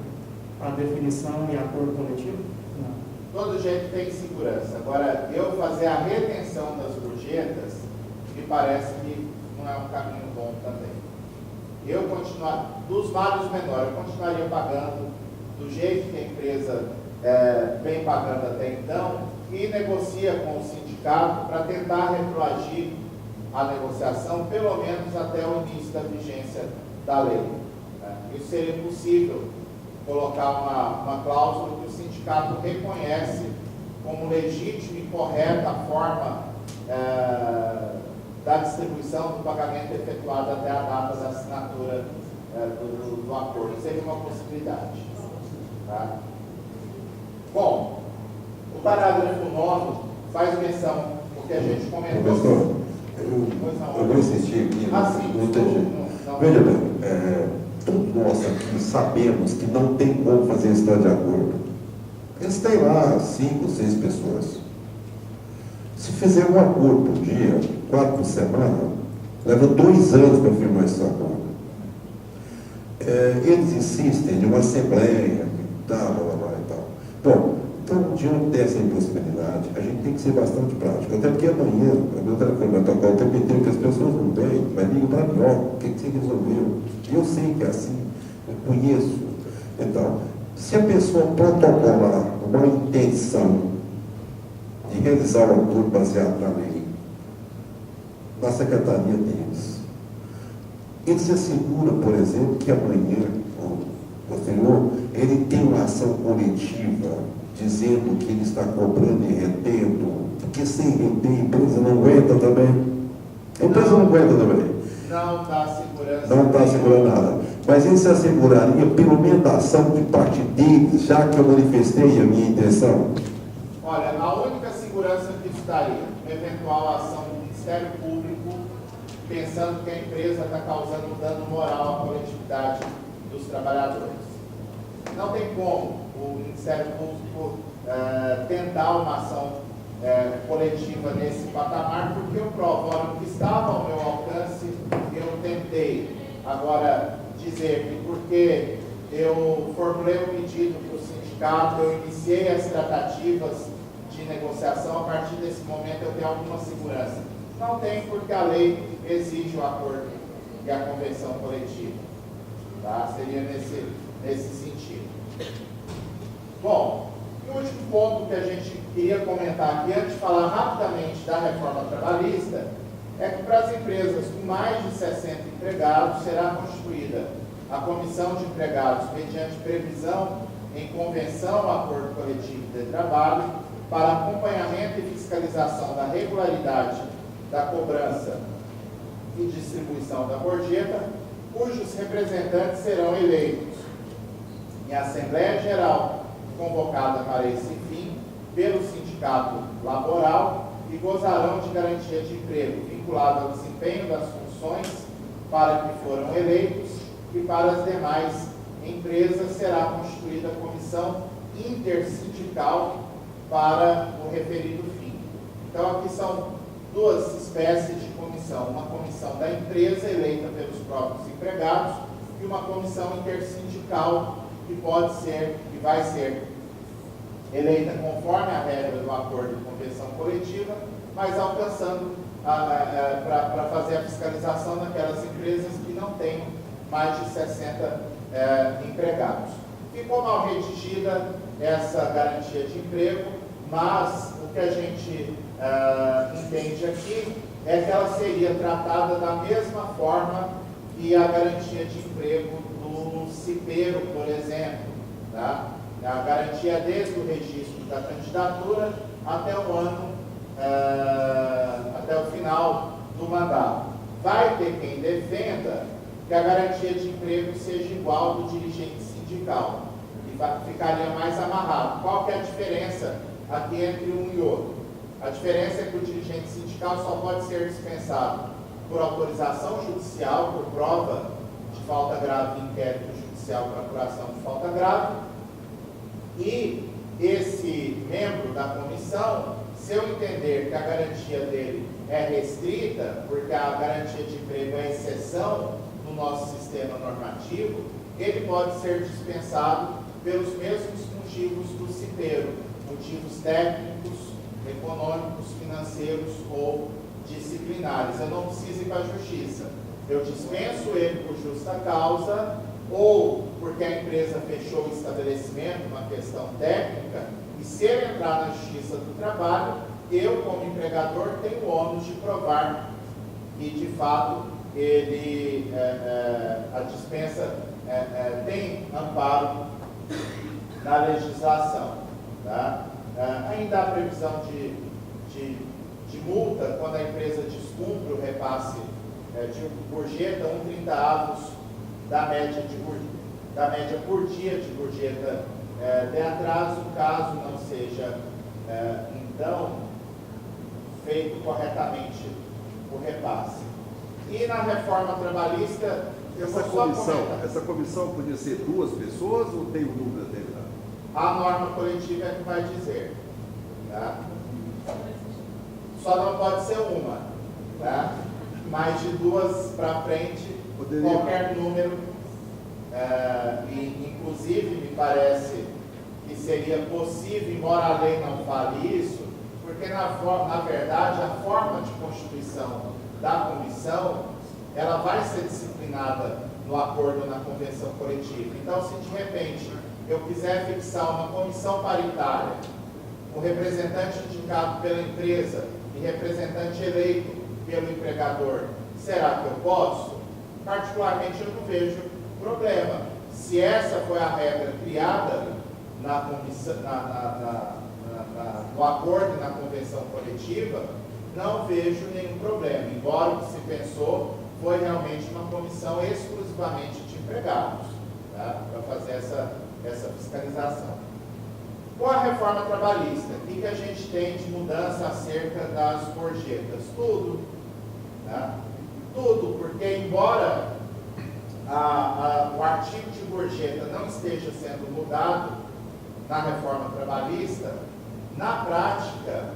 a definição e acordo coletivo? Não. Todo jeito tem segurança. Agora, eu fazer a retenção das gorjetas, me parece que não é um caminho bom também. Eu continuar, dos males menores, eu continuaria pagando do jeito que a empresa vem pagando até então e negocia com o sindicato para tentar retroagir a negociação, pelo menos até o início da vigência da lei. Isso seria possível, colocar uma cláusula que o sindicato reconhece como legítima e correta a forma da distribuição do pagamento efetuado até a data da assinatura do acordo. Seria uma possibilidade. Tá? Bom, o parágrafo 9 faz menção o que a gente comentou. Professor, eu vou insistir aqui. Não entendi. Veja bem, todos nós aqui sabemos que não tem como fazer esse de acordo. Eles têm lá 5, 6 pessoas. Se fizer um acordo por dia, 4 por semana, leva 2 anos para firmar esse acordo. Eles insistem em uma assembleia, blá, blá, blá e tal. Bom, então, diante dessa impossibilidade, a gente tem que ser bastante prático. Até porque amanhã, o meu telefone vai tocar o tempo inteiro que as pessoas não vêm, mas ligam para mim, ó, o que você resolveu? Eu sei que é assim, eu conheço. Então, se a pessoa protocolar uma intenção de realizar o acordo baseado na lei, na secretaria deles, ele se assegura, por exemplo, que amanhã, ou posterior, ele tem uma ação coletiva dizendo que ele está cobrando e retendo, porque sem reter a empresa não aguenta também. A empresa não aguenta também. Não dá segurança. Não está segurando nada. Mas ele se asseguraria pelo menos da ação de parte deles, já que eu manifestei a minha intenção? Olha, a única segurança que isso daria, uma eventual ação do Ministério Público, pensando que a empresa está causando um dano moral à coletividade dos trabalhadores. Não tem como o Ministério Público tentar uma ação coletiva nesse patamar, porque eu provo, olha, o que estava ao meu alcance, eu tentei. Agora, dizer que porque eu formulei um pedido para o sindicato, eu iniciei as tratativas de negociação, a partir desse momento eu tenho alguma segurança. Não tem, porque a lei exige o acordo e a convenção coletiva. Tá? Seria nesse sentido. Bom, e o último ponto que a gente queria comentar aqui, antes de falar rapidamente da reforma trabalhista, é que para as empresas com mais de 60 empregados será constituída a comissão de empregados mediante previsão em convenção ou acordo coletivo de trabalho para acompanhamento e fiscalização da regularidade da cobrança e distribuição da gorjeta, cujos representantes serão eleitos em Assembleia Geral convocada para esse fim pelo sindicato laboral e gozarão de garantia de emprego vinculada ao desempenho das funções para que foram eleitos, e para as demais empresas será constituída a comissão intersindical para o referido fim. Então aqui são 2 espécies de comissão, uma comissão da empresa eleita pelos próprios empregados e uma comissão intersindical que pode ser, que vai ser eleita conforme a regra do acordo de convenção coletiva, mas alcançando para fazer a fiscalização daquelas empresas que não tenham mais de 60 empregados. Ficou mal redigida essa garantia de emprego, mas o que a gente entende aqui é que ela seria tratada da mesma forma que a garantia de emprego do cipeiro, por exemplo. Tá? A garantia desde o registro da candidatura até o ano, até o final do mandato. Vai ter quem defenda que a garantia de emprego seja igual do dirigente sindical e ficaria mais amarrado. Qual que é a diferença aqui entre um e outro? A diferença é que o dirigente sindical só pode ser dispensado por autorização judicial, por prova de falta grave em inquérito judicial para apuração de falta grave, e esse membro da comissão, se eu entender que a garantia dele é restrita, porque a garantia de emprego é exceção no nosso sistema normativo, ele pode ser dispensado pelos mesmos motivos do cipeiro, motivos técnicos, econômicos, financeiros ou disciplinares. Eu não preciso ir para a justiça. Eu dispenso ele por justa causa, ou porque a empresa fechou o estabelecimento, uma questão técnica, e se ele entrar na justiça do trabalho, eu, como empregador, tenho o ônus de provar que, de fato, ele, a dispensa tem amparo na legislação. Tá? Ainda há previsão de de multa quando a empresa descumpre o repasse de gorjeta, 1/30 da média por dia de gorjeta de atraso, caso não seja, então, feito corretamente o repasse. E na reforma trabalhista, Essa comissão podia ser 2 pessoas ou tem um número determinado? a norma coletiva é que vai dizer. Tá? Só não pode ser uma. Tá? Mais de 2 para frente, qualquer número. E, inclusive, me parece que seria possível, embora a lei não fale isso, porque, na verdade, a forma de constituição da comissão, ela vai ser disciplinada no acordo na convenção coletiva. Então, se de repente eu quiser fixar uma comissão paritária, um representante indicado pela empresa e representante eleito pelo empregador, será que eu posso? Particularmente, eu não vejo problema. Se essa foi a regra criada na comissão, no acordo e na convenção coletiva, não vejo nenhum problema, embora o que se pensou foi realmente uma comissão exclusivamente de empregados, tá? Para fazer essa fiscalização. Com a reforma trabalhista, o que a gente tem de mudança acerca das gorjetas? Tudo. Tá? Tudo, porque embora o artigo de gorjeta não esteja sendo mudado na reforma trabalhista, na prática,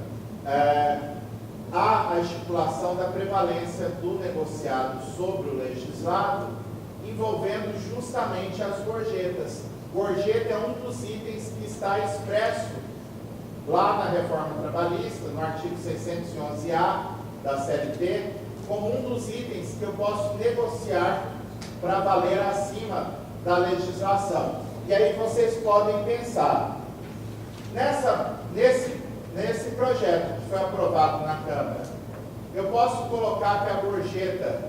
há a estipulação da prevalência do negociado sobre o legislado, envolvendo justamente as gorjetas. Gorjeta é um dos itens que está expresso lá na reforma trabalhista, no artigo 611-A da CLT, como um dos itens que eu posso negociar para valer acima da legislação. E aí vocês podem pensar, nesse projeto que foi aprovado na Câmara, eu posso colocar que a gorjeta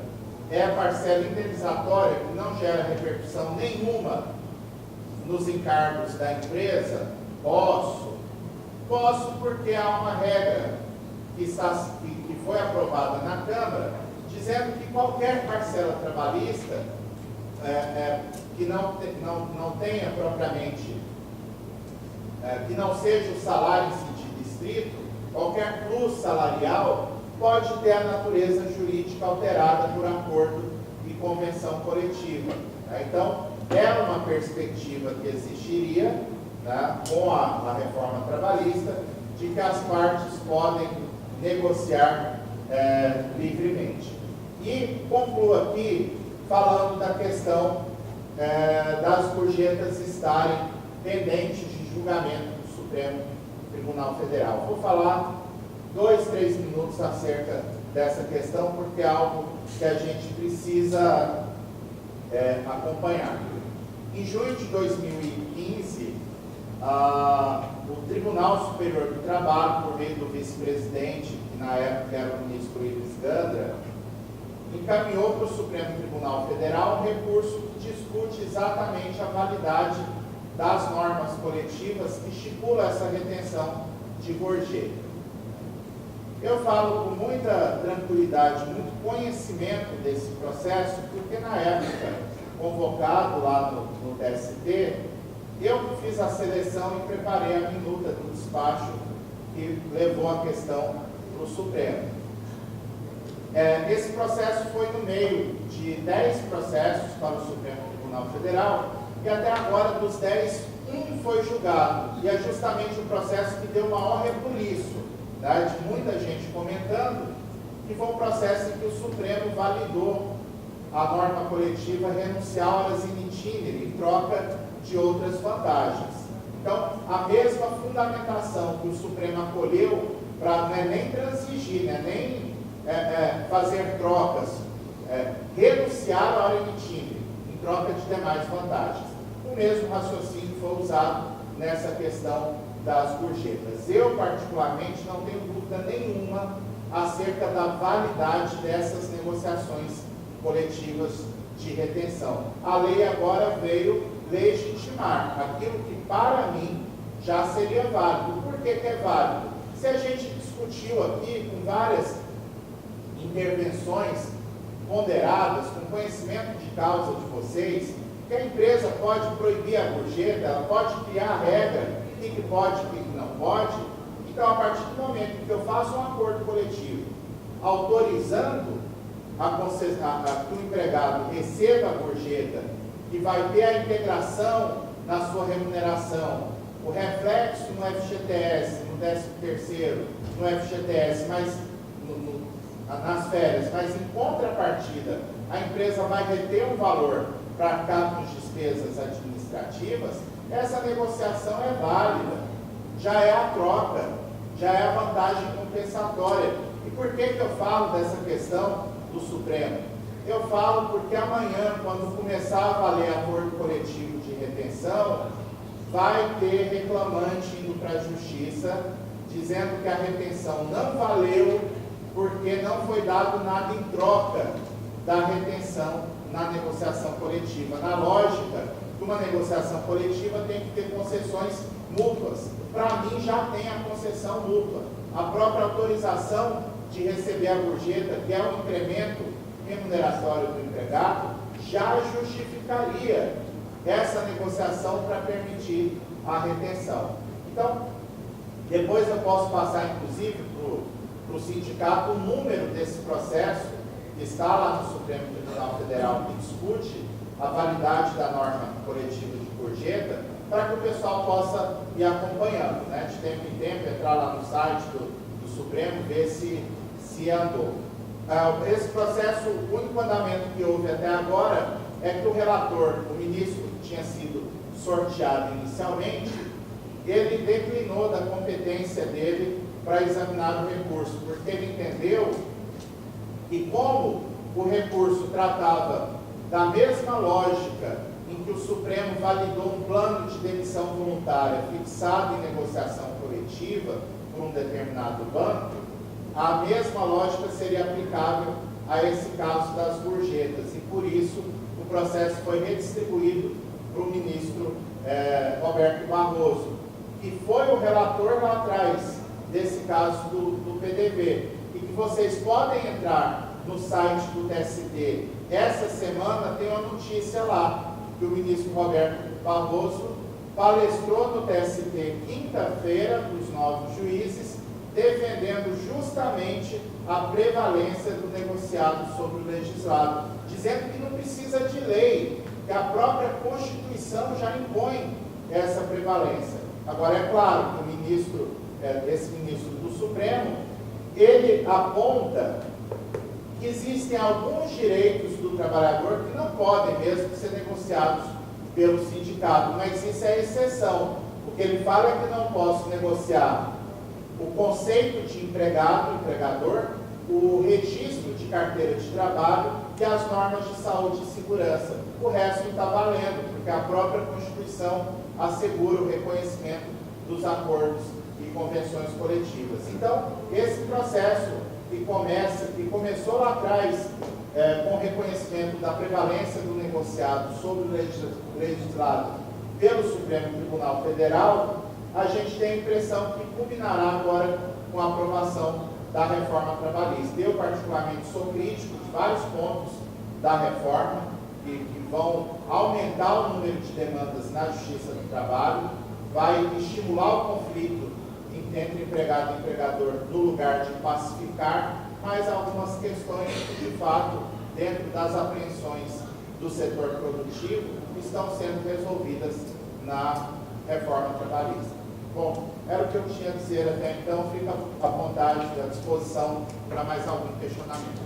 é a parcela indenizatória que não gera repercussão nenhuma nos encargos da empresa? Posso porque há uma regra que foi aprovada na Câmara, dizendo que qualquer parcela trabalhista que não tenha propriamente, que não seja o salário em sentido estrito, qualquer plus salarial pode ter a natureza jurídica alterada por acordo e convenção coletiva. Tá? Então, é uma perspectiva que existiria, tá, com a reforma trabalhista, de que as partes podem negociar livremente. E concluo aqui falando da questão das gorjetas estarem pendentes de julgamento do Supremo Tribunal Federal. Vou falar 2, 3 minutos acerca dessa questão, porque é algo que a gente precisa acompanhar. Em junho de 2015, o Tribunal Superior do Trabalho, por meio do vice-presidente, que na época era o ministro Ives Gandra, encaminhou para o Supremo Tribunal Federal um recurso que discute exatamente a validade das normas coletivas que estipulam essa retenção de gorjeta. Eu falo com muita tranquilidade, muito conhecimento desse processo, porque na época, convocado lá no TST, eu fiz a seleção e preparei a minuta do despacho que levou a questão para o Supremo. Esse processo foi no meio de 10 processos para o Supremo Tribunal Federal, e até agora, dos 10, um foi julgado. E é justamente o processo que deu maior rebuliço, tá, de muita gente comentando, que foi um processo em que o Supremo validou a norma coletiva renunciar horas in itinere em troca de outras vantagens. Então, a mesma fundamentação que o Supremo acolheu para não é nem transigir, né, nem fazer trocas, renunciar a hora in itinere em troca de demais vantagens. O mesmo raciocínio foi usado nessa questão das gorjetas. Eu, particularmente, não tenho dúvida nenhuma acerca da validade dessas negociações coletivas de retenção. A lei agora veio legitimar aquilo que, para mim, já seria válido. Por que é válido? Se a gente discutiu aqui com várias intervenções ponderadas, com conhecimento de causa de vocês, que a empresa pode proibir a gorjeta, ela pode criar a regra, o que pode e o que não pode. Então, a partir do momento que eu faço um acordo coletivo, autorizando que o empregado receba a gorjeta e vai ter a integração na sua remuneração, o reflexo no FGTS, no 13º, no FGTS, mas nas férias, mas em contrapartida, a empresa vai reter um valor para arcar com despesas administrativas, essa negociação é válida, já é a troca, já é a vantagem compensatória. E por que eu falo dessa questão do Supremo? Eu falo porque amanhã, quando começar a valer acordo coletivo de retenção, vai ter reclamante indo para a Justiça, dizendo que a retenção não valeu, porque não foi dado nada em troca da retenção na negociação coletiva. Na lógica de uma negociação coletiva tem que ter concessões mútuas. Para mim já tem a concessão mútua. A própria autorização de receber a gorjeta, que é um incremento remuneratório do empregado, já justificaria essa negociação para permitir a retenção. Então, depois eu posso passar, inclusive, para o sindicato o número desse processo, que está lá no Supremo Tribunal Federal, que discute a validade da norma coletiva de gorjeta, para que o pessoal possa ir acompanhando, né? De tempo em tempo, entrar lá no site do Supremo, ver se andou. Esse processo, o único andamento que houve até agora é que o relator, o ministro que tinha sido sorteado inicialmente, ele declinou da competência dele para examinar o recurso, porque ele entendeu que, como o recurso tratava da mesma lógica em que o Supremo validou um plano de demissão voluntária fixado em negociação coletiva por um determinado banco, a mesma lógica seria aplicável a esse caso das gorjetas, e por isso o processo foi redistribuído para o ministro Roberto Barroso, que foi o relator lá atrás desse caso do PDV, e que vocês podem entrar no site do TST. Essa semana tem uma notícia lá, que o ministro Roberto Barroso palestrou no TST quinta-feira para os novos juízes, defendendo justamente a prevalência do negociado sobre o legislado, dizendo que não precisa de lei, que a própria Constituição já impõe essa prevalência. Agora, é claro que o ministro, esse ministro do Supremo, ele aponta que existem alguns direitos do trabalhador que não podem mesmo ser negociados pelo sindicato, mas isso é exceção. O que ele fala é que não posso negociar o conceito de empregado, empregador, o registro de carteira de trabalho e as normas de saúde e segurança. O resto está valendo, porque a própria Constituição assegura o reconhecimento dos acordos e convenções coletivas. Então, esse processo que começou lá atrás com o reconhecimento da prevalência do negociado sobre o legislado pelo Supremo Tribunal Federal, a gente tem a impressão que culminará agora com a aprovação da reforma trabalhista. Eu, particularmente, sou crítico de vários pontos da reforma, que vão aumentar o número de demandas na Justiça do Trabalho, vai estimular o conflito entre empregado e empregador no lugar de pacificar, mas algumas questões que, de fato, dentro das apreensões do setor produtivo, estão sendo resolvidas na reforma trabalhista. Bom, era o que eu tinha a dizer até então, fica à vontade, à disposição para mais algum questionamento.